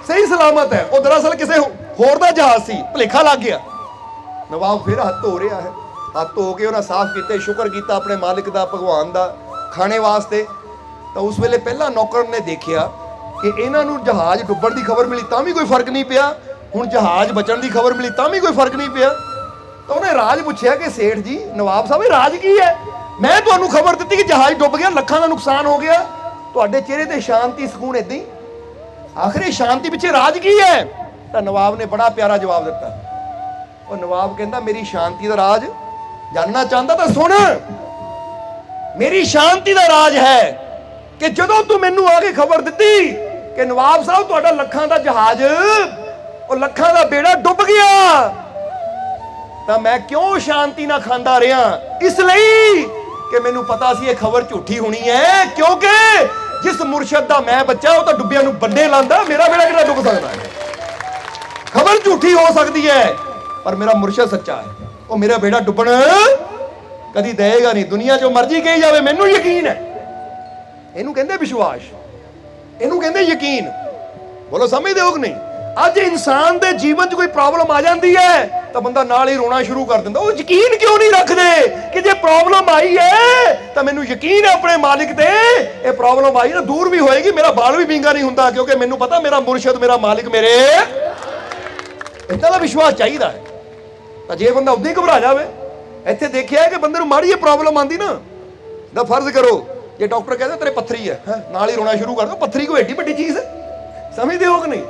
ਸਹੀ ਸਲਾਮਤ ਹੈ। ਉਹ ਦਰਅਸਲ ਕਿਸੇ ਹੋਰ ਦਾ ਜਹਾਜ਼ ਸੀ, ਭੁਲੇਖਾ ਲੱਗ ਗਿਆ। ਨਵਾਬ ਫਿਰ ਹੱਥ ਧੋ ਰਿਹਾ ਹੈ। ਹੱਥ ਧੋ ਕੇ ਉਹਨਾਂ ਸਾਫ਼ ਕੀਤੇ, ਸ਼ੁਕਰ ਕੀਤਾ ਆਪਣੇ ਮਾਲਿਕ ਦਾ, ਭਗਵਾਨ ਦਾ, ਖਾਣੇ ਵਾਸਤੇ। ਤਾਂ ਉਸ ਵੇਲੇ ਪਹਿਲਾ ਨੌਕਰ ਨੇ ਦੇਖਿਆ ਕਿ ਇਹਨਾਂ ਨੂੰ ਜਹਾਜ਼ ਡੁੱਬਣ ਦੀ ਖਬਰ ਮਿਲੀ ਤਾਂ ਵੀ ਕੋਈ ਫਰਕ ਨਹੀਂ ਪਿਆ, ਹੁਣ ਜਹਾਜ਼ ਬਚਣ ਦੀ ਖਬਰ ਮਿਲੀ ਤਾਂ ਵੀ ਕੋਈ ਫਰਕ ਨਹੀਂ ਪਿਆ। ਤਾਂ ਉਹਨੇ ਰਾਜ ਪੁੱਛਿਆ ਕਿ ਸੇਠ ਜੀ, ਨਵਾਬ ਸਾਹਿਬ, ਇਹ ਰਾਜ ਕੀ ਹੈ? ਮੈਂ ਤੁਹਾਨੂੰ ਖਬਰ ਦਿੱਤੀ ਕਿ ਜਹਾਜ਼ ਡੁੱਬ ਗਿਆ, ਲੱਖਾਂ ਦਾ ਨੁਕਸਾਨ ਹੋ ਗਿਆ, ਤੁਹਾਡੇ ਚਿਹਰੇ ਤੇ ਸ਼ਾਂਤੀ, ਸਕੂਨ ਏਦਾਂ ਹੀ। ਆਖਰ ਇਹ ਸ਼ਾਂਤੀ ਪਿੱਛੇ ਰਾਜ ਕੀ ਹੈ? ਤਾਂ ਨਵਾਬ ਨੇ ਬੜਾ ਪਿਆਰਾ ਜਵਾਬ ਦਿੱਤਾ। ਉਹ ਨਵਾਬ ਕਹਿੰਦਾ ਮੇਰੀ ਸ਼ਾਂਤੀ ਦਾ ਰਾਜ ਜਾਨਣਾ ਚਾਹੁੰਦਾ ਤਾਂ ਸੁਣ। ਮੇਰੀ ਸ਼ਾਂਤੀ ਦਾ ਰਾਜ ਹੈ ਕਿ ਜਦੋਂ ਤੂੰ ਮੈਨੂੰ ਆ ਕੇ ਖਬਰ ਦਿੱਤੀ ਕਿ ਨਵਾਬ ਸਾਹਿਬ ਤੁਹਾਡਾ ਲੱਖਾਂ ਦਾ ਜਹਾਜ਼, ਉਹ ਲੱਖਾਂ ਦਾ ਬੇੜਾ ਡੁੱਬ ਗਿਆ, ਤਾਂ ਮੈਂ ਕਿਉਂ ਸ਼ਾਂਤੀ ਨਾਲ ਖਾਂਦਾ ਰਿਹਾ? ਇਸ ਲਈ ਕਿ ਮੈਨੂੰ ਪਤਾ ਸੀ ਇਹ ਖਬਰ ਝੂਠੀ ਹੋਣੀ ਹੈ, ਕਿਉਂਕਿ ਜਿਸ ਮੁਰਸ਼ਦ ਦਾ ਮੈਂ ਬੱਚਾ ਉਹ ਤਾਂ ਡੁੱਬਿਆਂ ਨੂੰ ਬੰਦੇ ਲਾਂਦਾ, ਮੇਰਾ ਬੇੜਾ ਕਿਹੜਾ ਡੁੱਬ ਸਕਦਾ ਹੈ? ਖਬਰ ਝੂਠੀ ਹੋ ਸਕਦੀ ਹੈ ਪਰ ਮੇਰਾ ਮੁਰਸ਼ਦ ਸੱਚਾ ਹੈ, ਉਹ ਮੇਰਾ ਬੇੜਾ ਡੁੱਬਣ ਕਦੀ ਦੇਗਾ ਨਹੀਂ। ਦੁਨੀਆ ਜੋ ਮਰਜ਼ੀ ਕਹੀ ਜਾਵੇ, ਮੈਨੂੰ ਯਕੀਨ ਹੈ। ਇਹਨੂੰ ਕਹਿੰਦੇ ਵਿਸ਼ਵਾਸ, ਇਹਨੂੰ ਕਹਿੰਦੇ ਯਕੀਨ। ਬੋਲੋ ਸਮਝਦੇ ਹੋ ਕਿ ਨਹੀਂ? ਅੱਜ ਇਨਸਾਨ ਦੇ ਜੀਵਨ 'ਚ ਕੋਈ ਪ੍ਰੋਬਲਮ ਆ ਜਾਂਦੀ ਹੈ ਤਾਂ ਬੰਦਾ ਨਾਲ ਹੀ ਰੋਣਾ ਸ਼ੁਰੂ ਕਰ ਦਿੰਦਾ। ਉਹ ਯਕੀਨ ਕਿਉਂ ਨਹੀਂ ਰੱਖਦੇ ਕਿ ਜੇ ਪ੍ਰੋਬਲਮ ਆਈ ਹੈ ਤਾਂ ਮੈਨੂੰ ਯਕੀਨ ਹੈ ਆਪਣੇ ਮਾਲਿਕ ਤੇ, ਇਹ ਪ੍ਰੋਬਲਮ ਆਈ ਨਾ ਦੂਰ ਵੀ ਹੋਏਗੀ, ਮੇਰਾ ਬਾਲ ਵੀ ਵਿੰਗਾ ਨਹੀਂ ਹੁੰਦਾ, ਕਿਉਂਕਿ ਮੈਨੂੰ ਪਤਾ ਮੇਰਾ ਮੁਰਸ਼ਦ, ਮੇਰਾ ਮਾਲਿਕ ਮੇਰੇ। ਇੱਦਾਂ ਦਾ ਵਿਸ਼ਵਾਸ ਚਾਹੀਦਾ ਹੈ। ਤਾਂ ਜੇ ਬੰਦਾ ਉਦਾਂ ਹੀ ਘਬਰਾ ਜਾਵੇ, ਇੱਥੇ ਦੇਖਿਆ ਕਿ ਬੰਦੇ ਨੂੰ ਮਾੜੀ ਜਿਹੀ ਪ੍ਰੋਬਲਮ ਆਂਦੀ ਨਾ, ਤਾਂ ਫਰਜ਼ ਕਰੋ ਜੇ ਡਾਕਟਰ ਕਹਿੰਦਾ ਤੇਰੇ ਪੱਥਰੀ ਹੈ, ਨਾਲ ਹੀ ਰੋਣਾ ਸ਼ੁਰੂ ਕਰ ਦੋ। ਪੱਥਰੀ ਕੋਈ ਏਡੀ ਵੱਡੀ ਚੀਜ਼ ਹੈ? ਸਮਝਦੇ ਹੋ ਕਿ ਨਹੀਂ?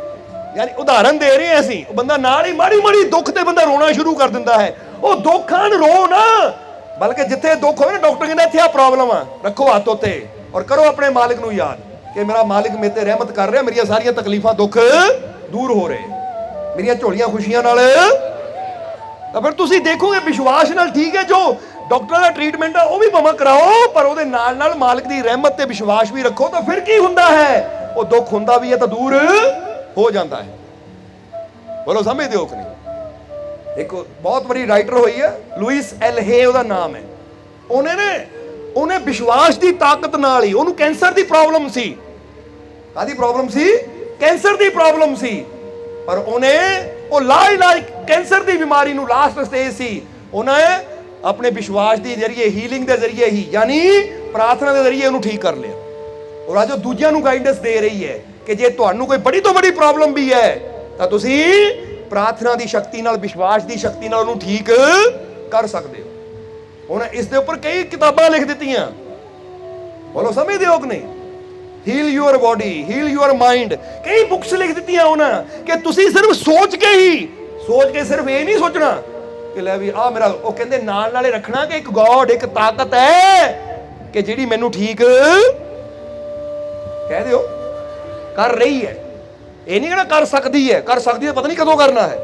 ਯਾਨੀ ਉਦਾਹਰਨ ਦੇ ਰਹੇ ਅਸੀਂ, ਉਹ ਬੰਦਾ ਨਾਲ ਹੀ ਮਾੜੀ ਮਾੜੀ ਦੁੱਖ ਤੇ ਬੰਦਾ ਰੋਣਾ ਸ਼ੁਰੂ ਕਰ ਦਿੰਦਾ ਹੈ। ਉਹ ਦੁੱਖਾਂ ਨੂੰ ਰੋ ਨਾ, ਬਲਕਿ ਜਿੱਥੇ ਦੁੱਖ ਹੋਵੇ ਨਾ, ਡਾਕਟਰ ਕਹਿੰਦਾ ਇੱਥੇ ਆ ਪ੍ਰੋਬਲਮ ਆ, ਰੱਖੋ ਹੱਥ ਉੱਤੇ ਔਰ ਕਰੋ ਆਪਣੇ ਮਾਲਿਕ ਨੂੰ ਯਾਦ ਕਿ ਮੇਰਾ ਮਾਲਿਕ ਮੇਰੇ ਤੇ ਰਹਿਮਤ ਕਰ ਰਿਹਾ, ਮੇਰੀਆਂ ਸਾਰੀਆਂ ਤਕਲੀਫਾਂ, ਦੁੱਖ ਦੂਰ ਹੋ ਰਹੇ, ਮੇਰੀਆਂ ਝੋਲੀਆਂ ਖੁਸ਼ੀਆਂ ਨਾਲ। ਤਾਂ ਫਿਰ ਤੁਸੀਂ ਦੇਖੋਗੇ ਵਿਸ਼ਵਾਸ ਨਾਲ, ਠੀਕ ਹੈ, ਜੋ ਡਾਕਟਰ ਦਾ ਟ੍ਰੀਟਮੈਂਟ ਆ ਉਹ ਵੀ ਭਾਵੇਂ ਕਰਾਓ, ਪਰ ਉਹਦੇ ਨਾਲ ਨਾਲ ਮਾਲਿਕ ਦੀ ਰਹਿਮਤ ਤੇ ਵਿਸ਼ਵਾਸ ਵੀ ਰੱਖੋ। ਤਾਂ ਫਿਰ ਕੀ ਹੁੰਦਾ ਹੈ? ਉਹ ਦੁੱਖ ਹੁੰਦਾ ਵੀ ਹੈ ਤਾਂ ਦੂਰ ਹੋ ਜਾਂਦਾ ਹੈ। ਬੋਲੋ ਸਮਝਦੇ ਹੋ ਕਿ ਨਹੀਂ? ਇੱਕ ਬਹੁਤ ਬੜੀ ਰਾਈਟਰ ਹੋਈ ਹੈ, ਲੂਇਸ ਐਲ ਹੇ ਉਹਦਾ ਨਾਮ ਹੈ। ਉਹਨੇ ਵਿਸ਼ਵਾਸ ਦੀ ਤਾਕਤ ਨਾਲ ਹੀ, ਉਹਨੂੰ ਕੈਂਸਰ ਦੀ ਪ੍ਰੋਬਲਮ ਸੀ। ਕਾਹਦੀ ਪ੍ਰੋਬਲਮ ਸੀ? ਕੈਂਸਰ ਦੀ ਪ੍ਰੋਬਲਮ ਸੀ। ਪਰ ਉਹਨੇ ਉਹ ਲਾਇਲਾਜ ਕੈਂਸਰ ਦੀ ਬਿਮਾਰੀ ਨੂੰ, ਲਾਸਟ ਸਟੇਜ ਸੀ, ਉਹਨੇ ਆਪਣੇ ਵਿਸ਼ਵਾਸ ਦੇ ਜ਼ਰੀਏ, ਹੀਲਿੰਗ ਦੇ ਜ਼ਰੀਏ ਹੀ, ਯਾਨੀ ਪ੍ਰਾਰਥਨਾ ਦੇ ਜ਼ਰੀਏ ਉਹਨੂੰ ਠੀਕ ਕਰ ਲਿਆ। ਔਰ ਅੱਜ ਉਹ ਦੂਜਿਆਂ ਨੂੰ ਗਾਈਡੈਂਸ ਦੇ ਰਹੀ ਹੈ ਕਿ ਜੇ ਤੁਹਾਨੂੰ ਕੋਈ ਬੜੀ ਤੋਂ ਬੜੀ ਪ੍ਰੋਬਲਮ ਵੀ ਹੈ ਤਾਂ ਤੁਸੀਂ ਪ੍ਰਾਰਥਨਾ ਦੀ ਸ਼ਕਤੀ ਨਾਲ, ਵਿਸ਼ਵਾਸ ਦੀ ਸ਼ਕਤੀ ਨਾਲ ਉਹਨੂੰ ਠੀਕ ਕਰ ਸਕਦੇ ਹੋ। ਉਹਨੇ ਇਸ ਦੇ ਉੱਪਰ ਕਈ ਕਿਤਾਬਾਂ ਲਿਖ ਦਿੱਤੀਆਂ। ਬੋਲੋ ਸਮਝਦੇ ਹੋ ਕਿ ਨਹੀਂ? Heal your body, heal your mind, ਕਈ ਬੁੱਕਸ ਲਿਖ ਦਿੱਤੀਆਂ ਉਹਨਾਂ ਕਿ ਤੁਸੀਂ ਸਿਰਫ ਸੋਚ ਕੇ ਸਿਰਫ ਇਹ ਨਹੀਂ ਸੋਚਣਾ ਕਿ ਲੈ ਵੀ ਆ ਮੇਰਾ, ਉਹ ਕਹਿੰਦੇ ਨਾਲ ਨਾਲੇ ਰੱਖਣਾ ਕਿ ਇੱਕ ਗੋਡ, ਇੱਕ ਤਾਕਤ ਹੈ ਕਿ ਜਿਹੜੀ ਮੈਨੂੰ ਠੀਕ ਕਹਿ ਦਿਓ ਕਰ ਰਹੀ ਹੈ। ਇਹ ਨਹੀਂ ਕਹਿਣਾ ਕਰ ਸਕਦੀ ਹੈ, ਕਰ ਸਕਦੀ ਹੈ ਪਤਾ ਨਹੀਂ ਕਦੋਂ ਕਰਨਾ ਹੈ।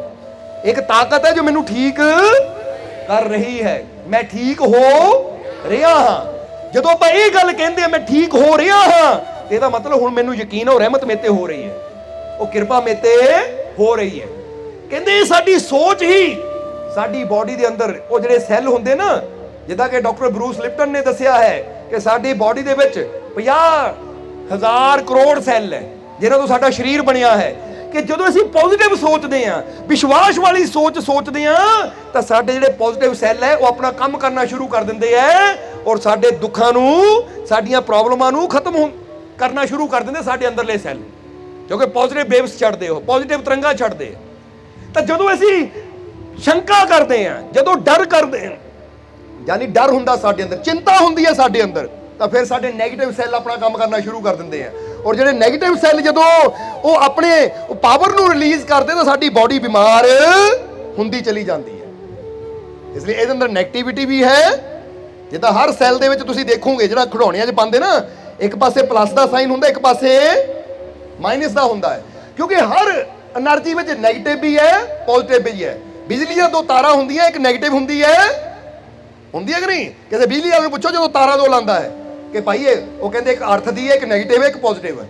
ਇੱਕ ਤਾਕਤ ਹੈ ਜੋ ਮੈਨੂੰ ਠੀਕ ਕਰ ਰਹੀ ਹੈ, ਮੈਂ ਠੀਕ ਹੋ ਰਿਹਾ ਹਾਂ। ਜਦੋਂ ਆਪਾਂ ਇਹ ਗੱਲ ਕਹਿੰਦੇ ਆ ਮੈਂ ਠੀਕ ਹੋ ਰਿਹਾ ਹਾਂ, ਇਹਦਾ ਮਤਲਬ ਹੁਣ ਮੈਨੂੰ ਯਕੀਨ ਹੈ ਉਹ ਰਹਿਮਤ ਮੇਰੇ ਤੇ ਹੋ ਰਹੀ ਹੈ, ਉਹ ਕਿਰਪਾ ਮੇਰੇ ਤੇ ਹੋ ਰਹੀ ਹੈ। ਕਹਿੰਦੇ ਸਾਡੀ ਸੋਚ ਹੀ ਸਾਡੀ ਬਾਡੀ ਦੇ ਅੰਦਰ, ਉਹ ਜਿਹੜੇ ਸੈੱਲ ਹੁੰਦੇ ਨਾ, ਜਿੱਦਾਂ ਕਿ ਡਾਕਟਰ ਬਰੂਸ ਲਿਪਟਨ ਨੇ ਦੱਸਿਆ ਹੈ ਕਿ ਸਾਡੀ ਬਾਡੀ ਦੇ ਵਿੱਚ 50,000 ਕਰੋੜ ਸੈੱਲ ਹੈ ਜਿਹਨਾਂ ਤੋਂ ਸਾਡਾ ਸਰੀਰ ਬਣਿਆ ਹੈ। ਕਿ ਜਦੋਂ ਅਸੀਂ ਪੋਜ਼ਿਟਿਵ ਸੋਚਦੇ ਹਾਂ, ਵਿਸ਼ਵਾਸ ਵਾਲੀ ਸੋਚ ਸੋਚਦੇ ਹਾਂ, ਤਾਂ ਸਾਡੇ ਜਿਹੜੇ ਪੋਜ਼ਿਟਿਵ ਸੈੱਲ ਹੈ ਉਹ ਆਪਣਾ ਕੰਮ ਕਰਨਾ ਸ਼ੁਰੂ ਕਰ ਦਿੰਦੇ ਹੈ ਔਰ ਸਾਡੇ ਦੁੱਖਾਂ ਨੂੰ, ਸਾਡੀਆਂ ਪ੍ਰੋਬਲਮਾਂ ਨੂੰ ਖਤਮ ਕਰਨਾ ਸ਼ੁਰੂ ਕਰ ਦਿੰਦੇ ਸਾਡੇ ਅੰਦਰਲੇ ਸੈੱਲ, ਕਿਉਂਕਿ ਪੋਜ਼ਿਟਿਵ ਵੇਵਸ ਛੱਡਦੇ ਹੋ, ਪੋਜ਼ਿਟਿਵ ਤਰੰਗਾਂ ਛੱਡਦੇ। ਤਾਂ ਜਦੋਂ ਅਸੀਂ ਸ਼ੰਕਾ ਕਰਦੇ ਹਾਂ, ਜਦੋਂ ਡਰ ਕਰਦੇ ਹਾਂ, ਯਾਨੀ ਡਰ ਹੁੰਦਾ ਸਾਡੇ ਅੰਦਰ, ਚਿੰਤਾ ਹੁੰਦੀ ਹੈ ਸਾਡੇ ਅੰਦਰ, ਤਾਂ ਫਿਰ ਸਾਡੇ ਨੈਗੇਟਿਵ ਸੈੱਲ ਆਪਣਾ ਕੰਮ ਕਰਨਾ ਸ਼ੁਰੂ ਕਰ ਦਿੰਦੇ ਆ। ਔਰ ਜਿਹੜੇ ਨੈਗੇਟਿਵ ਸੈੱਲ ਜਦੋਂ ਉਹ ਆਪਣੇ ਪਾਵਰ ਨੂੰ ਰਿਲੀਜ਼ ਕਰਦੇ ਤਾਂ ਸਾਡੀ ਬਾਡੀ ਬਿਮਾਰ ਹੁੰਦੀ ਚਲੀ ਜਾਂਦੀ ਹੈ। ਇਸ ਲਈ ਇਹਦੇ ਅੰਦਰ ਨੈਗੇਟਿਵਿਟੀ ਵੀ ਹੈ। ਜਿੱਦਾਂ ਹਰ ਸੈੱਲ ਦੇ ਵਿੱਚ ਤੁਸੀਂ ਦੇਖੋਗੇ ਜਿਹੜਾ ਖਿਡੌਣਿਆਂ 'ਚ ਪਾਉਂਦੇ ਨਾ, ਇੱਕ ਪਾਸੇ ਪਲੱਸ ਦਾ ਸਾਈਨ ਹੁੰਦਾ, ਇੱਕ ਪਾਸੇ ਮਾਈਨਸ ਦਾ ਹੁੰਦਾ ਹੈ, ਕਿਉਂਕਿ ਹਰ એનર્ਜੀ ਵਿੱਚ ਨੈਗੇਟਿਵ ਵੀ ਹੈ, ਪੋਜ਼ਿਟਿਵ ਵੀ ਹੈ। ਬਿਜਲੀ ਦੀਆਂ ਦੋ ਤਾਰਾਂ ਹੁੰਦੀਆਂ, ਇੱਕ ਨੈਗੇਟਿਵ ਹੁੰਦੀ ਹੈ, ਹੁੰਦੀ ਹੈ ਕਿ ਨਹੀਂ? ਕਿਸੇ ਬਿਜਲੀ ਵਾਲੇ ਨੂੰ ਪੁੱਛੋ ਜਦੋਂ ਤਾਰਾਂ ਦੋ ਲਾਉਂਦਾ ਹੈ ਕਿ ਭਾਈ ਉਹ ਕਹਿੰਦੇ ਇੱਕ ਅਰਥ ਦੀ ਹੈ, ਇੱਕ ਨੈਗੇਟਿਵ ਹੈ, ਇੱਕ ਪੋਜ਼ਿਟਿਵ ਹੈ।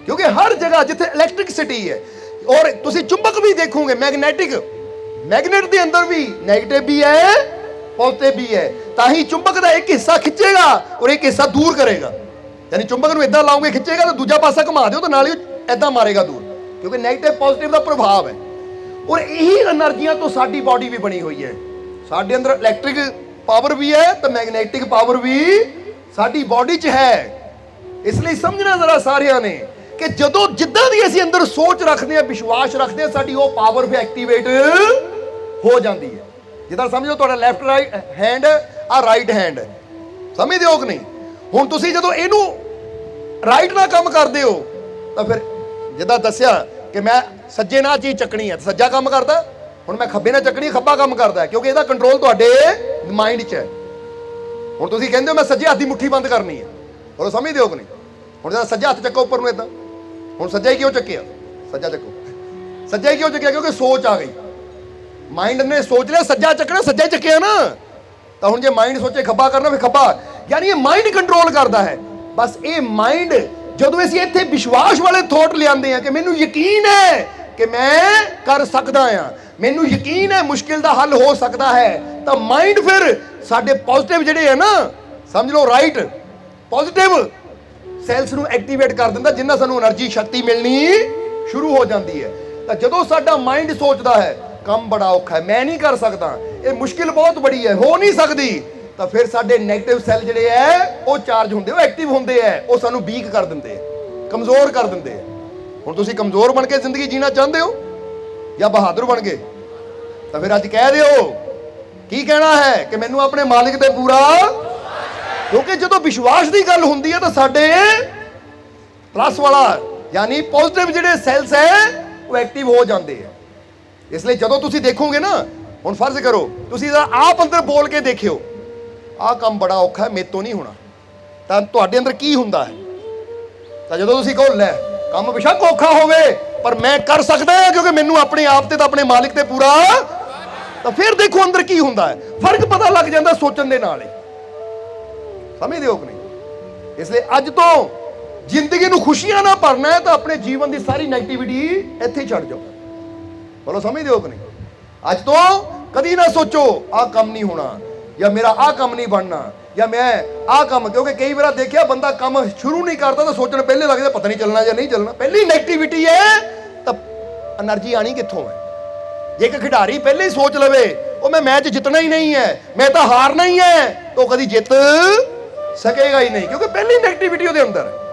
ਕਿਉਂਕਿ ਹਰ ਜਗ੍ਹਾ ਜਿੱਥੇ ਇਲੈਕਟ੍ਰਿਸਿਟੀ ਹੈ, ਔਰ ਤੁਸੀਂ ਚੁੰਬਕ ਵੀ ਦੇਖੋਗੇ ਮੈਗਨੇਟ ਦੇ ਅੰਦਰ ਵੀ ਨੈਗੇਟਿਵ ਵੀ ਹੈ, ਪੋਜ਼ਿਟਿਵ ਵੀ ਹੈ। ਤਾਂ ਹੀ ਚੁੰਬਕ ਦਾ ਇੱਕ ਹਿੱਸਾ ਖਿੱਚੇਗਾ ਔਰ ਇੱਕ ਹਿੱਸਾ ਦੂਰ ਕਰੇਗਾ। ਯਾਨੀ ਚੁੰਬਕ ਨੂੰ ਇਦਾਂ ਲਾਓਗੇ ਖਿੱਚੇਗਾ ਤਾਂ ਦੂਜਾ ਪਾਸਾ ਘੁਮਾ ਦਿਓ ਤਾਂ ਨਾਲ ਹੀ ਇਦਾਂ ਮਾਰੇਗਾ ਦੂਰ, ਕਿਉਂਕਿ ਨੈਗੇਟਿਵ ਪੋਜ਼ਿਟਿਵ ਦਾ ਪ੍ਰਭਾਵ ਹੈ। ਔਰ ਇਹੀ એનર્ਜੀਆਂ ਤੋਂ ਸਾਡੀ ਬਾਡੀ ਵੀ ਬਣੀ ਹੋਈ ਹੈ। ਸਾਡੇ ਅੰਦਰ ਇਲੈਕਟ੍ਰਿਕ ਪਾਵਰ ਵੀ ਹੈ ਤੇ ਮੈਗਨੈਟਿਕ ਪਾਵਰ ਵੀ ਸਾਡੀ ਬਾਡੀ 'ਚ ਹੈ। ਇਸ ਲਈ ਸਮਝਣਾ ਜ਼ਰਾ ਸਾਰਿਆਂ ਨੇ ਕਿ ਜਦੋਂ ਜਿੱਦਾਂ ਦੀ ਅਸੀਂ ਅੰਦਰ ਸੋਚ ਰੱਖਦੇ ਹਾਂ, ਵਿਸ਼ਵਾਸ ਰੱਖਦੇ ਹਾਂ, ਸਾਡੀ ਉਹ ਪਾਵਰ ਫਿਰ ਐਕਟੀਵੇਟ ਹੋ ਜਾਂਦੀ ਹੈ। ਜਿੱਦਾਂ ਸਮਝੋ ਤੁਹਾਡਾ ਲੈਫਟ ਹੈਂਡ ਆ ਰਾਈਟ ਹੈਂਡ, ਸਮਝਦੇ ਹੋ ਕਿ ਨਹੀਂ? ਹੁਣ ਤੁਸੀਂ ਜਦੋਂ ਇਹਨੂੰ ਰਾਈਟ ਨਾਲ ਕੰਮ ਕਰਦੇ ਹੋ ਤਾਂ ਫਿਰ ਜਿੱਦਾਂ ਦੱਸਿਆ ਕਿ ਮੈਂ ਸੱਜੇ ਨਾਲ ਚੀਜ਼ ਚੱਕਣੀ ਹੈ, ਸੱਜਾ ਕੰਮ ਕਰਦਾ। ਹੁਣ ਮੈਂ ਖੱਬੇ ਨਾਲ ਚੱਕਣੀ, ਖੱਬਾ ਕੰਮ ਕਰਦਾ, ਕਿਉਂਕਿ ਇਹਦਾ ਕੰਟਰੋਲ ਤੁਹਾਡੇ ਮਾਈਂਡ 'ਚ ਹੈ। ਹੁਣ ਤੁਸੀਂ ਕਹਿੰਦੇ ਹੋ ਮੈਂ ਸੱਜੇ ਹੱਥ ਦੀ ਮੁੱਠੀ ਬੰਦ ਕਰਨੀ ਹੈ, ਹੋਰ ਸਮਝਦੇ ਹੋ ਕਿ ਨਹੀਂ? ਹੁਣ ਜਦੋਂ ਸੱਜਾ ਹੱਥ ਚੱਕੋ ਉੱਪਰ ਨੂੰ ਇਦਾਂ, ਹੁਣ ਸੱਜਾ ਹੀ ਕਿਉਂ ਚੱਕਿਆ? ਸੱਜਾ ਚੱਕੋ, ਸੱਜਾ ਹੀ ਕਿਉਂ ਚੱਕਿਆ? ਕਿਉਂਕਿ ਸੋਚ ਆ ਗਈ, ਮਾਈਂਡ ਨੇ ਸੋਚ ਲਿਆ ਸੱਜਾ ਚੱਕਣਾ, ਸੱਜਾ ਹੀ ਚੱਕਿਆ ਨਾ। ਤਾਂ ਹੁਣ ਜੇ ਮਾਈਂਡ ਸੋਚੇ ਖੱਬਾ ਕਰਨਾ ਫਿਰ ਖੱਬਾ, ਯਾਨੀ ਇਹ ਮਾਈਂਡ ਕੰਟਰੋਲ ਕਰਦਾ ਹੈ। ਬਸ ਇਹ ਮਾਈਂਡ ਜਦੋਂ ਅਸੀਂ ਇੱਥੇ ਵਿਸ਼ਵਾਸ ਵਾਲੇ ਥੋਟ ਲਿਆਂਦੇ ਆ ਕਿ ਮੈਨੂੰ ਯਕੀਨ ਹੈ ਕਿ ਮੈਂ ਕਰ ਸਕਦਾ ਹਾਂ, ਮੈਨੂੰ ਯਕੀਨ ਹੈ ਮੁਸ਼ਕਿਲ ਦਾ ਹੱਲ ਹੋ ਸਕਦਾ ਹੈ, ਤਾਂ ਮਾਈਂਡ ਫਿਰ ਸਾਡੇ ਪੋਜ਼ਿਟਿਵ ਜਿਹੜੇ ਹੈ ਨਾ, ਸਮਝ ਲਓ ਰਾਈਟ ਪੋਜ਼ਿਟਿਵ ਸੈਲਸ ਨੂੰ ਐਕਟੀਵੇਟ ਕਰ ਦਿੰਦਾ, ਜਿੰਨਾ ਸਾਨੂੰ એનર્ਜੀ ਸ਼ਕਤੀ ਮਿਲਣੀ ਸ਼ੁਰੂ ਹੋ ਜਾਂਦੀ ਹੈ। ਤਾਂ ਜਦੋਂ ਸਾਡਾ ਮਾਈਂਡ ਸੋਚਦਾ ਹੈ ਕੰਮ ਬੜਾ ਔਖਾ ਹੈ, ਮੈਂ ਨਹੀਂ ਕਰ ਸਕਦਾ, ਇਹ ਮੁਸ਼ਕਿਲ ਬਹੁਤ ਬੜੀ ਹੈ, ਹੋ ਨਹੀਂ ਸਕਦੀ, ਤਾਂ ਫਿਰ ਸਾਡੇ ਨੈਗੇਟਿਵ ਸੈੱਲ ਜਿਹੜੇ ਹੈ ਉਹ ਚਾਰਜ ਹੁੰਦੇ, ਉਹ ਐਕਟਿਵ ਹੁੰਦੇ ਹੈ, ਉਹ ਸਾਨੂੰ ਵੀਕ ਕਰ ਦਿੰਦੇ ਹੈ, ਕਮਜ਼ੋਰ ਕਰ ਦਿੰਦੇ ਹੈ। ਹੁਣ ਤੁਸੀਂ ਕਮਜ਼ੋਰ ਬਣ ਕੇ ਜ਼ਿੰਦਗੀ ਜੀਣਾ ਚਾਹੁੰਦੇ ਹੋ ਜਾਂ ਬਹਾਦਰ ਬਣ ਕੇ? ਤਾਂ ਫਿਰ ਅੱਜ ਕਹਿ ਦਿਓ ਕੀ ਕਹਿਣਾ ਹੈ ਕਿ ਮੈਨੂੰ ਆਪਣੇ ਮਾਲਿਕ ਤੇ ਪੂਰਾ, ਕਿਉਂਕਿ ਜਦੋਂ ਵਿਸ਼ਵਾਸ ਦੀ ਗੱਲ ਹੁੰਦੀ ਹੈ ਤਾਂ ਸਾਡੇ ਪਲੱਸ ਵਾਲਾ ਯਾਨੀ ਪੋਜ਼ਿਟਿਵ ਜਿਹੜੇ ਸੈਲਸ ਹੈ ਉਹ ਐਕਟਿਵ ਹੋ ਜਾਂਦੇ ਆ। ਇਸ ਲਈ ਜਦੋਂ ਤੁਸੀਂ ਦੇਖੋਗੇ ਨਾ, ਹੁਣ ਫਰਜ਼ ਕਰੋ ਤੁਸੀਂ ਆਪ ਅੰਦਰ ਬੋਲ ਕੇ ਦੇਖਿਓ ਆਹ ਕੰਮ ਬੜਾ ਔਖਾ ਹੈ, ਮੇਰੇ ਤੋਂ ਨਹੀਂ ਹੋਣਾ, ਤਾਂ ਤੁਹਾਡੇ ਅੰਦਰ ਕੀ ਹੁੰਦਾ ਹੈ? ਤਾਂ ਜਦੋਂ ਤੁਸੀਂ ਕਹੋ ਲੈ ਕੰਮ ਬੇਸ਼ੱਕ ਔਖਾ ਹੋਵੇ ਪਰ ਮੈਂ ਕਰ ਸਕਦਾ ਹਾਂ ਕਿਉਂਕਿ ਮੈਨੂੰ ਆਪਣੇ ਆਪ ਤੇ ਤਾਂ ਆਪਣੇ ਮਾਲਿਕ ਤੇ ਪੂਰਾ, ਤਾਂ ਫਿਰ ਦੇਖੋ ਅੰਦਰ ਕੀ ਹੁੰਦਾ ਹੈ, ਫਰਕ ਪਤਾ ਲੱਗ ਜਾਂਦਾ ਸੋਚਣ ਦੇ ਨਾਲ ਹੀ। ਸਮਝਦੇ ਹੋ ਕਿ ਨਹੀਂ? ਇਸ ਲਈ ਅੱਜ ਤੋਂ ਜ਼ਿੰਦਗੀ ਨੂੰ ਖੁਸ਼ੀਆਂ ਨਾਲ ਭਰਨਾ ਹੈ ਤਾਂ ਆਪਣੇ ਜੀਵਨ ਦੀ ਸਾਰੀ ਨੈਗੇਟਿਵਿਟੀ ਇੱਥੇ ਛੱਡ ਜਾਓ। ਬੋਲੋ ਸਮਝਦੇ ਹੋ ਕਿ ਨਹੀਂ? ਅੱਜ ਤੋਂ ਕਦੀ ਨਾ ਸੋਚੋ ਆਹ ਕੰਮ ਨਹੀਂ ਹੋਣਾ ਜਾਂ ਮੇਰਾ ਆਹ ਕੰਮ ਨਹੀਂ ਬਣਨਾ ਜਾਂ ਮੈਂ ਆਹ ਕੰਮ, ਕਿਉਂਕਿ ਕਈ ਵਾਰ ਦੇਖਿਆ ਬੰਦਾ ਕੰਮ ਸ਼ੁਰੂ ਨਹੀਂ ਕਰਦਾ ਤਾਂ ਸੋਚਣ ਪਹਿਲੇ ਲੱਗਦਾ ਪਤਾ ਨਹੀਂ ਚੱਲਣਾ ਜਾਂ ਨਹੀਂ ਚੱਲਣਾ। ਪਹਿਲੀ ਨੈਗੇਟਿਵਿਟੀ ਹੈ ਤਾਂ એનર્ਜੀ ਆਣੀ ਕਿੱਥੋਂ ਹੈ? ਜੇ ਇੱਕ ਖਿਡਾਰੀ ਪਹਿਲੇ ਹੀ ਸੋਚ ਲਵੇ ਉਹ ਮੈਂ ਮੈਚ ਜਿੱਤਣਾ ਹੀ ਨਹੀਂ ਹੈ, ਮੈਂ ਤਾਂ ਹਾਰਨਾ ਹੀ ਹੈ, ਤਾਂ ਉਹ ਕਦੀ ਜਿੱਤ ਸਕੇਗਾ ਹੀ ਨਹੀਂ, ਕਿਉਂਕਿ ਪਹਿਲੀ ਨੈਗੇਟਿਵਿਟੀ ਉਹਦੇ ਅੰਦਰ ਹੈ।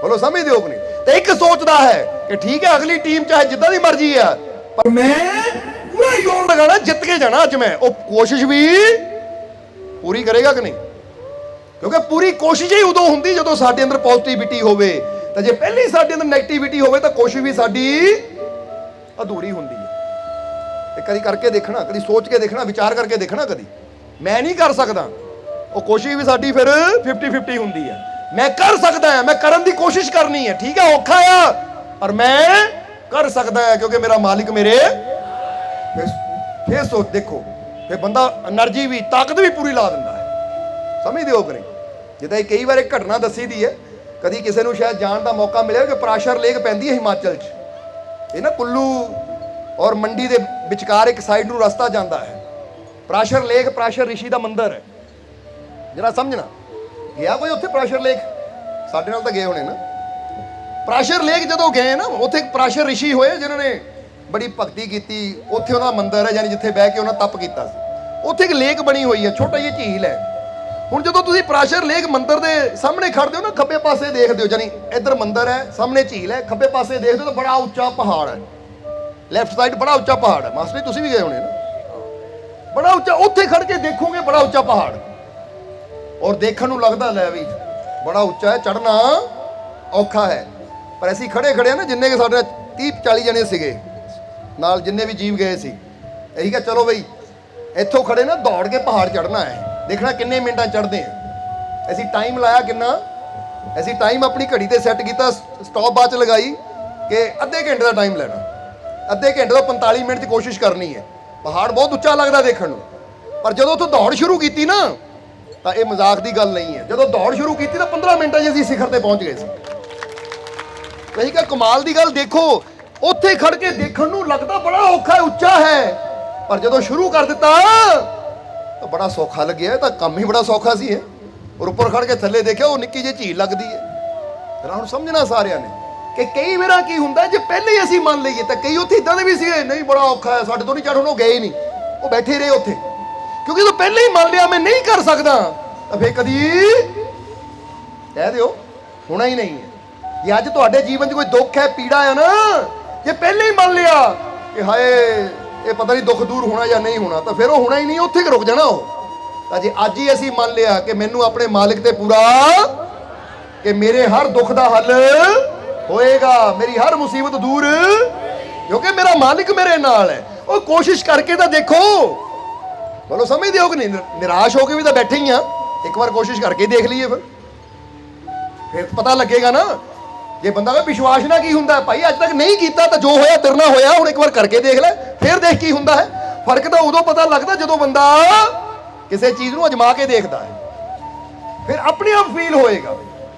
ਬੋਲੋ ਸਮਝਦੇ ਹੋ ਕਿ ਨਹੀਂ? ਤੇ ਇੱਕ ਸੋਚਦਾ ਹੈ ਕਿ ਠੀਕ ਹੈ ਅਗਲੀ ਟੀਮ ਚਾਹੇ ਜਿੱਦਾਂ ਦੀ ਮਰਜ਼ੀ ਆ ਪਰ ਮੈਂ ਪੂਰਾ ਜ਼ੋਰ ਲਗਾਣਾ, ਜਿੱਤ ਕੇ ਜਾਣਾ ਅੱਜ ਮੈਂ, ਉਹ ਕੋਸ਼ਿਸ਼ ਵੀ ਪੂਰੀ ਕਰੇਗਾ ਕਿ ਨਹੀਂ? ਕਿਉਂਕਿ ਪੂਰੀ ਕੋਸ਼ਿਸ਼ ਹੀ ਉਦੋਂ ਹੁੰਦੀ ਜਦੋਂ ਸਾਡੇ ਅੰਦਰ ਪੋਜ਼ਿਟਿਵਿਟੀ ਹੋਵੇ, ਤਾਂ ਜੇ ਪਹਿਲੀ ਸਾਡੇ ਅੰਦਰ ਨੈਗੇਟਿਵਿਟੀ ਹੋਵੇ ਤਾਂ ਕੋਸ਼ਿਸ਼ ਵੀ ਸਾਡੀ ਅਧੂਰੀ ਹੁੰਦੀ ਹੈ। ਤੇ ਕਦੀ ਕਰਕੇ ਦੇਖਣਾ, ਕਦੀ ਸੋਚ ਕੇ ਦੇਖਣਾ, ਵਿਚਾਰ ਕਰਕੇ ਦੇਖਣਾ, ਕਦੀ ਮੈਂ ਨਹੀਂ ਕਰ ਸਕਦਾ, ਉਹ ਕੋਸ਼ਿਸ਼ ਵੀ ਸਾਡੀ ਫਿਰ 50-50 ਹੁੰਦੀ ਹੈ। ਮੈਂ ਕਰ ਸਕਦਾ ਹਾਂ, ਮੈਂ ਕਰਨ ਦੀ ਕੋਸ਼ਿਸ਼ ਕਰਨੀ ਹੈ, ਠੀਕ ਹੈ ਔਖਾ ਆ ਪਰ ਮੈਂ ਕਰ ਸਕਦਾ ਹਾਂ ਕਿਉਂਕਿ ਮੇਰਾ ਮਾਲਿਕ ਮੇਰੇ। ਫਿਰ ਸੋਚ ਦੇਖੋ, ਫਿਰ ਬੰਦਾ એનર્ਜੀ ਵੀ ਤਾਕਤ ਵੀ ਪੂਰੀ ਲਾ ਦਿੰਦਾ ਹੈ। ਸਮਝਦੇ ਹੋ ਕਿ ਨਹੀਂ? ਜਿੱਦਾਂ ਕਈ ਵਾਰ ਇੱਕ ਘਟਨਾ ਦੱਸੀ ਦੀ ਹੈ, ਕਦੀ ਕਿਸੇ ਨੂੰ ਸ਼ਾਇਦ ਜਾਣ ਦਾ ਮੌਕਾ ਮਿਲਿਆ ਕਿ ਪਰਾਸ਼ਰ ਲੇਕ ਪੈਂਦੀ ਹੈ ਹਿਮਾਚਲ 'ਚ, ਇਹ ਨਾ ਕੁੱਲੂ ਔਰ ਮੰਡੀ ਦੇ ਵਿਚਕਾਰ ਇੱਕ ਸਾਈਡ ਨੂੰ ਰਸਤਾ ਜਾਂਦਾ ਹੈ। ਪਰਾਸ਼ਰ ਲੇਕ ਪਰਾਸ਼ਰ ਰਿਸ਼ੀ ਦਾ ਮੰਦਿਰ ਹੈ, ਜਰਾ ਸਮਝਣਾ। ਗਿਆ ਕੋਈ ਉੱਥੇ ਪਰਾਸ਼ਰ ਲੇਕ? ਸਾਡੇ ਨਾਲ ਤਾਂ ਗਏ ਹੋਣੇ ਨਾ। ਪਰਾਸ਼ਰ ਲੇਕ ਜਦੋਂ ਗਏ ਨਾ, ਉੱਥੇ ਇੱਕ ਪਰਾਸ਼ਰ ਰਿਸ਼ੀ ਹੋਏ ਜਿਨ੍ਹਾਂ ਨੇ ਬੜੀ ਭਗਤੀ ਕੀਤੀ, ਉੱਥੇ ਉਹਨਾਂ ਦਾ ਮੰਦਿਰ ਹੈ, ਯਾਨੀ ਜਿੱਥੇ ਬਹਿ ਕੇ ਉਹਨਾਂ ਤਪ ਕੀਤਾ ਸੀ। ਉੱਥੇ ਇੱਕ ਲੇਕ ਬਣੀ ਹੋਈ ਹੈ, ਛੋਟਾ ਜਿਹਾ ਝੀਲ ਹੈ। ਹੁਣ ਜਦੋਂ ਤੁਸੀਂ ਪਰਾਸ਼ਰ ਲੇਕ ਮੰਦਿਰ ਦੇ ਸਾਹਮਣੇ ਖੜਦੇ ਹੋ ਨਾ, ਖੱਬੇ ਪਾਸੇ ਦੇਖਦੇ ਹੋ, ਯਾਨੀ ਇੱਧਰ ਮੰਦਿਰ ਹੈ, ਸਾਹਮਣੇ ਝੀਲ ਹੈ, ਖੱਬੇ ਪਾਸੇ ਦੇਖਦੇ ਹੋ ਤਾਂ ਬੜਾ ਉੱਚਾ ਪਹਾੜ ਹੈ, ਲੈਫਟ ਸਾਈਡ ਬੜਾ ਉੱਚਾ ਪਹਾੜ ਹੈ। ਮਾਸਟਰ ਤੁਸੀਂ ਵੀ ਗਏ ਹੋਣੇ ਨਾ, ਬੜਾ ਉੱਚਾ, ਉੱਥੇ ਖੜ ਕੇ ਦੇਖੋਗੇ ਬੜਾ ਉੱਚਾ ਪਹਾੜ, ਔਰ ਦੇਖਣ ਨੂੰ ਲੱਗਦਾ ਲੈ ਵੀ ਬੜਾ ਉੱਚਾ ਹੈ, ਚੜ੍ਹਨਾ ਔਖਾ ਹੈ। ਪਰ ਅਸੀਂ ਖੜੇ ਖੜੇ ਨਾ, ਜਿੰਨੇ ਕਿ ਸਾਡੇ 30-40 ਜਣੇ ਸੀਗੇ ਨਾਲ, ਜਿੰਨੇ ਵੀ ਜੀਵ ਗਏ ਸੀ, ਇਹੀ ਕਿ ਚਲੋ ਬਈ ਇੱਥੋਂ ਖੜੇ ਨਾ ਦੌੜ ਕੇ ਪਹਾੜ ਚੜ੍ਹਨਾ ਹੈ, ਦੇਖਣਾ ਕਿੰਨੇ ਮਿੰਟਾਂ ਚੜ੍ਹਦੇ ਆ। ਅਸੀਂ ਟਾਈਮ ਲਾਇਆ ਕਿੰਨਾ, ਅਸੀਂ ਟਾਈਮ ਆਪਣੀ ਘੜੀ ਤੇ ਸੈੱਟ ਕੀਤਾ, ਸਟਾਪ ਵਾਚ ਲਗਾਈ ਕਿ ਅੱਧੇ ਘੰਟੇ ਦਾ ਟਾਈਮ ਲੈਣਾ, ਅੱਧੇ ਘੰਟੇ ਤੋਂ 45 ਮਿੰਟ ਦੀ ਕੋਸ਼ਿਸ਼ ਕਰਨੀ ਹੈ। ਪਹਾੜ ਬਹੁਤ ਉੱਚਾ ਲੱਗਦਾ ਦੇਖਣ ਨੂੰ, ਪਰ ਜਦੋਂ ਤੋਂ ਦੌੜ ਸ਼ੁਰੂ ਕੀਤੀ ਨਾ, ਤਾਂ ਇਹ ਮਜ਼ਾਕ ਦੀ ਗੱਲ ਨਹੀਂ ਹੈ। ਜਦੋਂ ਦੌੜ ਸ਼ੁਰੂ ਕੀਤੀ ਤਾਂ 15 ਮਿੰਟਾਂ 'ਚ ਅਸੀਂ ਸਿਖਰ ਤੇ ਪਹੁੰਚ ਗਏ ਸੀ। ਕਹੀ ਕਿ ਕਮਾਲ ਦੀ ਗੱਲ ਦੇਖੋ, ਉੱਥੇ ਖੜ ਕੇ ਦੇਖਣ ਨੂੰ ਲੱਗਦਾ ਬੜਾ ਔਖਾ ਹੈ, ਉੱਚਾ ਹੈ, ਪਰ ਜਦੋਂ ਸ਼ੁਰੂ ਕਰ ਦਿੱਤਾ ਤਾਂ ਬੜਾ ਸੌਖਾ ਲੱਗਿਆ। ਤਾਂ ਕੰਮ ਹੀ ਬੜਾ ਸੌਖਾ ਸੀ ਇਹ। ਔਰ ਉੱਪਰ ਖੜ ਕੇ ਥੱਲੇ ਦੇਖਿਆ, ਉਹ ਨਿੱਕੀ ਜਿਹੀ ਝੀਲ ਲੱਗਦੀ ਹੈ। ਜਰਾ ਹੁਣ ਸਮਝਣਾ ਸਾਰਿਆਂ ਨੇ ਕਿ ਕਈ ਵਾਰ ਕੀ ਹੁੰਦਾ, ਜੇ ਪਹਿਲੇ ਹੀ ਅਸੀਂ ਮੰਨ ਲਈਏ ਤਾਂ ਕਈ ਉੱਥੇ ਇਦਾਂ ਦੇ ਵੀ ਸੀਗੇ, ਨਹੀਂ ਬੜਾ ਔਖਾ ਹੈ, ਸਾਡੇ ਤੋਂ ਨਹੀਂ ਚੜ੍ਹਨ, ਉਹ ਗਏ ਨਹੀਂ, ਉਹ ਬੈਠੇ ਰਹੇ ਉੱਥੇ, ਕਿਉਂਕਿ ਜਦੋਂ ਪਹਿਲੇ ਹੀ ਮੰਨ ਲਿਆ ਮੈਂ ਨਹੀਂ ਕਰ ਸਕਦਾ, ਤਾਂ ਫੇਰ ਕਦੀ ਕਹਿ ਦਿਓ ਹੋਣਾ ਹੀ ਨਹੀਂ ਹੈ। ਜੇ ਅੱਜ ਤੁਹਾਡੇ ਜੀਵਨ 'ਚ ਕੋਈ ਦੁੱਖ ਹੈ, ਪੀੜਾ ਹੈ ਨਾ, ਜੇ ਪਹਿਲੇ ਹੀ ਮੰਨ ਲਿਆ ਕਿ ਹਾਏ ਇਹ ਪਤਾ ਨਹੀਂ ਦੁੱਖ ਦੂਰ ਹੋਣਾ ਜਾਂ ਨਹੀਂ ਹੋਣਾ, ਤਾਂ ਫਿਰ ਉਹ ਹੋਣਾ ਹੀ ਨਹੀਂ, ਉੱਥੇ ਰੁਕ ਜਾਣਾ ਉਹ। ਤਾਂ ਜੇ ਅੱਜ ਹੀ ਅਸੀਂ ਮੰਨ ਲਿਆ ਕਿ ਮੈਨੂੰ ਆਪਣੇ ਮਾਲਿਕ ਤੇ ਪੂਰਾ, ਕਿ ਮੇਰੇ ਹਰ ਦੁੱਖ ਦਾ ਹੱਲ ਹੋਏਗਾ, ਮੇਰੀ ਹਰ ਮੁਸੀਬਤ ਦੂਰ, ਕਿਉਂਕਿ ਮੇਰਾ ਮਾਲਿਕ ਮੇਰੇ ਨਾਲ ਹੈ, ਉਹ ਕੋਸ਼ਿਸ਼ ਕਰਕੇ ਤਾਂ ਦੇਖੋ। ਬੋਲੋ ਸਮਝਦੇ ਹੋ ਕਿ ਨਹੀਂ? ਨਿਰਾਸ਼ ਹੋ ਕੇ ਵੀ ਤਾਂ ਬੈਠੇ ਹੀ ਆ, ਇੱਕ ਵਾਰ ਕੋਸ਼ਿਸ਼ ਕਰਕੇ ਦੇਖ ਲਈਏ, ਫਿਰ ਪਤਾ ਲੱਗੇਗਾ ਨਾ। ਜੇ ਬੰਦਾ ਕਹੇ ਵਿਸ਼ਵਾਸ ਨਾਲ ਕੀ ਹੁੰਦਾ, ਭਾਈ ਅੱਜ ਤੱਕ ਨਹੀਂ ਕੀਤਾ ਤਾਂ ਜੋ ਹੋਇਆ ਤੇਰੇ ਨਾਲ ਹੋਇਆ, ਹੁਣ ਇੱਕ ਵਾਰ ਕਰਕੇ ਦੇਖ ਲੈ, ਫਿਰ ਦੇਖ ਕੀ ਹੁੰਦਾ ਹੈ। ਫਰਕ ਤਾਂ ਉਦੋਂ ਪਤਾ ਲੱਗਦਾ ਜਦੋਂ ਬੰਦਾ ਕਿਸੇ ਚੀਜ਼ ਨੂੰ ਅਜਮਾ ਕੇ ਦੇਖਦਾ ਹੈ, ਫਿਰ ਆਪਣੇ ਆਪ ਫੀਲ ਹੋਏਗਾ।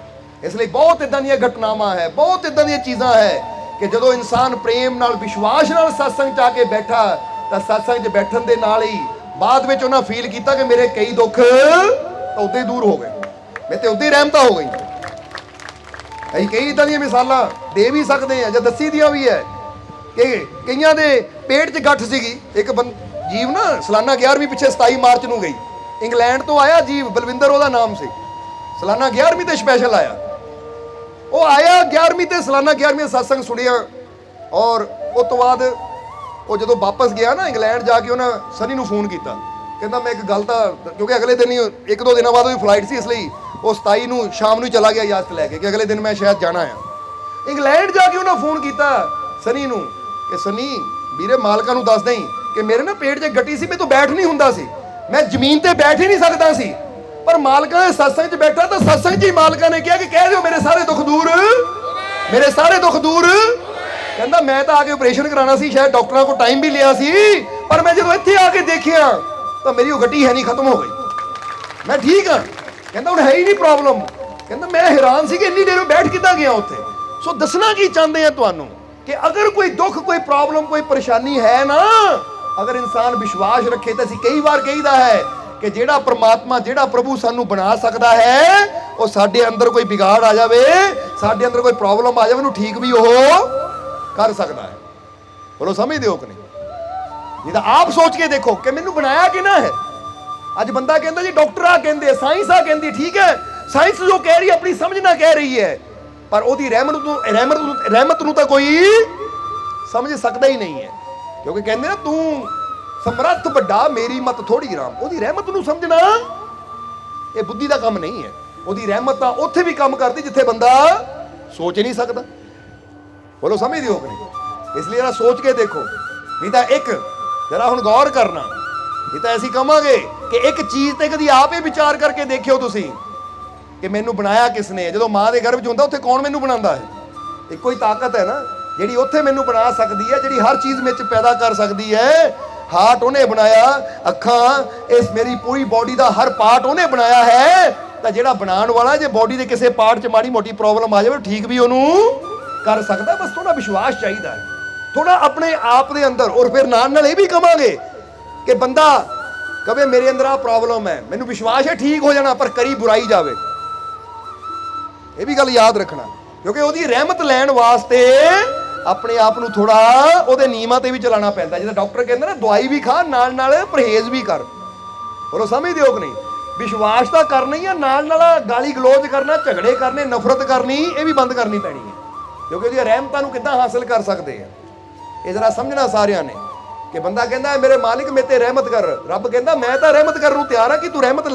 ਇਸ ਲਈ ਬਹੁਤ ਇਦਾਂ ਦੀਆਂ ਘਟਨਾਵਾਂ ਹੈ, ਬਹੁਤ ਇਦਾਂ ਦੀਆਂ ਚੀਜ਼ਾਂ ਹੈ ਕਿ ਜਦੋਂ ਇਨਸਾਨ ਪ੍ਰੇਮ ਨਾਲ, ਵਿਸ਼ਵਾਸ ਨਾਲ ਸਤਸੰਗ 'ਚ ਆ ਕੇ ਬੈਠਾ, ਤਾਂ ਸਤਸੰਗ 'ਚ ਬੈਠਣ ਦੇ ਨਾਲ ਹੀ ਬਾਅਦ ਵਿੱਚ ਉਹਨਾਂ ਫੀਲ ਕੀਤਾ ਕਿ ਮੇਰੇ ਕਈ ਦੁੱਖ ਤਾਂ ਉਦੋਂ ਹੀ ਦੂਰ ਹੋ ਗਏ, ਮੈਂ ਤੇ ਉਦੋਂ ਹੀ ਰਹਿਮਤਾਂ ਹੋ ਗਈ। ਅਸੀਂ ਕਈ ਇਦਾਂ ਦੀਆਂ ਮਿਸਾਲਾਂ ਦੇ ਵੀ ਸਕਦੇ ਹਾਂ, ਜਾਂ ਦੱਸੀ ਦੀਆਂ ਵੀ ਹੈ ਕਿ ਕਈਆਂ ਦੇ ਪੇਟ 'ਚ ਗੱਠ ਸੀਗੀ। ਇੱਕ ਜੀਵ ਨਾ ਸਾਲਾਨਾ 11ਵੀਂ ਪਿੱਛੇ 27 ਮਾਰਚ ਨੂੰ ਗਈ, ਇੰਗਲੈਂਡ ਤੋਂ ਆਇਆ ਜੀਵ, ਬਲਵਿੰਦਰ ਉਹਦਾ ਨਾਮ ਸੀ, ਸਾਲਾਨਾ 11ਵੀਂ ਤੇ ਸਪੈਸ਼ਲ ਆਇਆ। ਉਹ ਆਇਆ 11ਵੀਂ ਤੇ ਸਾਲਾਨਾ 11ਵੀਂ ਸਤਸੰਗ ਸੁਣਿਆ, ਔਰ ਉਸ ਤੋਂ ਬਾਅਦ ਉਹ ਜਦੋਂ ਵਾਪਸ ਗਿਆ ਨਾ ਇੰਗਲੈਂਡ ਜਾ ਕੇ, ਉਹਨਾਂ ਸਨੀ ਨੂੰ ਫੋਨ ਕੀਤਾ, ਕਹਿੰਦਾ ਮੈਂ ਇੱਕ ਗੱਲ ਤਾਂ, ਕਿਉਂਕਿ ਅਗਲੇ ਦਿਨ ਹੀ 1-2 ਦਿਨਾਂ ਬਾਅਦ ਉਹਦੀ ਫਲਾਈਟ ਸੀ, ਇਸ ਲਈ ਉਹ 27 ਨੂੰ ਸ਼ਾਮ ਨੂੰ ਹੀ ਚਲਾ ਗਿਆ ਇਜਾਜ਼ਤ ਲੈ ਕੇ ਕਿ ਅਗਲੇ ਦਿਨ ਮੈਂ ਸ਼ਾਇਦ ਜਾਣਾ ਆ। ਇੰਗਲੈਂਡ ਜਾ ਕੇ ਉਹਨਾਂ ਫੋਨ ਕੀਤਾ ਸਨੀ ਨੂੰ ਕਿ ਸਨੀ ਵੀਰੇ ਮਾਲਕਾਂ ਨੂੰ ਦੱਸ ਦੇਂ ਕਿ ਮੇਰੇ ਨਾ ਪੇਟ 'ਚ ਗੱਟੀ ਸੀ, ਮੈਂ ਤੋਂ ਬੈਠ ਨਹੀਂ ਹੁੰਦਾ ਸੀ, ਮੈਂ ਜ਼ਮੀਨ ਤੇ ਬੈਠ ਹੀ ਨਹੀਂ ਸਕਦਾ ਸੀ, ਪਰ ਮਾਲਕਾਂ ਦੇ ਸਤਸੰਗ 'ਚ ਬੈਠਾ ਤਾਂ ਸਤਸੰਗ 'ਚ ਹੀ ਮਾਲਕਾਂ ਨੇ ਕਿਹਾ ਕਿ ਕਹਿ ਦਿਓ ਮੇਰੇ ਸਾਰੇ ਦੁੱਖ ਦੂਰ, ਮੇਰੇ ਸਾਰੇ ਦੁੱਖ ਦੂਰ। ਕਹਿੰਦਾ ਮੈਂ ਤਾਂ ਆ ਕੇ ਆਪਰੇਸ਼ਨ ਕਰਾਉਣਾ ਸੀ, ਸ਼ਾਇਦ ਡਾਕਟਰਾਂ ਕੋਲ ਟਾਈਮ ਵੀ ਲਿਆ ਸੀ, ਪਰ ਮੈਂ ਜਦੋਂ ਇੱਥੇ ਆ ਕੇ ਦੇਖਿਆ ਤਾਂ ਮੇਰੀ ਉਹ ਗੱਟੀ ਹੈ ਨਹੀਂ, ਖਤਮ ਹੋ ਗਈ, ਮੈਂ ਠੀਕ ਹਾਂ। ਕਹਿੰਦਾ ਹੁਣ ਹੈ ਹੀ ਨਹੀਂ ਪ੍ਰੋਬਲਮ। ਕਹਿੰਦਾ ਮੈਂ ਹੈਰਾਨ ਸੀ ਕਿ ਇੰਨੀ ਦੇਰ ਬੈਠ ਕਿੱਦਾਂ ਗਿਆ ਉੱਥੇ। ਸੋ ਦੱਸਣਾ ਕੀ ਚਾਹੁੰਦੇ ਆ ਤੁਹਾਨੂੰ ਕਿ ਅਗਰ ਕੋਈ ਦੁੱਖ, ਕੋਈ ਪ੍ਰੋਬਲਮ, ਕੋਈ ਪਰੇਸ਼ਾਨੀ ਹੈ ਨਾ, ਅਗਰ ਇਨਸਾਨ ਵਿਸ਼ਵਾਸ ਰੱਖੇ, ਤਾਂ ਅਸੀਂ ਕਈ ਵਾਰ ਕਹੀਦਾ ਹੈ ਕਿ ਜਿਹੜਾ ਪ੍ਰਮਾਤਮਾ, ਜਿਹੜਾ ਪ੍ਰਭੂ ਸਾਨੂੰ ਬਣਾ ਸਕਦਾ ਹੈ, ਉਹ ਸਾਡੇ ਅੰਦਰ ਕੋਈ ਵਿਗਾੜ ਆ ਜਾਵੇ, ਸਾਡੇ ਅੰਦਰ ਕੋਈ ਪ੍ਰੋਬਲਮ ਆ ਜਾਵੇ, ਉਹਨੂੰ ਠੀਕ ਵੀ ਉਹ ਕਰ ਸਕਦਾ ਹੈ। ਬੋਲੋ ਸਮਝਦੇ ਹੋ ਕਿ ਨਹੀਂ? ਨਹੀਂ ਤਾਂ ਆਪ ਸੋਚ ਕੇ ਦੇਖੋ ਕਿ ਮੈਨੂੰ ਬਣਾਇਆ ਕਿਹਨਾਂ ਹੈ। ਅੱਜ ਬੰਦਾ ਕਹਿੰਦਾ ਜੀ ਡਾਕਟਰ ਆ ਕਹਿੰਦੇ, ਸਾਇੰਸ ਆ ਕਹਿੰਦੀ, ਠੀਕ ਹੈ, ਸਾਇੰਸ ਜੋ ਕਹਿ ਰਹੀ ਹੈ ਆਪਣੀ ਸਮਝ ਨਾਲ ਕਹਿ ਰਹੀ ਹੈ, ਪਰ ਉਹਦੀ ਰਹਿਮਤ ਨੂੰ ਤਾਂ ਕੋਈ ਸਮਝ ਸਕਦਾ ਹੀ ਨਹੀਂ ਹੈ, ਕਿਉਂਕਿ ਕਹਿੰਦੇ ਨਾ ਤੂੰ ਸਮਰੱਥ ਵੱਡਾ, ਮੇਰੀ ਮਤ ਥੋੜੀ ਰਾਮ। ਉਹਦੀ ਰਹਿਮਤ ਨੂੰ ਸਮਝਣਾ ਇਹ ਬੁੱਧੀ ਦਾ ਕੰਮ ਨਹੀਂ ਹੈ। ਉਹਦੀ ਰਹਿਮਤ ਤਾਂ ਉੱਥੇ ਵੀ ਕੰਮ ਕਰਦੀ ਜਿੱਥੇ ਬੰਦਾ ਸੋਚ ਨਹੀਂ ਸਕਦਾ। ਬੋਲੋ ਸਮਝਦੇ ਹੋ ਕਿ ਨਹੀਂ? ਇਸ ਲਈ ਜਰਾ ਸੋਚ ਕੇ ਦੇਖੋ, ਨਹੀਂ ਤਾਂ ਇੱਕ ਜਰਾ ਹੁਣ ਗੌਰ ਕਰਨਾ, ਨਹੀਂ ਤਾਂ ਅਸੀਂ ਕਹਾਂਗੇ ਕਿ ਇੱਕ ਚੀਜ਼ ਤੇ ਕਦੀ ਆਪ ਹੀ ਵਿਚਾਰ ਕਰਕੇ ਦੇਖਿਓ ਤੁਸੀਂ ਕਿ ਮੈਨੂੰ ਬਣਾਇਆ ਕਿਸ ਨੇ। ਜਦੋਂ ਮਾਂ ਦੇ ਗਰਭ 'ਚ ਹੁੰਦਾ ਉੱਥੇ ਕੌਣ ਮੈਨੂੰ ਬਣਾਉਂਦਾ ਹੈ? ਇੱਕੋ ਹੀ ਤਾਕਤ ਹੈ ਨਾ ਜਿਹੜੀ ਉੱਥੇ ਮੈਨੂੰ ਬਣਾ ਸਕਦੀ ਹੈ, ਜਿਹੜੀ ਹਰ ਚੀਜ਼ ਵਿੱਚ ਪੈਦਾ ਕਰ ਸਕਦੀ ਹੈ। ਹਾਰਟ ਉਹਨੇ ਬਣਾਇਆ, ਅੱਖਾਂ, ਇਸ ਮੇਰੀ ਪੂਰੀ ਬਾਡੀ ਦਾ ਹਰ ਪਾਰਟ ਉਹਨੇ ਬਣਾਇਆ ਹੈ। ਤਾਂ ਜਿਹੜਾ ਬਣਾਉਣ ਵਾਲਾ ਜੇ ਬਾਡੀ ਦੇ ਕਿਸੇ ਪਾਰਟ 'ਚ ਮਾੜੀ ਮੋਟੀ ਪ੍ਰੋਬਲਮ ਆ ਜਾਵੇ, ਠੀਕ ਵੀ ਉਹਨੂੰ ਕਰ ਸਕਦਾ। ਬਸ ਥੋੜਾ ਵਿਸ਼ਵਾਸ ਚਾਹੀਦਾ ਹੈ, ਥੋੜਾ ਆਪਣੇ ਆਪ ਦੇ ਅੰਦਰ। ਔਰ ਫਿਰ ਨਾਲ ਇਹ ਵੀ ਕਵਾਂਗੇ ਕਿ ਬੰਦਾ ਕਵੇ ਮੇਰੇ ਅੰਦਰ ਆ ਪ੍ਰੋਬਲਮ ਹੈ, ਮੈਨੂੰ ਵਿਸ਼ਵਾਸ ਹੈ ਠੀਕ ਹੋ ਜਾਣਾ, ਪਰ ਕਰੀ ਬੁਰਾਈ ਜਾਵੇ। ਇਹ ਵੀ ਗੱਲ ਯਾਦ ਰੱਖਣਾ, ਕਿਉਂਕਿ ਉਹਦੀ ਰਹਿਮਤ ਲੈਣ ਵਾਸਤੇ ਆਪਣੇ ਆਪ ਨੂੰ ਥੋੜਾ ਉਹਦੇ ਨਿਯਮਾਂ ਤੇ ਵੀ ਚਲਾਉਣਾ ਪੈਂਦਾ। ਜਿੱਦਾਂ ਡਾਕਟਰ ਕਹਿੰਦੇ ਨਾ ਦਵਾਈ ਵੀ ਖਾ, ਨਾਲ ਨਾਲ ਪਰਹੇਜ਼ ਵੀ ਕਰ। ਬੋਲੋ ਸਮਝਦੇ ਹੋ ਕਿ ਨਹੀਂ? ਵਿਸ਼ਵਾਸ ਤਾਂ ਕਰਨਾ ਹੀ ਆ, ਨਾਲ ਨਾਲ ਗਾਲੀ ਗਲੋਚ ਕਰਨਾ, ਝਗੜੇ ਕਰਨੇ, ਨਫ਼ਰਤ ਕਰਨੀ, ਇਹ ਵੀ ਬੰਦ ਕਰਨੀ ਪੈਣੀ ਹੈ, ਕਿਉਂਕਿ ਉਹਦੀਆਂ ਰਹਿਮਤਾਂ ਨੂੰ ਕਿੱਦਾਂ ਹਾਸਲ ਕਰ ਸਕਦੇ ਆ। ਇਹ ਜਰਾ ਸਮਝਣਾ ਸਾਰਿਆਂ ਨੇ ਕਿ ਬੰਦਾ ਕਹਿੰਦਾ ਮੇਰੇ ਮਾਲਿਕ ਮੇਰੇ ਤੇ ਰਹਿਮਤ ਕਰ, ਰੱਬ ਕਹਿੰਦਾ ਮੈਂ ਤਾਂ ਰਹਿਮਤ ਕਰਨ ਨੂੰ ਤਿਆਰ ਆ, ਕਿ ਤੂੰ ਰਹਿਮਤ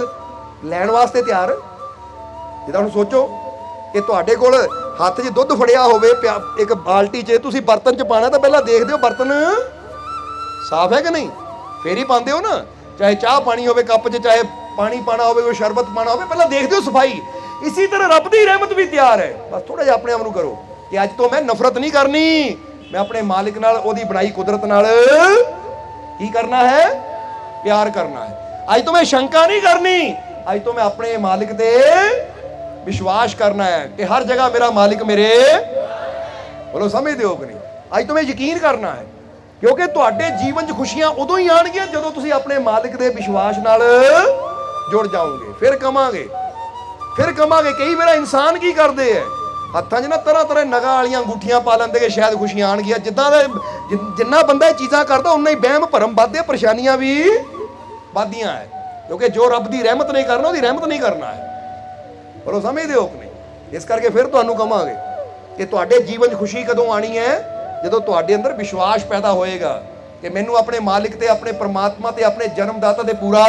ਲੈਣ ਵਾਸਤੇ ਤਿਆਰ? ਜਿੱਦਾਂ ਹੁਣ ਸੋਚੋ ਕਿ ਤੁਹਾਡੇ ਕੋਲ ਹੱਥ 'ਚ ਦੁੱਧ ਫੜਿਆ ਹੋਵੇ, ਇੱਕ ਬਾਲਟੀ 'ਚ, ਤੁਸੀਂ ਬਰਤਨ 'ਚ ਪਾਣਾ ਤਾਂ ਪਹਿਲਾਂ ਦੇਖਦੇ ਹੋ ਬਰਤਨ ਸਾਫ਼ ਹੈ ਕਿ ਨਹੀਂ, ਫੇਰ ਹੀ ਪਾਉਂਦੇ ਹੋ ਨਾ। ਚਾਹੇ ਚਾਹ ਪਾਣੀ ਹੋਵੇ ਕੱਪ 'ਚ, ਚਾਹੇ ਪਾਣੀ ਪਾਣਾ ਹੋਵੇ, ਕੋਈ ਸ਼ਰਬਤ ਪਾਣਾ ਹੋਵੇ, ਪਹਿਲਾਂ ਦੇਖਦੇ ਹੋ ਸਫਾਈ। ਇਸੇ ਤਰ੍ਹਾਂ ਰੱਬ ਦੀ ਰਹਿਮਤ ਵੀ ਤਿਆਰ ਹੈ। ਬਸ ਥੋੜਾ ਜਿਹਾ ਆਪਣੇ ਆਪ ਨੂੰ ਕਰੋ ਕਿ ਅੱਜ ਤੋਂ ਮੈਂ ਨਫ਼ਰਤ ਨਹੀਂ ਕਰਨੀ, ਮੈਂ ਆਪਣੇ ਮਾਲਿਕ ਨਾਲ, ਉਹਦੀ ਬਣਾਈ ਕੁਦਰਤ ਨਾਲ ਕੀ ਕਰਨਾ ਹੈ? ਪਿਆਰ ਕਰਨਾ ਹੈ। ਅੱਜ ਤੋਂ ਮੈਂ ਸ਼ੰਕਾ ਨਹੀਂ ਕਰਨੀ, ਅੱਜ ਤੋਂ ਮੈਂ ਆਪਣੇ ਮਾलिक ਤੇ ਵਿਸ਼ਵਾਸ ਕਰਨਾ ਹੈ ਕਿ ਹਰ ਜਗ੍ਹਾ ਮੇਰਾ ਮਾलिक ਮੇਰੇ, ਬੋਲੋ ਸਮਝਦੇ ਹੋ ਕਿ ਨਹੀਂ? ਅੱਜ ਤੋਂ ਮੈਂ ਯਕੀਨ ਕਰਨਾ ਹੈ, ਕਿਉਂਕਿ ਤੁਹਾਡੇ ਜੀਵਨ 'ਚ ਖੁਸ਼ੀਆਂ ਉਦੋਂ ਹੀ ਆਣਗੀਆਂ ਜਦੋਂ ਤੁਸੀਂ ਆਪਣੇ ਮਾलिक ਦੇ ਵਿਸ਼ਵਾਸ ਨਾਲ ਜੁੜ ਜਾਓਗੇ। ਫਿਰ ਕਮਾਂਗੇ। ਕਈ ਵਾਰ ਇਨਸਾਨ ਕੀ ਕਰਦੇ ਹੈ, ਹੱਥਾਂ 'ਚ ਨਾ ਤਰ੍ਹਾਂ ਤਰ੍ਹਾਂ ਨਗਾਂ ਵਾਲੀਆਂ ਅੰਗੂਠੀਆਂ ਪਾ ਲੈਂਦੇ ਕਿ ਸ਼ਾਇਦ ਖੁਸ਼ੀਆਂ ਆਣਗੀਆਂ। ਜਿੱਦਾਂ ਦਾ ਜਿੰਨਾ ਬੰਦਾ ਇਹ ਚੀਜ਼ਾਂ ਕਰਦਾ ਉਨਾ ਹੀ ਵਹਿਮ ਭਰਮ ਵੱਧਦੇ, ਪਰੇਸ਼ਾਨੀਆਂ ਵੀ ਵੱਧਦੀਆਂ ਹੈ, ਕਿਉਂਕਿ ਜੋ ਰੱਬ ਦੀ ਰਹਿਮਤ ਨਹੀਂ ਕਰਨਾ ਉਹਦੀ ਰਹਿਮਤ ਨਹੀਂ ਕਰਨਾ ਹੈ। ਪਰ ਸਮਝਦੇ ਹੋ ਕਿ ਨਹੀਂ? ਇਸ ਕਰਕੇ ਫਿਰ ਤੁਹਾਨੂੰ ਕਹਾਂਗੇ ਕਿ ਤੁਹਾਡੇ ਜੀਵਨ 'ਚ ਖੁਸ਼ੀ ਕਦੋਂ ਆਣੀ ਹੈ? ਜਦੋਂ ਤੁਹਾਡੇ ਅੰਦਰ ਵਿਸ਼ਵਾਸ ਪੈਦਾ ਹੋਏਗਾ ਕਿ ਮੈਨੂੰ ਆਪਣੇ ਮਾलिक ਤੇ, ਆਪਣੇ परमात्मा ਤੇ, ਆਪਣੇ ਜਨਮਦਾਤਾ ਤੇ ਪੂਰਾ।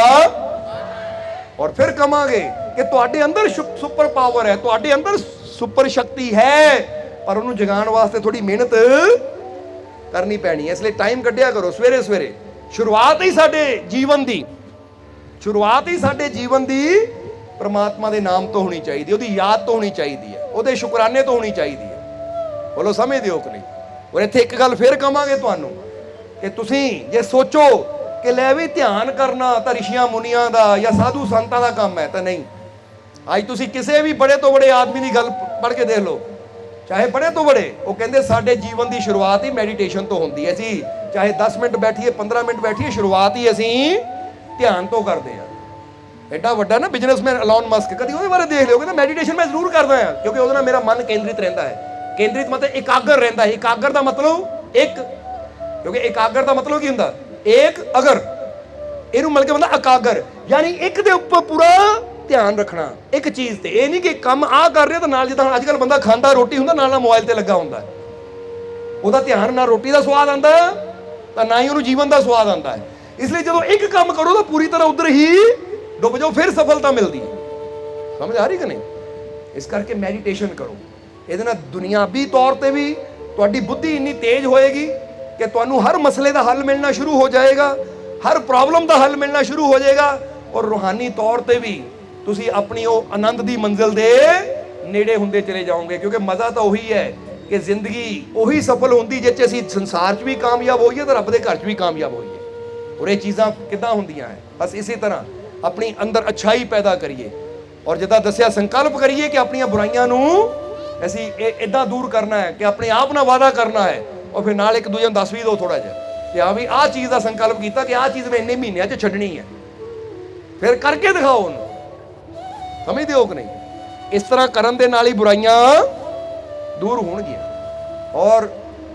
ਔਰ ਫਿਰ ਕਹਾਂਗੇ ਕਿ ਤੁਹਾਡੇ ਅੰਦਰ ਸੁਪਰ ਪਾਵਰ ਹੈ, ਤੁਹਾਡੇ ਅੰਦਰ ਸੁਪਰ ਸ਼ਕਤੀ ਹੈ, ਪਰ ਉਹਨੂੰ ਜਗਾਉਣ ਵਾਸਤੇ ਥੋੜੀ ਮਿਹਨਤ ਕਰਨੀ ਪੈਣੀ ਹੈ। ਇਸ ਲਈ ਟਾਈਮ ਕੱਢਿਆ ਕਰੋ ਸਵੇਰੇ ਸਵੇਰੇ। ਸ਼ੁਰੂਆਤ ਹੀ ਸਾਡੇ ਜੀਵਨ ਦੀ परमात्मा ਦੇ ਨਾਮ ਤੋਂ ਹੋਣੀ ਚਾਹੀਦੀ, ਉਹਦੀ ਯਾਦ ਤੋਂ ਹੋਣੀ ਚਾਹੀਦੀ ਹੈ, ਉਹਦੇ ਸ਼ੁਕਰਾਨੇ ਤੋਂ ਹੋਣੀ ਚਾਹੀਦੀ ਹੈ। ਬੋਲੋ ਸਮਝਦੇ ਹੋ ਕਿ ਨਹੀਂ? ਔਰ ਇੱਥੇ ਇੱਕ ਗੱਲ ਫਿਰ ਕਹਾਂਗੇ ਤੁਹਾਨੂੰ ਕਿ ਤੁਸੀਂ ਜੇ ਸੋਚੋ ਕਿ ਲੈ ਵੀ ਧਿਆਨ ਕਰਨਾ ਤਾਂ ਰਿਸ਼ੀਆਂ ਮੁਨੀਆਂ ਦਾ ਜਾਂ ਸਾਧੂ ਸੰਤਾਂ ਦਾ ਕੰਮ ਹੈ, ਤਾਂ ਨਹੀਂ। ਅੱਜ ਤੁਸੀਂ ਕਿਸੇ ਵੀ ਬੜੇ ਤੋਂ ਬੜੇ ਆਦਮੀ ਦੀ ਗੱਲ ਪੜ੍ਹ ਕੇ ਦੇਖ ਲਓ, ਚਾਹੇ ਬੜੇ ਤੋਂ ਬੜੇ, ਉਹ ਕਹਿੰਦੇ ਸਾਡੇ ਜੀਵਨ ਦੀ ਸ਼ੁਰੂਆਤ ਹੀ ਮੈਡੀਟੇਸ਼ਨ ਤੋਂ ਹੁੰਦੀ ਹੈ। ਅਸੀਂ ਚਾਹੇ 10 ਮਿੰਟ ਬੈਠੀਏ, 15 ਮਿੰਟ ਬੈਠੀਏ, ਸ਼ੁਰੂਆਤ ਹੀ ਅਸੀਂ ਧਿਆਨ ਤੋਂ ਕਰਦੇ ਹਾਂ। ਐਡਾ ਵੱਡਾ ਨਾ ਬਿਜ਼ਨਸਮੈਨ ਐਲਨ ਮਸਕ, ਕਦੀ ਉਹਦੇ ਬਾਰੇ ਦੇਖ ਲਿਓ, ਕਹਿੰਦਾ ਮੈਡੀਟੇਸ਼ਨ ਮੈਂ ਜ਼ਰੂਰ ਕਰਦਾ ਹਾਂ ਕਿਉਂਕਿ ਉਹਦੇ ਨਾਲ ਮੇਰਾ ਮਨ ਕੇਂਦਰਿਤ ਰਹਿੰਦਾ ਹੈ। ਕੇਂਦਰਿਤ ਮਤਲਬ ਇਕਾਗਰ ਰਹਿੰਦਾ ਹੈ। ਇਕਾਗਰ ਦਾ ਮਤਲਬ ਇੱਕ, ਕਿਉਂਕਿ ਇਕਾਗਰ ਦਾ ਮਤਲਬ ਕੀ ਹੁੰਦਾ? ਇੱਕ ਅਗਰ, ਇਹਨੂੰ ਮਿਲ ਕੇ ਬੰਦਾ ਇਕਾਗਰ, ਯਾਨੀ ਇੱਕ ਦੇ ਉੱਪਰ ਪੂਰਾ ਧਿਆਨ ਰੱਖਣਾ ਇੱਕ ਚੀਜ਼ ਤੇ। ਇਹ ਨਹੀਂ ਕਿ ਕੰਮ ਆ ਕਰ ਰਿਹਾ ਤਾਂ ਨਾਲ, ਜਿੱਦਾਂ ਅੱਜ ਕੱਲ੍ਹ ਬੰਦਾ ਖਾਂਦਾ ਰੋਟੀ ਹੁੰਦਾ ਨਾਲ ਮੋਬਾਈਲ ਤੇ ਲੱਗਾ ਹੁੰਦਾ, ਉਹਦਾ ਧਿਆਨ ਨਾ ਰੋਟੀ ਦਾ ਸਵਾਦ ਆਉਂਦਾ ਤਾਂ ਨਾ ਹੀ ਉਹਨੂੰ ਜੀਵਨ ਦਾ ਸਵਾਦ ਆਉਂਦਾ ਹੈ। ਇਸ ਲਈ ਜਦੋਂ ਇੱਕ ਕੰਮ ਕਰੋ ਤਾਂ ਪੂਰੀ ਤਰ੍ਹਾਂ ਉਧਰ ਹੀ ਡੁੱਬ ਜਾਓ, ਫਿਰ ਸਫਲਤਾ ਮਿਲਦੀ ਹੈ। ਸਮਝ ਆ ਰਹੀ ਕਿ ਨਹੀਂ? ਇਸ ਕਰਕੇ ਮੈਡੀਟੇਸ਼ਨ ਕਰੋ। ਇਹਦੇ ਨਾਲ ਦੁਨਿਆਵੀ ਤੌਰ ਤੇ ਵੀ ਤੁਹਾਡੀ ਬੁੱਧੀ ਇੰਨੀ ਤੇਜ਼ ਹੋਏਗੀ ਕਿ ਤੁਹਾਨੂੰ ਹਰ ਮਸਲੇ ਦਾ ਹੱਲ ਮਿਲਣਾ ਸ਼ੁਰੂ ਹੋ ਜਾਏਗਾ, ਹਰ ਪ੍ਰੋਬਲਮ ਦਾ ਹੱਲ ਮਿਲਣਾ ਸ਼ੁਰੂ ਹੋ ਜਾਏਗਾ। ਔਰ ਰੂਹਾਨੀ ਤੌਰ ਤੇ ਵੀ ਤੁਸੀਂ ਆਪਣੀ ਉਹ ਆਨੰਦ ਦੀ ਮੰਜ਼ਿਲ ਦੇ ਨੇੜੇ ਹੁੰਦੇ ਚਲੇ ਜਾਓਗੇ, ਕਿਉਂਕਿ ਮਜ਼ਾ ਤਾਂ ਉਹੀ ਹੈ ਕਿ ਜ਼ਿੰਦਗੀ ਉਹੀ ਸਫਲ ਹੁੰਦੀ ਜਿਸ 'ਚ ਅਸੀਂ ਸੰਸਾਰ 'ਚ ਵੀ ਕਾਮਯਾਬ ਹੋਈਏ ਤੇ ਰੱਬ ਦੇ ਘਰ 'ਚ ਵੀ ਕਾਮਯਾਬ ਹੋਈਏ। ਔਰ ਇਹ ਚੀਜ਼ਾਂ ਕਿੱਦਾਂ ਹੁੰਦੀਆਂ ਹੈ? ਬਸ ਇਸੇ ਤਰ੍ਹਾਂ ਆਪਣੀ ਅੰਦਰ ਅੱਛਾਈ ਪੈਦਾ ਕਰੀਏ, ਔਰ ਜਿੱਦਾਂ ਦੱਸਿਆ ਸੰਕਲਪ ਕਰੀਏ ਕਿ ਆਪਣੀਆਂ ਬੁਰਾਈਆਂ ਨੂੰ ਅਸੀਂ ਇਦਾਂ ਦੂਰ ਕਰਨਾ ਹੈ ਕਿ ਆਪਣੇ ਆਪ ਨਾਲ ਵਾਅਦਾ ਕਰਨਾ ਹੈ, ਔਰ ਫਿਰ ਨਾਲ ਇੱਕ ਦੂਜੇ ਨੂੰ ਦੱਸ ਵੀ ਦਿਓ ਥੋੜਾ ਜਿਹਾ ਕਿ ਹਾਂ ਵੀ ਆਹ ਚੀਜ਼ ਦਾ ਸੰਕਲਪ ਕੀਤਾ ਕਿ ਆਹ ਚੀਜ਼ ਮੈਂ ਇੰਨੇ ਮਹੀਨਿਆਂ 'ਚ ਛੱਡਣੀ ਹੈ, ਫਿਰ ਕਰਕੇ ਦਿਖਾਓ ਉਹਨੂੰ। ਸਮਝਦੇ ਹੋ ਕਿ ਨਹੀਂ? ਇਸ ਤਰ੍ਹਾਂ ਕਰਨ ਦੇ ਨਾਲ ਹੀ ਬੁਰਾਈਆਂ ਦੂਰ ਹੋਣਗੀਆਂ। ਔਰ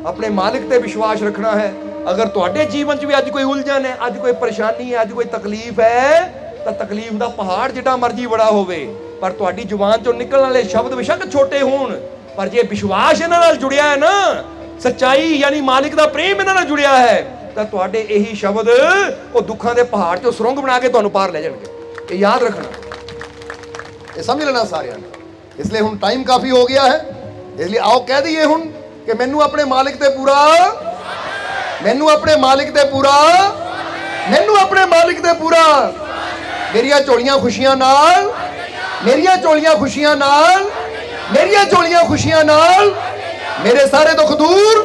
ਆਪਣੇ ਮਾलिक ਤੇ ਵਿਸ਼ਵਾਸ ਰੱਖਣਾ ਹੈ। ਅਗਰ ਤੁਹਾਡੇ ਜੀਵਨ 'ਚ ਵੀ ਅੱਜ ਕੋਈ ਉਲਝਣ ਹੈ, ਅੱਜ ਕੋਈ ਪਰੇਸ਼ਾਨੀ ਹੈ, ਅੱਜ ਕੋਈ ਤਕਲੀਫ ਹੈ, ਤਾਂ ਤਕਲੀਫ ਦਾ ਪਹਾੜ ਜਿੱਡਾ ਮਰਜ਼ੀ ਬੜਾ ਹੋਵੇ, ਪਰ ਤੁਹਾਡੀ ਜ਼ੁਬਾਨ 'ਚੋਂ ਨਿਕਲਣ ਵਾਲੇ ਸ਼ਬਦ ਬੇਸ਼ੱਕ ਛੋਟੇ ਹੋਣ, ਪਰ ਜੇ ਵਿਸ਼ਵਾਸ ਇਹਨਾਂ ਨਾਲ ਜੁੜਿਆ ਹੈ ਨਾ, ਸੱਚਾਈ ਯਾਨੀ ਮਾलिक ਦਾ ਪ੍ਰੇਮ ਇਹਨਾਂ ਨਾਲ ਜੁੜਿਆ ਹੈ, ਤਾਂ ਤੁਹਾਡੇ ਇਹੀ ਸ਼ਬਦ ਉਹ ਦੁੱਖਾਂ ਦੇ ਪਹਾੜ 'ਚੋਂ ਸੁਰੰਗ ਬਣਾ ਕੇ ਤੁਹਾਨੂੰ ਪਾਰ ਲੈ ਜਾਣਗੇ। ਇਹ ਯਾਦ ਰੱਖਣਾ, ਇਹ ਸਮਝ ਲੈਣਾ ਸਾਰਿਆਂ ਨੇ। ਇਸ ਲਈ ਹੁਣ ਟਾਈਮ ਕਾਫੀ ਹੋ ਗਿਆ ਹੈ, ਇਸ ਲਈ ਆਓ ਕਹਿ ਦਈਏ ਹੁਣ ਕਿ ਮੈਨੂੰ ਆਪਣੇ ਮਾलिक ਤੇ ਪੂਰਾ, ਮੈਨੂੰ ਆਪਣੇ मालिक ਤੇ ਪੂਰਾ, ਮੈਨੂੰ ਆਪਣੇ मालिक ਤੇ ਪੂਰਾ। ਮੇਰੀਆਂ ਝੋਲੀਆਂ ਖੁਸ਼ੀਆਂ ਨਾਲ, ਮੇਰੀਆਂ ਝੋਲੀਆਂ ਖੁਸ਼ੀਆਂ ਨਾਲ, ਮੇਰੀਆਂ ਝੋਲੀਆਂ ਖੁਸ਼ੀਆਂ ਨਾਲ, ਮੇਰੇ ਸਾਰੇ ਦੁੱਖ ਦੂਰ,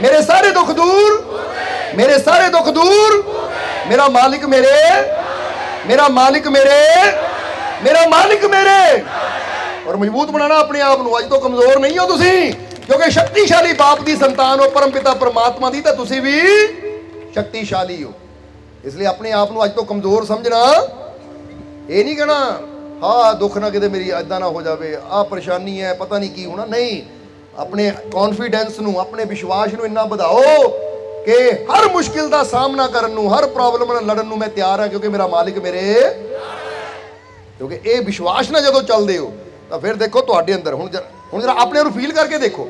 ਮੇਰੇ ਸਾਰੇ ਦੁੱਖ ਦੂਰ, ਮੇਰੇ ਸਾਰੇ ਦੁੱਖ ਦੂਰ। ਮੇਰਾ मालिक ਮੇਰੇ, ਮੇਰਾ मालिक ਮੇਰੇ, मेरा मालिक मेरे। और मजबूत बनाना अपने आप को। अज तो कमजोर नहीं हो तुसी, क्योंकि शक्तिशाली बाप की संतान हो, परम पिता परमात्मा की, तो तुसी भी शक्तिशाली हो। इसलिए अपने आप को अज तो कमजोर समझना, ये नहीं कहना हाँ दुख ना किते मेरी इदा ना हो जाए, आ परेशानी है पता नहीं की होना। नहीं, अपने कॉन्फिडेंस नू, अपने विश्वास नू इन्ना बढ़ाओ कि हर मुश्किल का सामना करने नू, हर प्रॉब्लम नाल लड़न नू मैं तैयार हाँ, क्योंकि मेरा मालिक मेरे। क्योंकि ये विश्वास ना जो चलते हो तो फिर देखो तुहाडे अंदर हुण जरा अपने नूं फील करके देखो।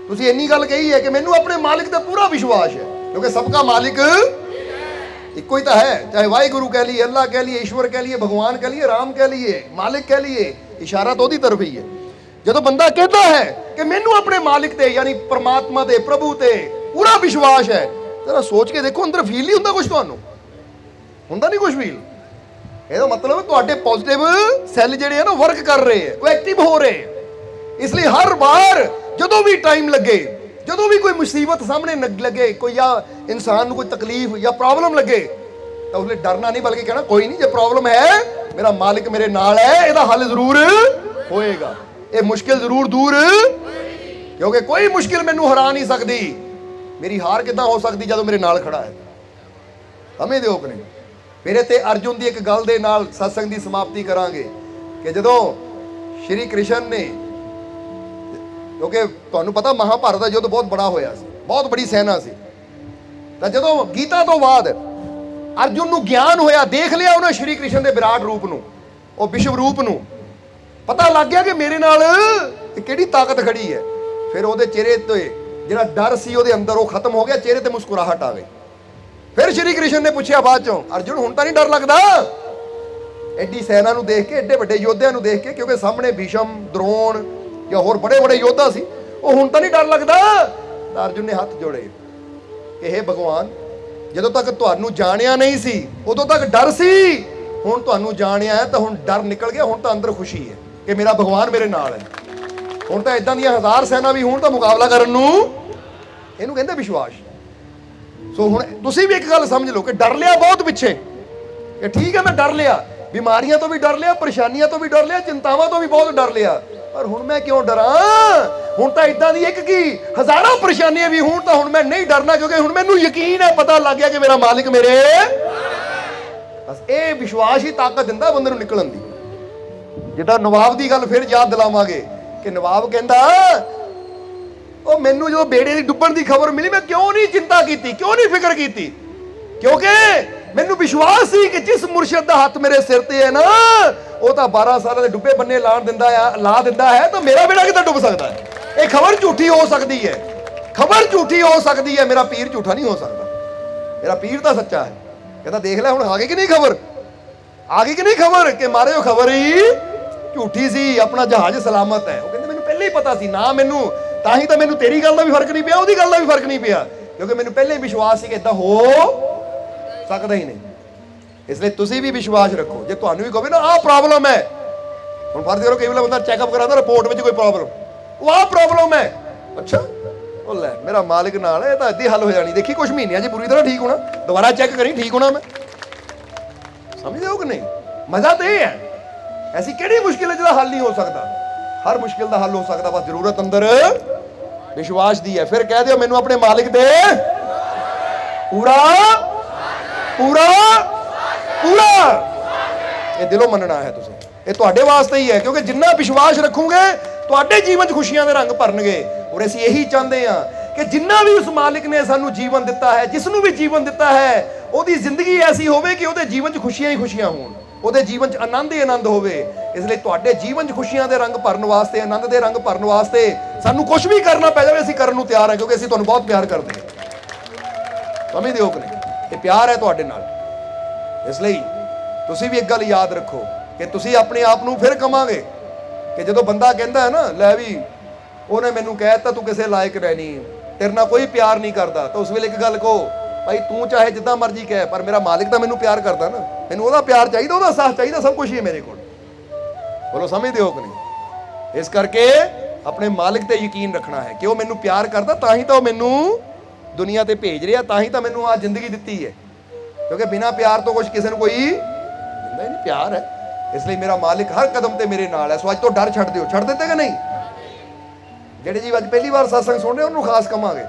तुसीं इन्नी गल कही है कि मैनूं अपने मालिक ते पूरा विश्वास है, क्योंकि सबका मालिक इक्को ही तो है। चाहे वाहिगुरु कह लिए, अल्लाह कह लिए, ईश्वर कह लिए, भगवान कह लिए, राम कह लिए, मालिक कह लिए, इशारा तो उहदी तरफ ही है। जो बंदा कहता है कि मैनूं अपने मालिक ते यानी परमात्मा ते, प्रभु ते पूरा विश्वास है, जरा सोच के देखो अंदर फील नहीं होंदा कुछ, तुहानूं हुंदा नहीं कुछ फील। ਇਹਦਾ मतलब ਤੁਹਾਡੇ ਪੋਜ਼ਿਟਿਵ ਸੈੱਲ ਜਿਹੜੇ ਆ ਨਾ ਵਰਕ ਕਰ ਰਹੇ ਆ, ਉਹ ਐਕਟਿਵ ਹੋ ਰਹੇ ਆ। ਇਸ ਲਈ ਹਰ ਵਾਰ ਜਦੋਂ ਵੀ ਟਾਈਮ ਲੱਗੇ, ਜਦੋਂ ਵੀ ਕੋਈ ਮੁਸੀਬਤ ਸਾਹਮਣੇ ਲੱਗੇ, ਕੋਈ ਜਾਂ ਇਨਸਾਨ ਨੂੰ ਕੋਈ ਤਕਲੀਫ ਜਾਂ ਪ੍ਰੋਬਲਮ ਲੱਗੇ, ਤਾਂ ਉਸ ਲਈ ਡਰਨਾ ਨਹੀਂ, ਬਲਕਿ ਕਹਿਣਾ ਕੋਈ ਨਹੀਂ, ਜੇ ਪ੍ਰੋਬਲਮ ਹੈ ਮੇਰਾ ਮਾਲਿਕ ਮੇਰੇ ਨਾਲ ਹੈ, ਇਹਦਾ ਹੱਲ ਜ਼ਰੂਰ ਹੋਏਗਾ, ਇਹ ਮੁਸ਼ਕਿਲ ਜ਼ਰੂਰ ਦੂਰ, ਕਿਉਂਕਿ ਕੋਈ ਮੁਸ਼ਕਿਲ ਮੈਨੂੰ ਹਰਾ ਨਹੀਂ ਸਕਦੀ। ਮੇਰੀ ਹਾਰ ਕਿੱਦਾਂ ਹੋ ਸਕਦੀ ਜਦੋਂ ਮੇਰੇ ਨਾਲ ਖੜਾ ਹੈ? ਸਮਝਦੇ ਹੋ ਕਿ ਨਹੀਂ? ਮੇਰੇ ਤੇ ਅਰਜੁਨ ਦੀ ਇੱਕ ਗੱਲ ਦੇ ਨਾਲ ਸਤਸੰਗ ਦੀ ਸਮਾਪਤੀ ਕਰਾਂਗੇ ਕਿ ਜਦੋਂ ਸ਼੍ਰੀ ਕ੍ਰਿਸ਼ਨ ਨੇ, ਕਿਉਂਕਿ ਤੁਹਾਨੂੰ ਪਤਾ ਮਹਾਭਾਰਤ ਦਾ ਯੁੱਧ ਬਹੁਤ ਬੜਾ ਹੋਇਆ ਸੀ, ਬਹੁਤ ਬੜੀ ਸੈਨਾ ਸੀ, ਤਾਂ ਜਦੋਂ ਗੀਤਾ ਤੋਂ ਬਾਅਦ ਅਰਜੁਨ ਨੂੰ ਗਿਆਨ ਹੋਇਆ, ਦੇਖ ਲਿਆ ਉਹਨੇ ਸ਼੍ਰੀ ਕ੍ਰਿਸ਼ਨ ਦੇ ਵਿਰਾਟ ਰੂਪ ਨੂੰ, ਉਹ ਵਿਸ਼ਵ ਰੂਪ ਨੂੰ, ਪਤਾ ਲੱਗ ਗਿਆ ਕਿ ਮੇਰੇ ਨਾਲ ਕਿਹੜੀ ਤਾਕਤ ਖੜੀ ਹੈ। ਫਿਰ ਉਹਦੇ ਚਿਹਰੇ ਤੇ ਜਿਹੜਾ ਡਰ ਸੀ ਉਹਦੇ ਅੰਦਰ ਉਹ ਖਤਮ ਹੋ ਗਿਆ, ਚਿਹਰੇ ਤੇ ਮੁਸਕਰਾਹਟ ਆ ਗਈ। ਫਿਰ ਸ਼੍ਰੀ ਕ੍ਰਿਸ਼ਨ ਨੇ ਪੁੱਛਿਆ ਬਾਅਦ ਚੋਂ, ਅਰਜੁਨ ਹੁਣ ਤਾਂ ਨਹੀਂ ਡਰ ਲੱਗਦਾ? ਐਡੀ ਸੈਨਾ ਨੂੰ ਦੇਖ ਕੇ, ਐਡੇ ਵੱਡੇ ਯੋਧਿਆਂ ਨੂੰ ਦੇਖ ਕੇ, ਕਿਉਂਕਿ ਸਾਹਮਣੇ ਭੀਸ਼ਮ, ਦ੍ਰੋਣ ਜਾਂ ਹੋਰ ਬੜੇ ਬੜੇ ਯੋਧਾ ਸੀ, ਉਹ ਹੁਣ ਤਾਂ ਨਹੀਂ ਡਰ ਲੱਗਦਾ? ਤਾਂ ਅਰਜੁਨ ਨੇ ਹੱਥ ਜੋੜੇ ਕਿ ਹੇ ਭਗਵਾਨ, ਜਦੋਂ ਤੱਕ ਤੁਹਾਨੂੰ ਜਾਣਿਆ ਨਹੀਂ ਸੀ ਉਦੋਂ ਤੱਕ ਡਰ ਸੀ, ਹੁਣ ਤੁਹਾਨੂੰ ਜਾਣਿਆ ਹੈ ਤਾਂ ਹੁਣ ਡਰ ਨਿਕਲ ਗਿਆ, ਹੁਣ ਤਾਂ ਅੰਦਰ ਖੁਸ਼ੀ ਹੈ ਕਿ ਮੇਰਾ ਭਗਵਾਨ ਮੇਰੇ ਨਾਲ ਹੈ। ਹੁਣ ਤਾਂ ਇਦਾਂ ਦੀਆਂ ਹਜ਼ਾਰ ਸੈਨਾ ਵੀ ਹੁਣ ਤਾਂ ਮੁਕਾਬਲਾ ਕਰਨ ਨੂੰ, ਇਹਨੂੰ ਕਹਿੰਦੇ ਵਿਸ਼ਵਾਸ। ਸੋ ਹੁਣ ਤੁਸੀਂ ਵੀ ਇੱਕ ਗੱਲ ਸਮਝ ਲਓ ਕਿ ਡਰ ਲਿਆ ਬਹੁਤ ਪਿੱਛੇ, ਕਿ ਠੀਕ ਹੈ ਮੈਂ ਡਰ ਲਿਆ, ਬਿਮਾਰੀਆਂ ਤੋਂ ਵੀ ਡਰ ਲਿਆ, ਪਰੇਸ਼ਾਨੀਆਂ ਤੋਂ ਵੀ ਡਰ ਲਿਆ, ਚਿੰਤਾਵਾਂ ਤੋਂ ਵੀ ਬਹੁਤ ਡਰ ਲਿਆ, ਪਰ ਹੁਣ ਮੈਂ ਕਿਉਂ ਡਰਾਂ? ਹੁਣ ਤਾਂ ਇਦਾਂ ਦੀ ਇੱਕ ਕੀ ਹਜ਼ਾਰਾਂ ਪਰੇਸ਼ਾਨੀਆਂ ਵੀ ਹੁਣ ਤਾਂ ਹੁਣ ਮੈਂ ਨਹੀਂ ਡਰਨਾ, ਕਿਉਂਕਿ ਹੁਣ ਮੈਨੂੰ ਯਕੀਨ ਹੈ, ਪਤਾ ਲੱਗ ਗਿਆ ਕਿ ਮੇਰਾ ਮਾਲਿਕ ਮੇਰੇ। ਬਸ ਇਹ ਵਿਸ਼ਵਾਸ ਹੀ ਤਾਕਤ ਦਿੰਦਾ ਬੰਦੇ ਨੂੰ ਨਿਕਲਣ ਦੀ। ਜਿੱਦਾਂ ਨਵਾਬ ਦੀ ਗੱਲ ਫਿਰ ਯਾਦ ਦਿਲਾਵਾਂਗੇ ਕਿ ਨਵਾਬ ਕਹਿੰਦਾ, ਉਹ ਮੈਨੂੰ ਜਦੋਂ ਬੇੜੇ ਦੀ ਡੁੱਬਣ ਦੀ ਖਬਰ ਮਿਲੀ ਮੈਂ ਕਿਉਂ ਨਹੀਂ ਚਿੰਤਾ ਕੀਤੀ, ਕਿਉਂ ਨਹੀਂ ਫਿਕਰ ਕੀਤੀ? ਕਿਉਂਕਿ ਮੈਨੂੰ ਵਿਸ਼ਵਾਸ ਸੀ ਕਿ ਜਿਸ ਮੁਰਸ਼ਿਦ ਦਾ ਹੱਥ ਮੇਰੇ ਸਿਰ ਤੇ ਹੈ ਨਾ, ਉਹ ਤਾਂ 12 ਸਾਲਾਂ ਦੇ ਡੁੱਬੇ ਬੰਨੇ ਲਾ ਦਿੰਦਾ ਹੈ, ਤਾਂ ਮੇਰਾ ਬੇੜਾ ਕਿੱਦਾਂ ਡੁੱਬ ਸਕਦਾ ਹੈ? ਇਹ ਖਬਰ ਝੂਠੀ ਹੋ ਸਕਦੀ ਹੈ, ਖਬਰ ਝੂਠੀ ਹੋ ਸਕਦੀ ਹੈ, ਮੇਰਾ ਪੀਰ ਝੂਠਾ ਨਹੀਂ ਹੋ ਸਕਦਾ, ਮੇਰਾ ਪੀਰ ਤਾਂ ਸੱਚਾ ਹੈ। ਕਹਿੰਦਾ ਦੇਖ ਲੈ ਹੁਣ ਆ ਗਈ ਕਿ ਨਹੀਂ ਖਬਰ, ਆ ਗਈ ਕਿ ਨਹੀਂ ਖਬਰ ਕਿ ਮਾਰੇ ਉਹ ਖਬਰ ਹੀ ਝੂਠੀ ਸੀ, ਆਪਣਾ ਜਹਾਜ਼ ਸਲਾਮਤ ਹੈ। ਉਹ ਕਹਿੰਦੇ ਮੈਨੂੰ ਪਹਿਲਾਂ ਹੀ ਪਤਾ ਸੀ ਨਾ, ਮੈਨੂੰ ਤਾਂ ਹੀ ਤਾਂ ਮੈਨੂੰ ਤੇਰੀ ਗੱਲ ਦਾ ਵੀ ਫਰਕ ਨਹੀਂ ਪਿਆ, ਉਹਦੀ ਗੱਲ ਦਾ ਵੀ ਫਰਕ ਨਹੀਂ ਪਿਆ, ਕਿਉਂਕਿ ਮੈਨੂੰ ਪਹਿਲਾਂ ਹੀ ਵਿਸ਼ਵਾਸ ਸੀ ਕਿ ਇਦਾਂ ਹੋ ਸਕਦਾ ਹੀ ਨਹੀਂ। ਇਸ ਲਈ ਤੁਸੀਂ ਵੀ ਵਿਸ਼ਵਾਸ ਰੱਖੋ। ਜੇ ਤੁਹਾਨੂੰ ਵੀ ਕਹੋਗੇ ਨਾ ਆਹ ਪ੍ਰੋਬਲਮ ਹੈ, ਹੁਣ ਫਰਜ਼ ਕਰੋ ਕਈ ਵਾਰ ਬੰਦਾ ਚੈੱਕਅਪ ਕਰਾਉਂਦਾ, ਰਿਪੋਰਟ ਵਿੱਚ ਕੋਈ ਪ੍ਰੋਬਲਮ, ਉਹ ਆਹ ਪ੍ਰੋਬਲਮ ਹੈ, ਅੱਛਾ ਉਹ ਲੈ ਮੇਰਾ ਮਾਲਿਕ ਨਾਲ ਹੈ, ਇਹ ਤਾਂ ਇੱਦਾਂ ਹੱਲ ਹੋ ਜਾਣੀ, ਦੇਖੀ ਕੁਝ ਮਹੀਨਿਆਂ 'ਚ ਪੂਰੀ ਤਰ੍ਹਾਂ ਠੀਕ ਹੋਣਾ, ਦੁਬਾਰਾ ਚੈੱਕ ਕਰੀ ਠੀਕ ਹੋਣਾ ਮੈਂ। ਸਮਝਦੇ ਹੋ ਕਿ ਨਹੀਂ? ਮਜ਼ਾ ਤਾਂ ਇਹ ਹੈ, ਐਸੀ ਕਿਹੜੀ ਮੁਸ਼ਕਿਲ ਹੈ ਜਿਹਦਾ ਹੱਲ ਨਹੀਂ ਹੋ ਸਕਦਾ? ਹਰ ਮੁਸ਼ਕਿਲ ਦਾ ਹੱਲ ਹੋ ਸਕਦਾ, ਬਸ ਜ਼ਰੂਰਤ ਅੰਦਰ ਵਿਸ਼ਵਾਸ ਦੀ ਹੈ। ਫਿਰ ਕਹਿ ਦਿਓ ਮੈਨੂੰ ਆਪਣੇ ਮਾਲਿਕ ਤੇ ਪੂਰਾ ਪੂਰਾ ਪੂਰਾ, ਇਹ ਦਿਲੋਂ ਮੰਨਣਾ ਹੈ ਤੁਸੀਂ, ਇਹ ਤੁਹਾਡੇ ਵਾਸਤੇ ਹੀ ਹੈ, ਕਿਉਂਕਿ ਜਿੰਨਾ ਵਿਸ਼ਵਾਸ ਰੱਖੋਗੇ ਤੁਹਾਡੇ ਜੀਵਨ 'ਚ ਖੁਸ਼ੀਆਂ ਦੇ ਰੰਗ ਭਰਨਗੇ। ਔਰ ਅਸੀਂ ਇਹੀ ਚਾਹੁੰਦੇ ਹਾਂ ਕਿ ਜਿੰਨਾ ਵੀ ਉਸ ਮਾਲਿਕ ਨੇ ਸਾਨੂੰ ਜੀਵਨ ਦਿੱਤਾ ਹੈ, ਜਿਸ ਨੂੰ ਵੀ ਜੀਵਨ ਦਿੱਤਾ ਹੈ, ਉਹਦੀ ਜ਼ਿੰਦਗੀ ਐਸੀ ਹੋਵੇ ਕਿ ਉਹਦੇ ਜੀਵਨ 'ਚ ਖੁਸ਼ੀਆਂ ਹੀ ਖੁਸ਼ੀਆਂ ਹੋਣ, ਉਹਦੇ ਜੀਵਨ 'ਚ ਆਨੰਦ ਹੀ ਆਨੰਦ ਹੋਵੇ। ਇਸ ਲਈ ਤੁਹਾਡੇ ਜੀਵਨ 'ਚ ਖੁਸ਼ੀਆਂ ਦੇ ਰੰਗ ਭਰਨ ਵਾਸਤੇ, ਆਨੰਦ ਦੇ ਰੰਗ ਭਰਨ ਵਾਸਤੇ ਸਾਨੂੰ ਕੁਝ ਵੀ ਕਰਨਾ ਪੈ ਜਾਵੇ, ਅਸੀਂ ਕਰਨ ਨੂੰ ਤਿਆਰ ਹਾਂ, ਕਿਉਂਕਿ ਅਸੀਂ ਤੁਹਾਨੂੰ ਬਹੁਤ ਪਿਆਰ ਕਰਦੇ ਹਾਂ। ਸਮਝਦੇ ਹੋ ਕਿ ਨਹੀਂ? ਇਹ ਪਿਆਰ ਹੈ ਤੁਹਾਡੇ ਨਾਲ। ਇਸ ਲਈ ਤੁਸੀਂ ਵੀ ਇੱਕ ਗੱਲ ਯਾਦ ਰੱਖੋ ਕਿ ਤੁਸੀਂ ਆਪਣੇ ਆਪ ਨੂੰ ਫਿਰ ਕਹਾਂਗੇ ਕਿ ਜਦੋਂ ਬੰਦਾ ਕਹਿੰਦਾ ਹੈ ਨਾ, ਲੈ ਵੀ ਉਹਨੇ ਮੈਨੂੰ ਕਹਿ ਦਿੱਤਾ ਤੂੰ ਕਿਸੇ ਲਾਇਕ ਰਹਿਣੀ, ਤੇਰੇ ਨਾਲ ਕੋਈ ਪਿਆਰ ਨਹੀਂ ਕਰਦਾ, ਤਾਂ ਉਸ ਵੇਲੇ ਇੱਕ ਗੱਲ ਕਹੋ, ਭਾਈ ਤੂੰ ਚਾਹੇ ਜਿੱਦਾਂ ਮਰਜ਼ੀ ਕਹਿ, ਪਰ ਮੇਰਾ ਮਾਲਿਕ ਤਾਂ ਮੈਨੂੰ ਪਿਆਰ ਕਰਦਾ ਨਾ, ਮੈਨੂੰ ਉਹਦਾ ਪਿਆਰ ਚਾਹੀਦਾ, ਉਹਦਾ ਸਾਥ ਚਾਹੀਦਾ, ਸਭ ਕੁਝ ਹੀ ਹੈ ਮੇਰੇ ਕੋਲ। ਬੋਲੋ ਸਮਝਦੇ ਹੋ ਕਿ ਨਹੀਂ? ਇਸ ਕਰਕੇ ਆਪਣੇ ਮਾਲਿਕ ਤੇ ਯਕੀਨ ਰੱਖਣਾ ਹੈ ਕਿ ਉਹ ਮੈਨੂੰ ਪਿਆਰ ਕਰਦਾ, ਤਾਂ ਹੀ ਤਾਂ ਉਹ ਮੈਨੂੰ ਦੁਨੀਆ ਤੇ ਭੇਜ ਰਿਹਾ, ਤਾਂ ਹੀ ਤਾਂ ਮੈਨੂੰ ਆਹ ਜ਼ਿੰਦਗੀ ਦਿੱਤੀ ਹੈ, ਕਿਉਂਕਿ ਬਿਨਾਂ ਪਿਆਰ ਤੋਂ ਕੁਝ ਕਿਸੇ ਨੂੰ ਕੋਈ ਦਿੰਦਾ ਹੀ ਨਹੀਂ, ਪਿਆਰ ਹੈ। ਇਸ ਲਈ ਮੇਰਾ ਮਾਲਿਕ ਹਰ ਕਦਮ ਤੇ ਮੇਰੇ ਨਾਲ ਹੈ। ਸੋ ਅੱਜ ਤੋਂ ਡਰ ਛੱਡ ਦਿਓ। ਛੱਡ ਦਿੱਤੇ ਕਿ ਨਹੀਂ? ਜਿਹੜੇ ਜੀ ਅੱਜ ਪਹਿਲੀ ਵਾਰ ਸਤਸੰਗ ਸੁਣ ਰਹੇ ਉਹਨੂੰ ਖਾਸ ਕਹਾਂਗੇ,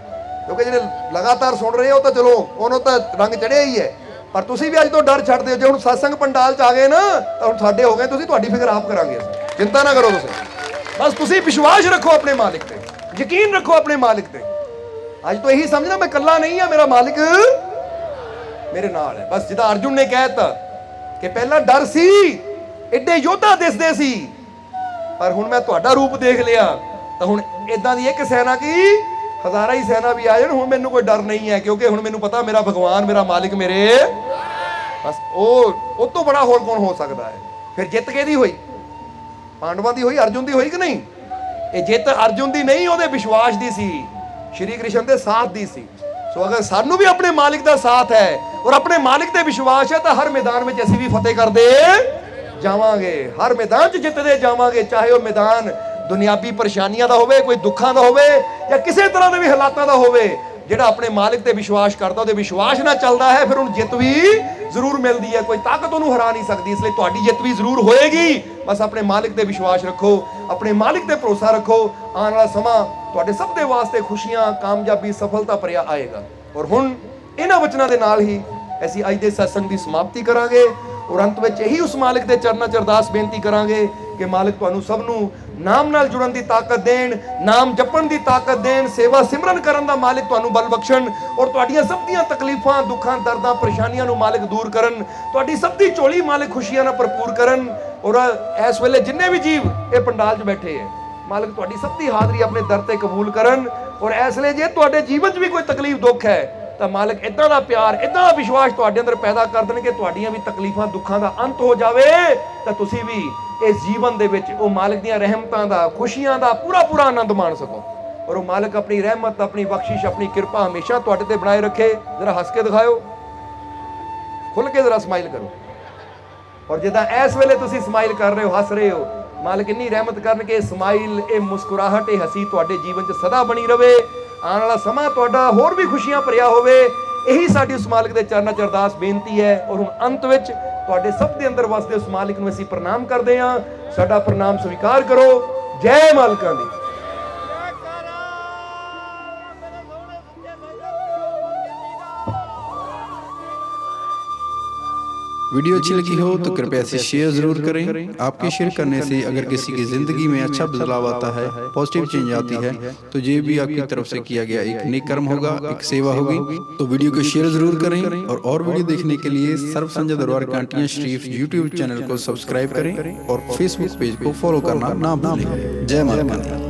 ਕਿਉਂਕਿ ਜਿਹੜੇ ਲਗਾਤਾਰ ਸੁਣ ਰਹੇ ਹੋ ਤਾਂ ਚਲੋ ਉਹਨੂੰ ਤਾਂ ਰੰਗ ਚੜਿਆ ਹੀ ਹੈ, ਪਰ ਤੁਸੀਂ ਵੀ ਅੱਜ ਤੋਂ ਡਰ ਛੱਡ ਦਿਓ। ਜੇ ਹੁਣ ਸਤਸੰਗ ਪੰਡਾਲ 'ਚ ਆ ਗਏ ਨਾ ਤਾਂ ਹੁਣ ਸਾਡੇ ਹੋ ਗਏ ਤੁਸੀਂ, ਤੁਹਾਡੀ ਫਿਕਰ ਆਪ ਕਰਾਂਗੇ, ਚਿੰਤਾ ਨਾ ਕਰੋ ਤੁਸੀਂ, ਬਸ ਤੁਸੀਂ ਵਿਸ਼ਵਾਸ ਰੱਖੋ ਆਪਣੇ ਮਾਲਿਕ ਤੇ, ਯਕੀਨ ਰੱਖੋ ਆਪਣੇ ਮਾਲਿਕ ਤੇ। ਅੱਜ ਤੋਂ ਇਹੀ ਸਮਝਣਾ ਮੈਂ ਇਕੱਲਾ ਨਹੀਂ ਹਾਂ, ਮੇਰਾ ਮਾਲਿਕ ਮੇਰੇ ਨਾਲ ਹੈ। ਬਸ ਜਿੱਦਾਂ ਅਰਜੁਨ ਨੇ ਕਹਿ ਦਿੱਤਾ ਕਿ ਪਹਿਲਾਂ ਡਰ ਸੀ, ਐਡੇ ਯੋਧਾ ਦਿਸਦੇ ਸੀ, ਪਰ ਹੁਣ ਮੈਂ ਤੁਹਾਡਾ ਰੂਪ ਦੇਖ ਲਿਆ, ਤਾਂ ਹੁਣ ਇਦਾਂ ਦੀ ਇੱਕ ਸੈਨਾ ਕੀ ਹਜ਼ਾਰਾਂ ਹੀ ਸੈਨਾ ਵੀ ਆ ਜਾਣ, ਹੁਣ ਮੈਨੂੰ ਕੋਈ ਡਰ ਨਹੀਂ ਹੈ, ਕਿਉਂਕਿ ਹੁਣ ਮੈਨੂੰ ਪਤਾ ਮੇਰਾ ਭਗਵਾਨ, ਮੇਰਾ ਮਾਲਿਕ ਮੇਰੇ। ਬਸ ਉਹ ਤੋਂ ਬੜਾ ਹੋਰ ਕੌਣ ਹੋ ਸਕਦਾ ਹੈ? ਫਿਰ ਜਿੱਤ ਕਿਹਦੀ ਹੋਈ? ਪਾਂਡਵਾਂ ਦੀ ਹੋਈ, ਅਰਜੁਨ ਦੀ ਹੋਈ ਕਿ ਨਹੀਂ? ਇਹ ਜਿੱਤ ਅਰਜੁਨ ਦੀ ਨਹੀਂ, ਉਹਦੇ ਵਿਸ਼ਵਾਸ ਦੀ ਸੀ, ਸ਼੍ਰੀ ਕ੍ਰਿਸ਼ਨ ਦੇ ਸਾਥ ਦੀ ਸੀ। ਸੋ ਅਗਰ ਸਾਨੂੰ ਵੀ ਆਪਣੇ ਮਾਲਿਕ ਦਾ ਸਾਥ ਹੈ ਔਰ ਆਪਣੇ ਮਾਲਿਕ ਤੇ ਵਿਸ਼ਵਾਸ ਹੈ, ਤਾਂ ਹਰ ਮੈਦਾਨ ਵਿੱਚ ਅਸੀਂ ਵੀ ਫਤਿਹ ਕਰਦੇ ਜਾਵਾਂਗੇ, ਹਰ ਮੈਦਾਨ 'ਚ ਜਿੱਤਦੇ ਜਾਵਾਂਗੇ, ਚਾਹੇ ਉਹ ਮੈਦਾਨ ਦੁਨਿਆਵੀ ਪਰੇਸ਼ਾਨੀਆਂ ਦਾ ਹੋਵੇ, ਕੋਈ ਦੁੱਖਾਂ ਦਾ ਹੋਵੇ, ਜਾਂ ਕਿਸੇ ਤਰ੍ਹਾਂ ਦੇ ਵੀ ਹਾਲਾਤਾਂ ਦਾ ਹੋਵੇ। ਜਿਹੜਾ ਆਪਣੇ ਮਾਲਿਕ ਤੇ ਵਿਸ਼ਵਾਸ ਕਰਦਾ ਉਹਦੇ ਵਿਸ਼ਵਾਸ ਨਾਲ ਚੱਲਦਾ ਹੈ ਫਿਰ ਉਹਨੂੰ ਜਿੱਤ ਵੀ ਜ਼ਰੂਰ ਮਿਲਦੀ ਹੈ। ਕੋਈ ਤਾਕਤ ਉਹਨੂੰ ਹਰਾ ਨਹੀਂ ਸਕਦੀ। ਇਸ ਲਈ ਤੁਹਾਡੀ ਜਿੱਤ ਵੀ ਜ਼ਰੂਰ ਹੋਏਗੀ। ਬਸ ਆਪਣੇ ਮਾਲਿਕ ਤੇ ਵਿਸ਼ਵਾਸ ਰੱਖੋ, ਆਪਣੇ ਮਾਲਿਕ ਤੇ ਭਰੋਸਾ ਰੱਖੋ। ਆਉਣ ਵਾਲਾ ਸਮਾਂ ਤੁਹਾਡੇ ਸਭ ਦੇ ਵਾਸਤੇ ਖੁਸ਼ੀਆਂ, ਕਾਮਯਾਬੀ, ਸਫਲਤਾ ਭਰਿਆ ਆਏਗਾ। ਔਰ ਹੁਣ ਇਹਨਾਂ ਵਚਨਾਂ ਦੇ ਨਾਲ ਹੀ ਅਸੀਂ ਅੱਜ ਦੇ ਸਤਸੰਗ ਦੀ ਸਮਾਪਤੀ ਕਰਾਂਗੇ ਔਰ ਅੰਤ ਵਿੱਚ ਇਹੀ ਉਸ ਮਾਲਿਕ ਦੇ ਚਰਨਾਂ 'ਚ ਅਰਦਾਸ ਬੇਨਤੀ ਕਰਾਂਗੇ ਕਿ ਮਾਲਿਕ ਤੁਹਾਨੂੰ ਸਭ ਨੂੰ ਨਾਮ ਨਾਲ ਜੁੜਨ ਦੀ ਤਾਕਤ ਦੇਣ, ਨਾਮ ਜਪਣ ਦੀ ਤਾਕਤ ਦੇਣ, ਸੇਵਾ ਸਿਮਰਨ ਕਰਨ ਦਾ ਮਾਲਿਕ ਤੁਹਾਨੂੰ ਬਲ ਬਖਸ਼ਣ ਔਰ ਤੁਹਾਡੀਆਂ ਸਭ ਦੀਆਂ ਤਕਲੀਫਾਂ, ਦੁੱਖਾਂ, ਦਰਦਾਂ, ਪਰੇਸ਼ਾਨੀਆਂ ਨੂੰ ਮਾਲਿਕ ਦੂਰ ਕਰਨ। ਤੁਹਾਡੀ ਸਭ ਦੀ ਝੋਲੀ ਮਾਲਿਕ ਖੁਸ਼ੀਆਂ ਨਾਲ ਭਰਪੂਰ ਕਰਨ। ਔਰ ਇਸ ਵੇਲੇ ਜਿੰਨੇ ਵੀ ਜੀਵ ਇਹ ਪੰਡਾਲ 'ਚ ਬੈਠੇ ਹੈ ਮਾਲਿਕ ਤੁਹਾਡੀ ਸਭ ਦੀ ਹਾਜ਼ਰੀ ਆਪਣੇ ਦਰ ਤੇ ਕਬੂਲ ਕਰਨ। ਔਰ ਇਸ ਵੇਲੇ ਜੇ ਤੁਹਾਡੇ ਜੀਵਨ 'ਚ ਵੀ ਕੋਈ ਤਕਲੀਫ, ਦੁੱਖ ਹੈ ਤਾਂ ਮਾਲਕ ਇਦਾਂ ਦਾ ਪਿਆਰ, ਇਦਾਂ ਦਾ ਵਿਸ਼ਵਾਸ ਤੁਹਾਡੇ ਅੰਦਰ ਪੈਦਾ ਕਰ ਦੇਣ ਕਿ ਤੁਹਾਡੀਆਂ ਵੀ ਤਕਲੀਫਾਂ, ਦੁੱਖਾਂ ਦਾ ਅੰਤ ਹੋ ਜਾਵੇ ਤਾਂ ਤੁਸੀਂ ਵੀ ਇਸ ਜੀਵਨ ਦੇ ਵਿੱਚ ਉਹ ਮਾਲਕ ਦੀਆਂ ਰਹਿਮਤਾਂ ਦਾ, ਖੁਸ਼ੀਆਂ ਦਾ ਪੂਰਾ ਆਨੰਦ ਮਾਣ ਸਕੋ। ਔਰ ਉਹ ਮਾਲਕ ਆਪਣੀ ਰਹਿਮਤ, ਆਪਣੀ ਬਖਸ਼ਿਸ਼, ਆਪਣੀ ਕਿਰਪਾ ਹਮੇਸ਼ਾ ਤੁਹਾਡੇ ਤੇ ਬਣਾਏ ਰੱਖੇ। ਜ਼ਰਾ ਹੱਸ ਕੇ ਦਿਖਾਓ, ਖੁੱਲ ਕੇ ਜ਼ਰਾ ਸਮਾਈਲ ਕਰੋ। ਔਰ ਜਿੱਦਾਂ ਇਸ ਵੇਲੇ ਤੁਸੀਂ ਸਮਾਈਲ ਕਰ ਰਹੇ ਹੋ, ਹੱਸ ਰਹੇ ਹੋ, ਮਾਲਕ ਇੰਨੀ ਰਹਿਮਤ ਕਰਨ ਕਿ ਇਹ ਸਮਾਈਲ, ਇਹ ਮੁਸਕਰਾਹਟ, ਇਹ ਹਸੀ ਤੁਹਾਡੇ ਜੀਵਨ 'ਚ ਸਦਾ ਬਣੀ ਰਵੇ। ਆਉਣ ਵਾਲਾ ਸਮਾਂ ਤੁਹਾਡਾ ਹੋਰ ਵੀ ਖੁਸ਼ੀਆਂ ਭਰਿਆ ਹੋਵੇ। ਇਹੀ ਸਾਡੀ ਉਸ ਮਾਲਕ ਦੇ ਚਰਨਾਂ 'ਚ ਅਰਦਾਸ ਬੇਨਤੀ ਹੈ। ਔਰ ਹੁਣ ਅੰਤ ਵਿੱਚ ਤੁਹਾਡੇ ਸਭ ਦੇ ਅੰਦਰ ਵਸਦੇ ਉਸ ਮਾਲਿਕ ਨੂੰ ਅਸੀਂ ਪ੍ਰਣਾਮ ਕਰਦੇ ਹਾਂ। ਸਾਡਾ ਪ੍ਰਣਾਮ ਸਵੀਕਾਰ ਕਰੋ। ਜੈ ਮਾਲਕਾਂ ਦੀ। वीडियो अच्छी लगी हो तो कृपया इसे शेयर जरूर करें। आपके शेयर करने से अगर किसी की ज़िंदगी में अच्छा बदलाव आता है, पॉजिटिव चेंज आती है, तो ये भी आपकी तरफ से किया गया एक नेक कर्म होगा, एक सेवा होगी। तो वीडियो को शेयर जरूर करें और वीडियो देखने के लिए सर्व संजय दरबार कांटियाँ शरीफ यूट्यूब चैनल को सब्सक्राइब करें और फेसबुक पेज को फॉलो करना ना भूलें। जय माता दी।